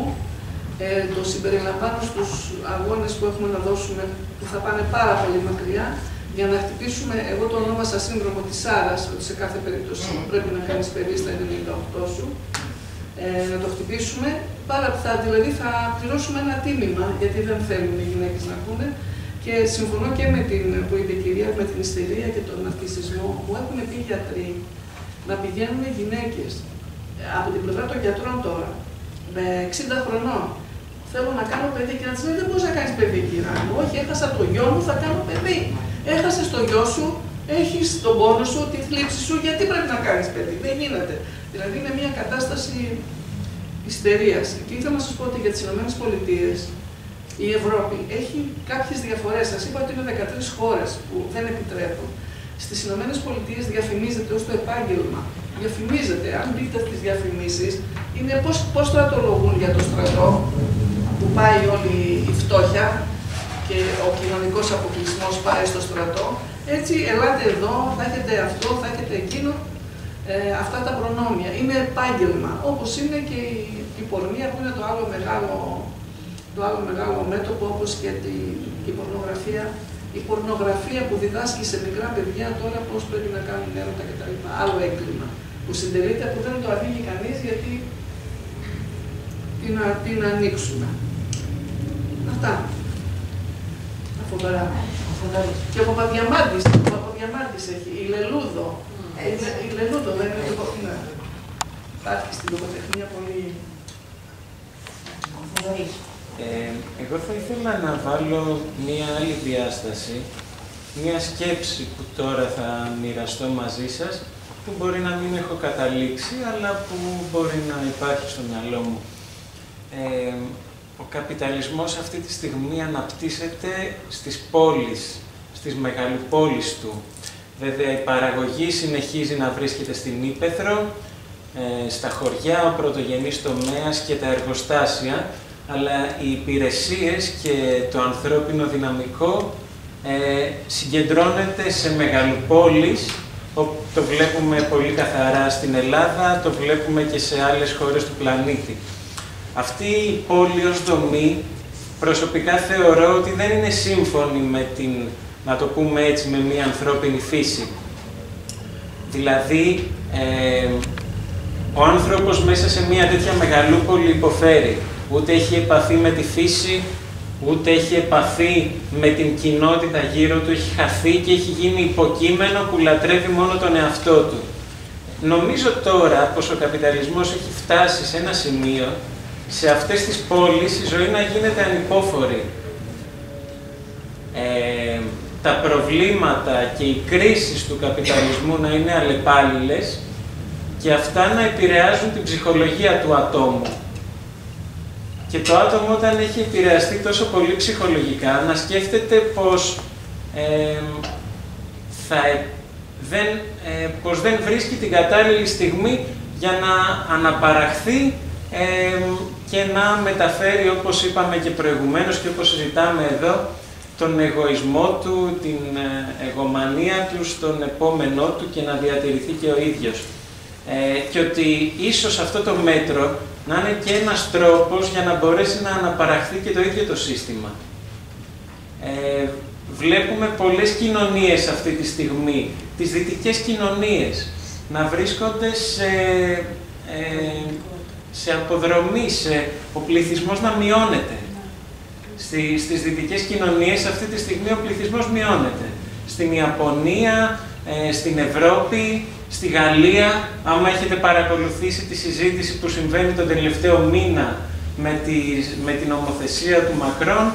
το συμπεριλαμβάνω στους αγώνες που έχουμε να δώσουμε, που θα πάνε πάρα πολύ μακριά, για να χτυπήσουμε, εγώ το ονόμασα σύνδρομο της Σάρας, ότι σε κάθε περίπτωση πρέπει να κάνεις παιδί στα 98 σου, να το χτυπήσουμε, δηλαδή θα πληρώσουμε ένα τίμημα, γιατί δεν θέλουν οι γυναίκες να ακούνε. Και συμφωνώ και με την που είπε η κυρία, με την ιστερία και τον ναρκισσισμό, που έχουν πει γιατροί να πηγαίνουν γυναίκες από την πλευρά των γιατρών τώρα, με 60 χρονών. Θέλω να κάνω παιδί και να της λέει: δεν μπορείς να κάνεις παιδί, κυρία μου. Όχι, έχασα το γιο μου, θα κάνω παιδί. Έχασες το γιο σου, έχεις τον πόνο σου, τη θλίψη σου, γιατί πρέπει να κάνεις παιδί. Δεν γίνεται. Δηλαδή είναι μια κατάσταση ιστερίας. Και ήθελα να σας πω ότι για τις ΗΠΑ η Ευρώπη έχει κάποιες διαφορές. Σας είπα ότι είναι 13 χώρες που δεν επιτρέπουν. Στις ΗΠΑ διαφημίζεται ως το επάγγελμα. Διαφημίζεται. Αν δείτε τις διαφημίσεις, είναι πώς στρατολογούν για το στρατό, που πάει όλη η φτώχεια και ο κοινωνικός αποκλεισμός πάει στο στρατό. Έτσι, ελάτε εδώ, θα έχετε αυτό, θα έχετε εκείνο. Αυτά τα προνόμια. Είναι επάγγελμα. Όπως είναι και η πορνεία, που είναι το άλλο μεγάλο μέτωπο, όπως και η πορνογραφία. Η πορνογραφία που διδάσκει σε μικρά παιδιά τώρα πώς πρέπει να κάνουν έρωτα κτλ. Άλλο έγκλημα που συντελείται, που δεν το ανοίγει κανείς, γιατί την ανοίξουμε. Αυτά. Φοβερά. Και ο Παπαδιαμάντης έχει, η Λελούδο. Η Λελούδο δεν είναι το κομμάτι. Υπάρχει στην λογοτεχνία πολύ φοβερή. Εγώ θα ήθελα να βάλω μία άλλη διάσταση, μία σκέψη που τώρα θα μοιραστώ μαζί σας, που μπορεί να μην έχω καταλήξει, αλλά που μπορεί να υπάρχει στο μυαλό μου. Ο καπιταλισμός αυτή τη στιγμή αναπτύσσεται στις πόλεις, στις μεγαλοπόλεις του. Βέβαια, η παραγωγή συνεχίζει να βρίσκεται στην ύπαιθρο, στα χωριά, ο πρωτογενής τομέας και τα εργοστάσια, αλλά οι υπηρεσίες και το ανθρώπινο δυναμικό συγκεντρώνεται σε μεγαλοπόλεις. Το βλέπουμε πολύ καθαρά στην Ελλάδα, το βλέπουμε και σε άλλες χώρες του πλανήτη. Αυτή η πόλη ως δομή, προσωπικά θεωρώ ότι δεν είναι σύμφωνη με την, να το πούμε έτσι, με μια ανθρώπινη φύση. Δηλαδή, ο άνθρωπος μέσα σε μια τέτοια μεγαλούπολη υποφέρει. Ούτε έχει επαφή με τη φύση, ούτε έχει επαφή με την κοινότητα γύρω του, έχει χαθεί και έχει γίνει υποκείμενο που λατρεύει μόνο τον εαυτό του. Νομίζω τώρα πως ο καπιταλισμός έχει φτάσει σε ένα σημείο, σε αυτές τις πόλεις η ζωή να γίνεται ανυπόφορη. Τα προβλήματα και οι κρίσεις του καπιταλισμού να είναι αλλεπάλληλες και αυτά να επηρεάζουν την ψυχολογία του ατόμου. Και το άτομο όταν έχει επηρεαστεί τόσο πολύ ψυχολογικά να σκέφτεται πως, πως δεν βρίσκει την κατάλληλη στιγμή για να αναπαραχθεί και να μεταφέρει, όπως είπαμε και προηγουμένως και όπως συζητάμε εδώ, τον εγωισμό του, την εγωμανία του στον επόμενό του και να διατηρηθεί και ο ίδιος. Και ότι ίσως αυτό το μέτρο να είναι και ένας τρόπος για να μπορέσει να αναπαραχθεί και το ίδιο το σύστημα. Βλέπουμε πολλές κοινωνίες αυτή τη στιγμή, τις δυτικές κοινωνίες, να βρίσκονται σε αποδρομή, ο πληθυσμός να μειώνεται. Στις δυτικές κοινωνίες αυτή τη στιγμή ο πληθυσμός μειώνεται. Στην Ιαπωνία, στην Ευρώπη, στη Γαλλία, άμα έχετε παρακολουθήσει τη συζήτηση που συμβαίνει τον τελευταίο μήνα με την νομοθεσία του Μακρόν,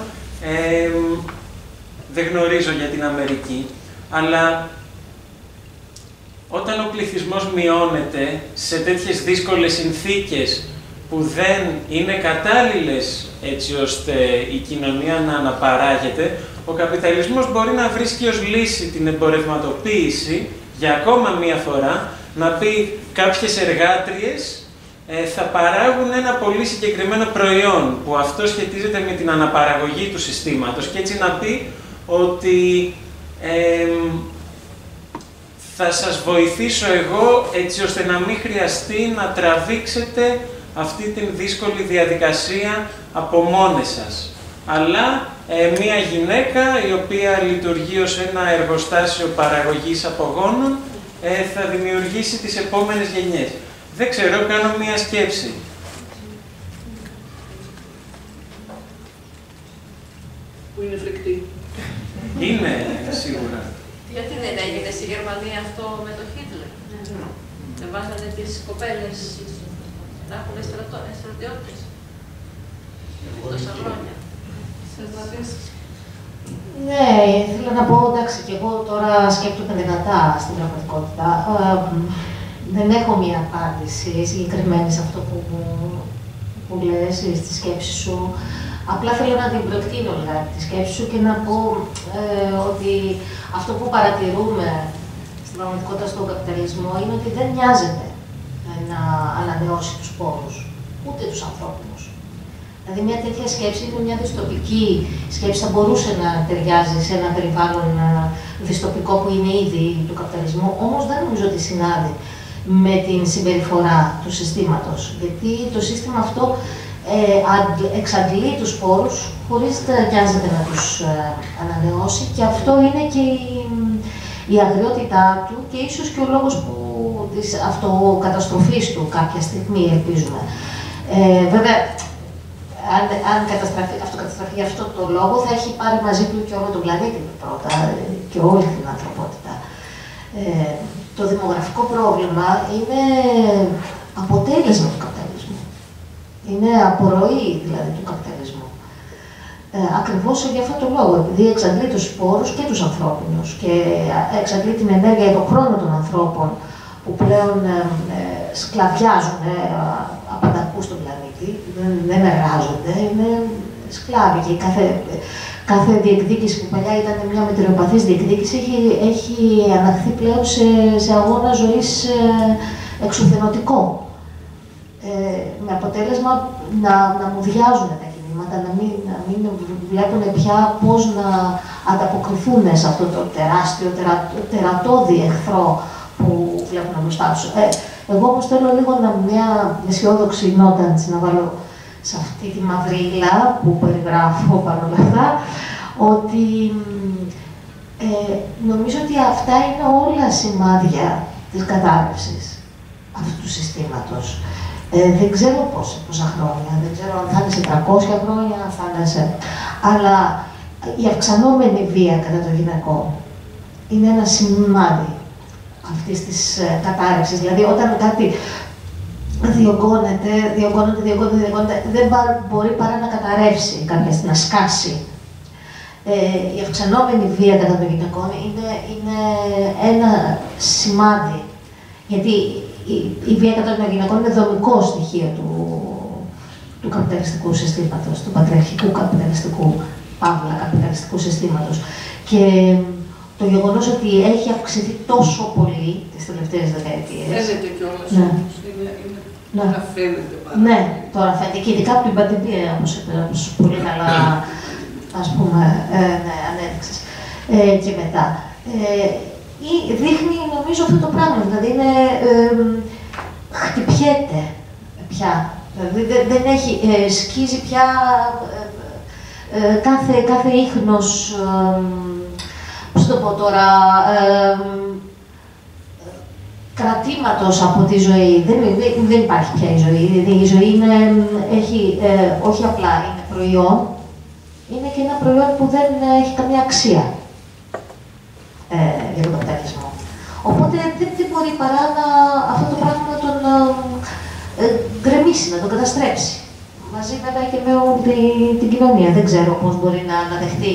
δεν γνωρίζω για την Αμερική, αλλά όταν ο πληθυσμός μειώνεται σε τέτοιες δύσκολες συνθήκες που δεν είναι κατάλληλες έτσι ώστε η κοινωνία να αναπαράγεται, ο καπιταλισμός μπορεί να βρίσκει ως λύση την εμπορευματοποίηση για ακόμα μία φορά, να πει κάποιες εργάτριες θα παράγουν ένα πολύ συγκεκριμένο προϊόν που αυτό σχετίζεται με την αναπαραγωγή του συστήματος και έτσι να πει ότι θα σας βοηθήσω εγώ έτσι ώστε να μην χρειαστεί να τραβήξετε αυτή την δύσκολη διαδικασία από μόνες σας. Αλλά μία γυναίκα η οποία λειτουργεί ως ένα εργοστάσιο παραγωγής απογόνων θα δημιουργήσει τις επόμενες γενιές. Δεν ξέρω, κάνω μία σκέψη. Που είναι φρικτή. Είναι, σίγουρα. Γιατί δεν έγινε στη Γερμανία αυτό με το Χίτλερ? Δεν βάζανε τις κοπέλες να έχουν στρατιώτες. Τόσα χρόνια. Ναι, θέλω να πω, εντάξει, και εγώ τώρα σκέφτομαι δυνατά στην πραγματικότητα. Δεν έχω μία απάντηση συγκεκριμένη σε αυτό που λες, στη σκέψη σου. Απλά θέλω να την προεκτείνω λιγάκι τη σκέψη σου και να πω ότι αυτό που παρατηρούμε στην πραγματικότητα στον καπιταλισμό είναι ότι δεν νοιάζεται να ανανεώσει τους πόρους, ούτε τους ανθρώπινους. Δηλαδή, μια τέτοια σκέψη είναι μια δυστοπική σκέψη, θα μπορούσε να ταιριάζει σε ένα περιβάλλον δυστοπικό που είναι ήδη του καπιταλισμού, όμως δεν νομίζω ότι συνάδει με την συμπεριφορά του συστήματος. Γιατί το σύστημα αυτό εξαντλεί τους πόρους χωρίς να νοιάζεται να τους ανανεώσει και αυτό είναι και η αγριότητά του και ίσως και ο λόγος της αυτοκαταστροφής του κάποια στιγμή, ελπίζουμε. Βέβαια, αν αυτοκαταστραφεί για αυτό το λόγο, θα έχει πάρει μαζί του και όλο τον πλανήτη πρώτα και όλη την ανθρωπότητα. Το δημογραφικό πρόβλημα είναι αποτέλεσμα του καπιταλισμού. Είναι απορροή δηλαδή του καπιταλισμού. Ακριβώς για αυτόν τον λόγο, επειδή εξαντλεί τους πόρους και τους ανθρώπινους και εξαντλεί την ενέργεια και τον χρόνο των ανθρώπων που πλέον σκλαβιάζουν απανταχού στον πλανήτη, δεν εργάζονται, είναι σκλάβοι και κάθε διεκδίκηση που παλιά ήταν μια μετριοπαθής διεκδίκηση έχει αναχθεί πλέον σε αγώνα ζωής εξουθενωτικό. Με αποτέλεσμα να μουδιάζουν τα κινήματα, να μην βλέπουν πια πώς να ανταποκριθούν σε αυτό το τεράστιο, τερατώδη εχθρό που βλέπουν μπροστά τους. Εγώ όμως θέλω λίγο μια αισιόδοξη νότα να βάλω σε αυτή τη μαυρίλα που περιγράφω παρόλα αυτά, ότι νομίζω ότι αυτά είναι όλα σημάδια της κατάρρευσης αυτού του συστήματος. Δεν ξέρω πόσα χρόνια, δεν ξέρω αν θα είναι σε 300 χρόνια, αν θα είναι σε... Αλλά η αυξανόμενη βία κατά των γυναικών είναι ένα σημάδι αυτής της κατάρρευσης. Δηλαδή, όταν κάτι διωγγώνεται, δεν μπορεί παρά να καταρρεύσει κάποια στιγμή, να σκάσει. Η αυξανόμενη βία κατά των γυναικών είναι ένα σημάδι, γιατί η βία κατά των γυναικών είναι δομικό στοιχείο του καπιταλιστικού συστήματος, του πατριαρχικού καπιταλιστικού, παύλα καπιταλιστικού συστήματος. Και το γεγονός ότι έχει αυξηθεί τόσο πολύ τις τελευταίες δεκαετίες. Φαίνεται κιόλας. Ναι. Να φαίνεται πάρα. Ναι, τώρα φαίνεται και ειδικά από την πανδημία, όπως πολύ καλά, ας πούμε, ναι, ανέδειξες. Και μετά. Δείχνει, νομίζω, αυτό το πράγμα, δηλαδή χτυπιέται πια. Δηλαδή δεν έχει, σκίζει πια κάθε ίχνος, πώς το πω τώρα, κρατήματος από τη ζωή. Δεν υπάρχει πια η ζωή. Η ζωή όχι απλά είναι προϊόν, είναι και ένα προϊόν που δεν έχει καμία αξία για τον καπιταλισμό. Οπότε δεν μπορεί παρά αυτό το πράγμα να τον γκρεμίσει, να τον καταστρέψει. Μαζί βέβαια και με όλη την κοινωνία. Δεν ξέρω πώς μπορεί να δεχτεί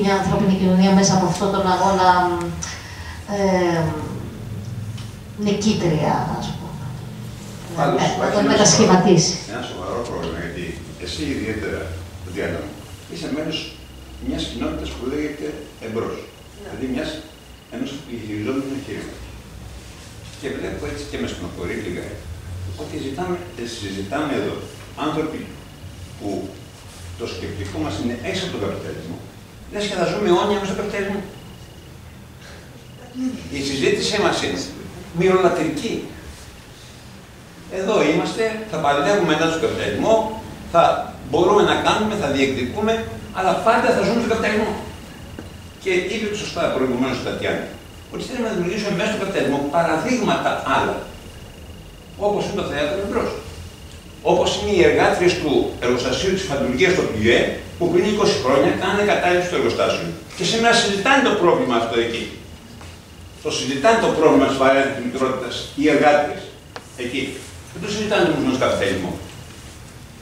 μια ανθρώπινη κοινωνία μέσα από αυτόν τον αγώνα νικήτρια, ας πούμε. Να τον μετασχηματίσει. Ένα σοβαρό πρόβλημα, γιατί εσύ ιδιαίτερα, Διάννα, είσαι μέρος μιας κοινότητας που λέγεται εμπρός. Δηλαδή ενός γυριζόμενου εγχείρηματος. Και βλέπω έτσι και με στενοχωρεί λίγα ότι συζητάμε εδώ άνθρωποι που το σκεπτικό μας είναι έξω από τον καπιταλισμό. Λες και θα ζούμε αιώνια μέσα στον καπιταλισμό. Η συζήτησή μας είναι μυρολατρική. Εδώ είμαστε, θα παλεύουμε μετά στον καπιταλισμό, θα μπορούμε να κάνουμε, θα διεκδικούμε, αλλά πάντα θα ζούμε στον καπιταλισμό. Και είπε σωστά προηγουμένως η Τατιάνα, ότι θέλουμε να δημιουργήσουμε μέσα στον καπιταλισμό παραδείγματα άλλα. Όπως είναι το θέατρο εμπρός. Όπως είναι οι εργάτριες του εργοστασίου της φαντουργίας στο ΠΙΕ, που πριν 20 χρόνια κάνανε κατάληψη στο εργοστάσιο. Και σήμερα συζητάνε το πρόβλημα αυτό εκεί. Το συζητάνε το πρόβλημα της βαρέθητης μητρότητας οι εργάτριες εκεί. Δεν το συζητάνε όμως με τον καπιταλισμό.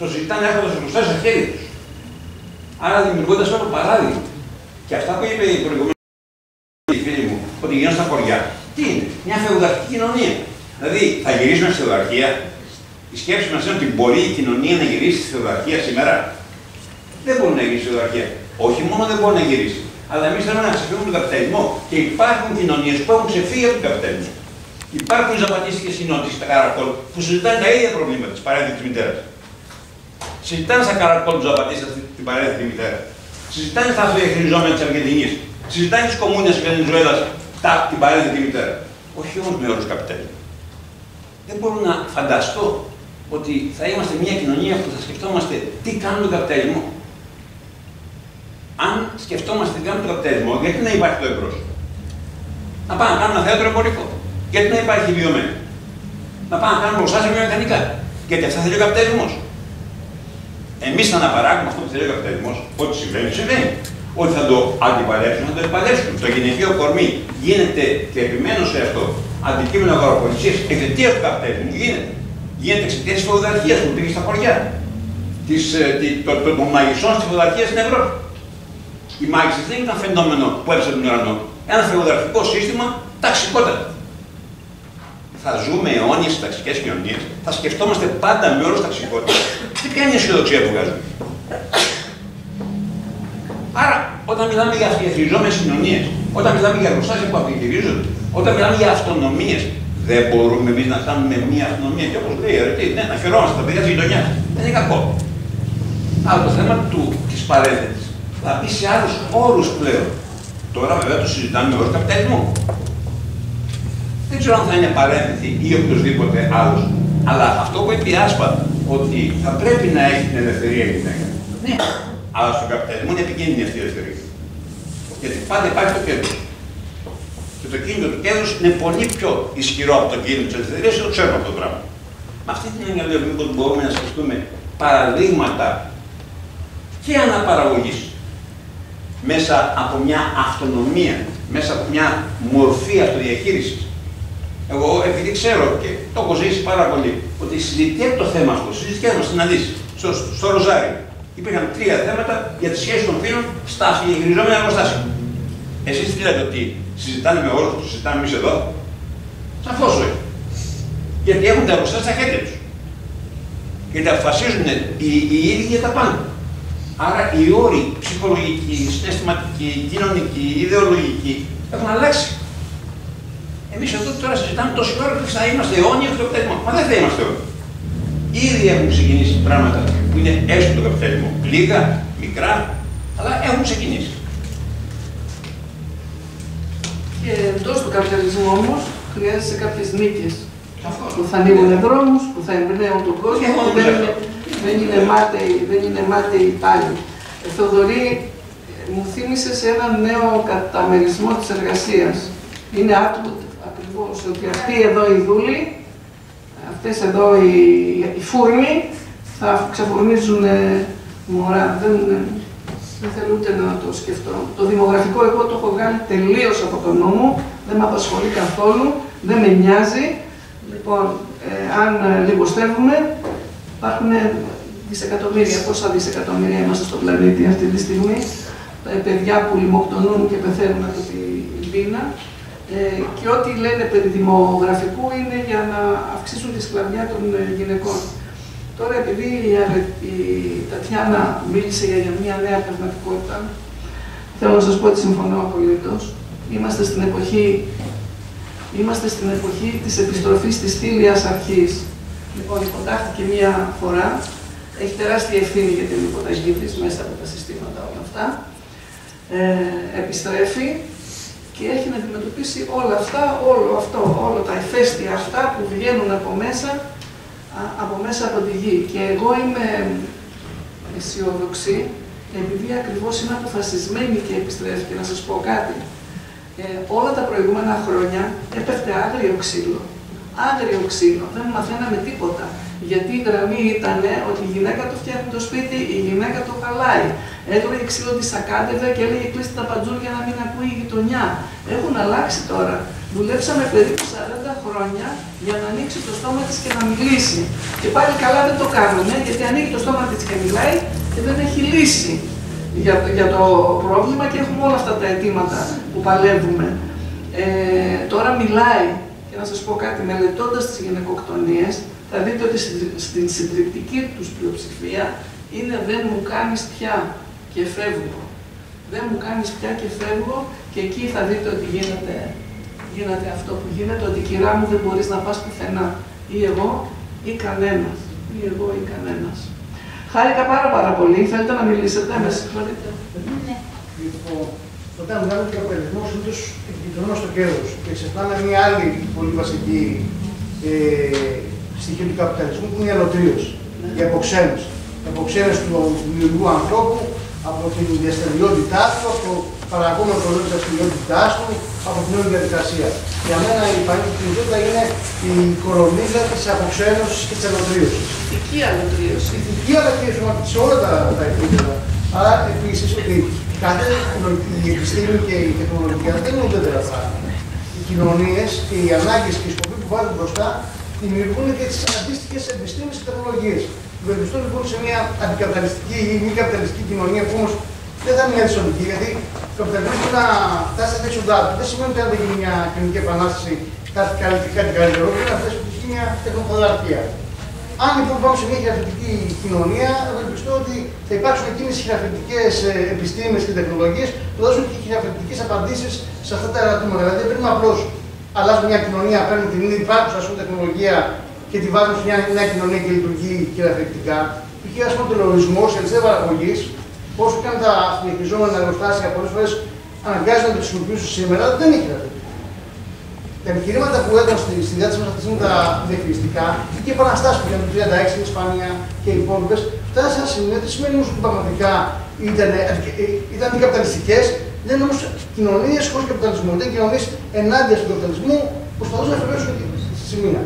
Το συζητάνε έχοντας το εργοστάσιο στα χέρια τους. Άρα δημιουργώντας αυτό το παράδειγμα. Και αυτά που είπε η προηγούμενη φίλη μου, ότι γίνονται στα χωριά, τι είναι, μια φεουδαρχική κοινωνία. Δηλαδή, θα γυρίσουμε στη φεουδαρχία. Η σκέψη μας είναι ότι μπορεί η κοινωνία να γυρίσει στη φεουδαρχία σήμερα. Δεν μπορεί να γυρίσει στη φεουδαρχία. Όχι μόνο δεν μπορεί να γυρίσει, αλλά εμείς θέλουμε να ξεφύγουμε τον καπιταλισμό. Και υπάρχουν κοινωνίες που έχουν ξεφύγει από τον καπιταλισμό. Υπάρχουν ζαπατίστικες κοινότητες στα Καρακόλ που συζητάνε τα ίδια προβλήματα της παρένθετης μητέρας. Συζητάνε στα Καρακόλ του ζαπατίστες την παρένθετη μητέρα. Συζητάνε στα αυτοδιαχειριζόμενα της Αργεντινής. Συζητάνε τις κομμούνες της Βενεζουέλας την παρένθετη μητέρα. Όχι όμως με όρους καπιταλισμού. Δεν μπορώ να φανταστώ ότι θα είμαστε μια κοινωνία που θα σκεφτόμαστε τι κάνουν τον καπιταλισμό. Αν σκεφτόμαστε τι κάνουν τον καπιταλισμό, γιατί να υπάρχει το εμπρός. Να πάμε να κάνουμε ένα θέατρο εμπορικό. Γιατί να υπάρχει βιομένη. Να πάμε να κάνουμε εργοστάσια βιομηχανικά. Γιατί αυτά θέλει ο καπιταλισμός. Εμείς θα αναπαράγουμε αυτό που θέλει ο καπιταλισμός. Ό,τι συμβαίνει, συμβαίνει. Ότι θα το αντιπαλέψουμε, θα το επαλέψουμε. Το γυναικείο κορμί γίνεται, και επιμένω σε αυτό, αντικείμενο αγοραπολισίας εξαιτίας του καπιταλισμού. Γίνεται εξαιτίας της φεουδαρχίας που πήγε στα χωριά. Των μαγισσών της φεουδαρχίας στην Ευρώπη. Οι μάγισσες δεν ήταν φαινόμενο που έπεσε τον ουρανό. Ένα φεουδαρχικό σύστημα ταξικότατο. Θα ζούμε αιώνιες στις ταξικές κοινωνίες, θα σκεφτόμαστε πάντα με όρους ταξικότητας. Τι κάνει η αισιοδοξία που βγάζουμε. Άρα, όταν μιλάμε για αυτοδιαχειριζόμενες κοινωνίες, όταν μιλάμε για εργοστάσια που αυτοδιαχειρίζονται, όταν μιλάμε για αυτονομίες, δεν μπορούμε εμείς να κάνουμε μια αυτονομία. Και όπως λέει η αιρετή, ναι, να χαιρόμαστε τα παιδιά της γειτονιάς. Δεν είναι κακό. Αλλά το θέμα της παρένθετης θα μπει σε άλλους όρους πλέον. Τώρα βέβαια το συζητάμε με όρους καπιταλισμού. Δεν ξέρω αν θα είναι παρένθετη ή οποιοδήποτε άλλος. Αλλά αυτό που είπε η Άσπα, ότι θα πρέπει να έχει την ελευθερία η γυναίκα. Ναι, αλλά στον καπιταλισμό είναι επικίνδυνη αυτή η ελευθερία. Γιατί πάντα υπάρχει το κέρδος. Και το κίνητρο του κέρδους είναι πολύ πιο ισχυρό από το κίνητρο της ελευθερίας, το ξέρουμε αυτό το πράγμα. Με αυτή την έννοια λέω μήπως μπορούμε να σκεφτούμε παραδείγματα και αναπαραγωγής μέσα από μια αυτονομία, μέσα από μια μορφή αυτοδιαχείρισης. Εγώ, επειδή ξέρω και το έχω ζήσει πάρα πολύ, ότι συζητιέται το θέμα αυτό, συζητιέται να δεις, στο Ροζάριο. Υπήρχαν 3 θέματα για τη σχέση των φίλων στα αφιλεγυριζόμενα εργοστάσια. Εσείς τι λέτε, ότι συζητάνε με όλους τους, συζητάμε εμείς εδώ? Σαφώς όχι. Γιατί έχουν τα εργοστάσια στα χέρια τους. Γιατί αποφασίζουν οι ίδιοι για τα πάντα. Άρα οι όροι ψυχολογικοί, συναισθηματικοί, κοινωνικοί, ιδεολογικοί έχουν αλλάξει. Εμείς εδώ τώρα συζητάμε τόση ώρα ότι θα είμαστε αιώνιοι στο καπιταλισμό. Μα δεν θα είμαστε αιώνιοι. Ήδη έχουν ξεκινήσει πράγματα που είναι έξω από τον καπιταλισμό. Λίγα, μικρά, αλλά έχουν ξεκινήσει. Και εντός του καπιταλισμού όμως χρειάζεσαι κάποιες νίκες. Που θα ανοίγουν δρόμους, που θα εμπνέουν τον κόσμο, δεν είναι μάταιοι πάλι. Θοδωρή, μου θύμισε σε έναν νέο καταμερισμό της εργασίας. Είναι output ακριβώς, ότι αυτοί εδώ οι δούλοι, αυτές εδώ οι φούρνοι, θα ξεφουρνίζουν μωρά. Δεν θέλω ούτε να το σκεφτώ. Το δημογραφικό εγώ το έχω βγάλει τελείως από τον νόμο, δεν με απασχολεί καθόλου, δεν με νοιάζει. Λοιπόν, αν λιγοστεύουμε, υπάρχουν δισεκατομμύρια, πόσα δισεκατομμύρια είμαστε στον πλανήτη αυτή τη στιγμή, παιδιά που λιμοκτονούν και πεθαίνουν από την πείνα, και ό,τι λένε περί δημογραφικού είναι για να αυξήσουν τη σκλαβιά των γυναικών. Τώρα, επειδή η Τατιάνα μίλησε για μια νέα πνευματικότητα, θέλω να σας πω ότι συμφωνώ απολύτως. Είμαστε στην εποχή της επιστροφής της θήλιας αρχής. Λοιπόν, υποτάχθηκε μία φορά, έχει τεράστια ευθύνη για την υποταγή της μέσα από τα συστήματα όλα αυτά. Επιστρέφει και έχει να αντιμετωπίσει όλα αυτά, όλα τα ηφαίστεια αυτά που βγαίνουν από μέσα από τη γη. Και εγώ είμαι αισιόδοξη, επειδή ακριβώς είναι αποφασισμένη και επιστρέφει. Και να σας πω κάτι. Όλα τα προηγούμενα χρόνια έπεφτε άγριο ξύλο. Άγριο ξύλο. Δεν μαθαίναμε τίποτα. Γιατί η γραμμή ήταν ότι η γυναίκα το φτιάχνει το σπίτι, η γυναίκα το χαλάει. Έτρωγε ξύλο, τη σακάτευε και έλεγε κλείστε τα παντζούρια να μην ακούει η γειτονιά. Έχουν αλλάξει τώρα. Δουλέψαμε περίπου 40 χρόνια για να ανοίξει το στόμα της και να μιλήσει. Και πάλι καλά δεν το κάνουμε, γιατί ανοίγει το στόμα της και μιλάει και δεν έχει λύση για το πρόβλημα και έχουμε όλα αυτά τα αιτήματα που παλεύουμε. Τώρα μιλάει, και να σας πω κάτι, μελετώντας τις γυναικοκτονίες, θα δείτε ότι στην συντριπτική τους πλειοψηφία είναι «δεν μου κάνεις πια και φεύγω». Δεν μου κάνεις πια και φεύγω, και εκεί θα δείτε ότι γίνεται αυτό που γίνεται, ότι κυρά μου δεν μπορείς να πας πουθενά. Ή εγώ ή κανένας. Ή εγώ ή κανένας. Χάρηκα πάρα πολύ. Θέλετε να μιλήσετε, με συγχωρείτε. Λοιπόν, όταν μιλάμε για καπιταλισμό, συνήθως επικεντρωνόμαστε στο κέρδος. Και ξεχνάμε μια άλλη πολύ βασική στοιχείο του καπιταλισμού που είναι η αλωτρίωση, η αποξένωση. Η αποξένωση του δημιουργού ανθρώπου από την διαστηριότητά του, από το παραγόμενο προϊόν της δραστηριότητάς του, από την όλη διαδικασία. Για μένα η πανεπιστημιακότητα είναι η κορονίδα της αποξένωσης και της αλωτρίωσης. Ηθική αλωτρίωση. Ηθική αλωτρίωση σε όλα τα επίπεδα. Άρα επίσης ότι η επιστήμη και η τεχνολογία δεν είναι ουδέτερα πράγματα. Οι κοινωνίες και οι ανάγκες και οι σκοποί που βάζουν μπροστά δημιουργούν και τις αντίστοιχες επιστήμες και τεχνολογίες. Ευελπιστώ λοιπόν σε μια αντικαπιταλιστική ή μη καπιταλιστική κοινωνία που όμως δεν θα είναι αντισωντική, γιατί το καπιταλισμό μπορεί να φτάσει σε τέτοιο δάτο. Δεν σημαίνει ότι αν δεν γίνει μια κοινωνική επανάσταση κάτι καλύτερο, μπορεί να φτάσει σε μια τεχνοκρατία. Αν λοιπόν πάμε σε μια χειραφετική κοινωνία, ευελπιστώ ότι θα υπάρξουν εκείνες οι χειραφετικές επιστήμες και τεχνολογίες που δώσουν και χειραφετικές απαντήσεις σε αυτά τα ερωτήματα. Δηλαδή δεν πρέπει απλώς αλλάζουμε μια κοινωνία, παίρνουμε την ήδη υπάρχουσα τεχνολογία και τη βάζουμε σε μια νέα κοινωνία και λειτουργεί χειραφετικά. Π.χ. ο τελωρισμός, η αλυσίδα παραγωγής, όσο και αν τα συνεχιζόμενα εργοστάσια πολλές φορές αναγκάζονται να το χρησιμοποιήσουν σήμερα, δεν είναι χειραφετικά. Τα επιχειρήματα που έδωσαν στη διάθεση μας αυτή τα διαχειριστικά και οι επαναστάσεις που έγιναν το 1936 στην Ισπανία και οι υπόλοιπες, φτάσαν σε σημείο ότι σημαίνει ότι πραγματικά ήταν αντικαπιταλιστικές, Δεν είναι όμως κοινωνίες χωρίς καπιταλισμό. Δεν είναι κοινωνίες ενάντια στον καπιταλισμό που προσπαθούν να εφευρέσουν στη σημεία.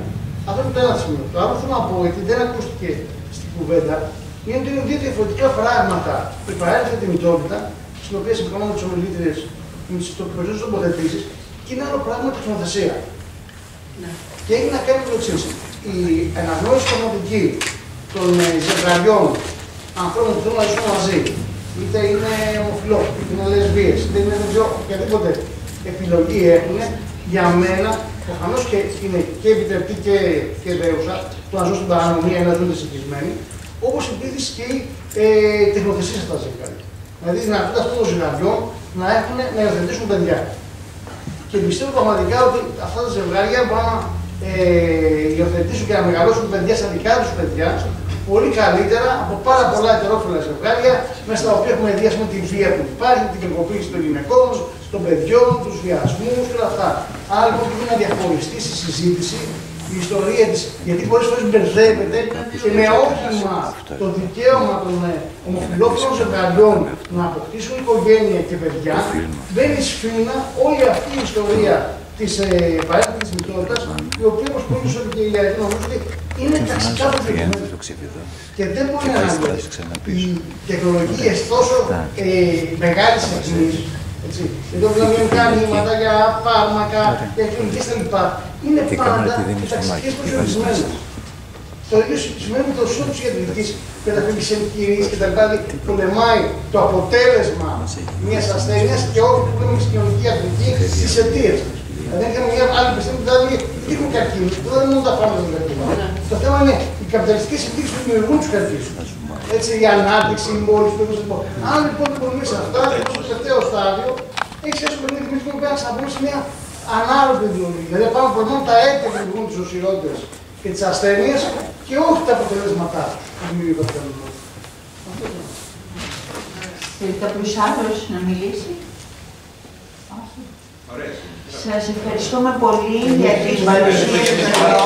Αυτό είναι το ένα σημείο. Το άλλο θέλω να πω, γιατί δεν ακούστηκε στην κουβέντα, είναι ότι είναι δύο διαφορετικά πράγματα. Η παράλληλη θνητότητα, στην οποία συμφωνώ με τις ομιλήτριες, με τις περισσότερες τοποθετήσεις, και είναι άλλο πράγμα τη νομοθεσία. Ναι. Και έχει να κάνει με το εξής. Η αναγνώριση πραγματική των ζευγαριών ανθρώπων που θέλουν να ζήσουν μαζί, είτε είναι ομοφυλόφιλοι, είτε είναι λεσβείες, είτε είναι οποιαδήποτε επιλογή έχουν, για μένα προφανώς και είναι και επιτρεπτή και δέουσα το να ζουν στην παρανομία ή να ζουν συγχυσμένοι, όπως επίσης και η τεχνοθεσία στα ζευγάρια. Δηλαδή η δυνατότητα αυτών των ζευγαριών να υιοθετήσουν παιδιά. Και πιστεύω πραγματικά ότι αυτά τα ζευγάρια μπορούν να υιοθετήσουν και να μεγαλώσουν παιδιά σαν δικά τους παιδιά πολύ καλύτερα από πάρα πολλά ετερόφιλα ζευγάρια, μέσα στα οποία έχουμε δει τη βία που υπάρχει, την κακοποίηση των γυναικών, των παιδιών, τους βιασμούς και όλα αυτά. Άρα λοιπόν πρέπει να διαχωριστεί στη συζήτηση η ιστορία της, γιατί πολλές φορές μπερδεύεται και με όχημα το δικαίωμα των ομοφυλόφιλων ζευγαριών να αποκτήσουν οικογένεια και παιδιά, μπαίνει σφήνα όλη αυτή η ιστορία της παρέμβασης της μητρότητας, η οποία όπως πρόκειται ότι και η Ιαρική νομίζω ότι είναι ταξικά προηγούμενη. Και δεν μπορεί να είναι οι τεχνολογίες τόσο μεγάλης ευθύνης, εδώ βλέπουμε μικρά μηνύματα για φάρμακα, για κλινικές κλπ. Είναι πάντα ταξικές προσδιορισμένες. Το ίδιο σημαίνει με το σώμα της ιατρικής καταφύγης εγκυρίας και τα λοιπά, πολεμάει το αποτέλεσμα μιας ασθένειας και όχι που λέμε στην κοινωνική ιατρική τις αιτίες. Δηλαδή, είχαμε μια άλλη επιστήμη που δηλαδή δείχνουν καρκίνους, που δεν είναι μόνο τα φάρμακα του καρκίνου. Το θέμα είναι οι καπιταλιστικές συνθήκες που δημιουργούν τους καρκίνους. Έτσι, η ανάπτυξη, η μόλις, το λοιπό. Αν λοιπόν μπορούμε σε αυτά, στο τελευταίο στάδιο, έχει σχέση με την τιμή που πρέπει να μπούμε σε μια ανάλογη ιδεολογία. Δηλαδή, πάμε από μόνο τα αίτια που δημιουργούν τις οσιρότητες και τις ασθένειες και όχι τα αποτελέσματά τους που δημιουργούν το καπιταλισμό. Θέλει κάποιος άλλος να μιλήσει? Όχι. Σας ευχαριστούμε πολύ για την παρουσία σας εδώ.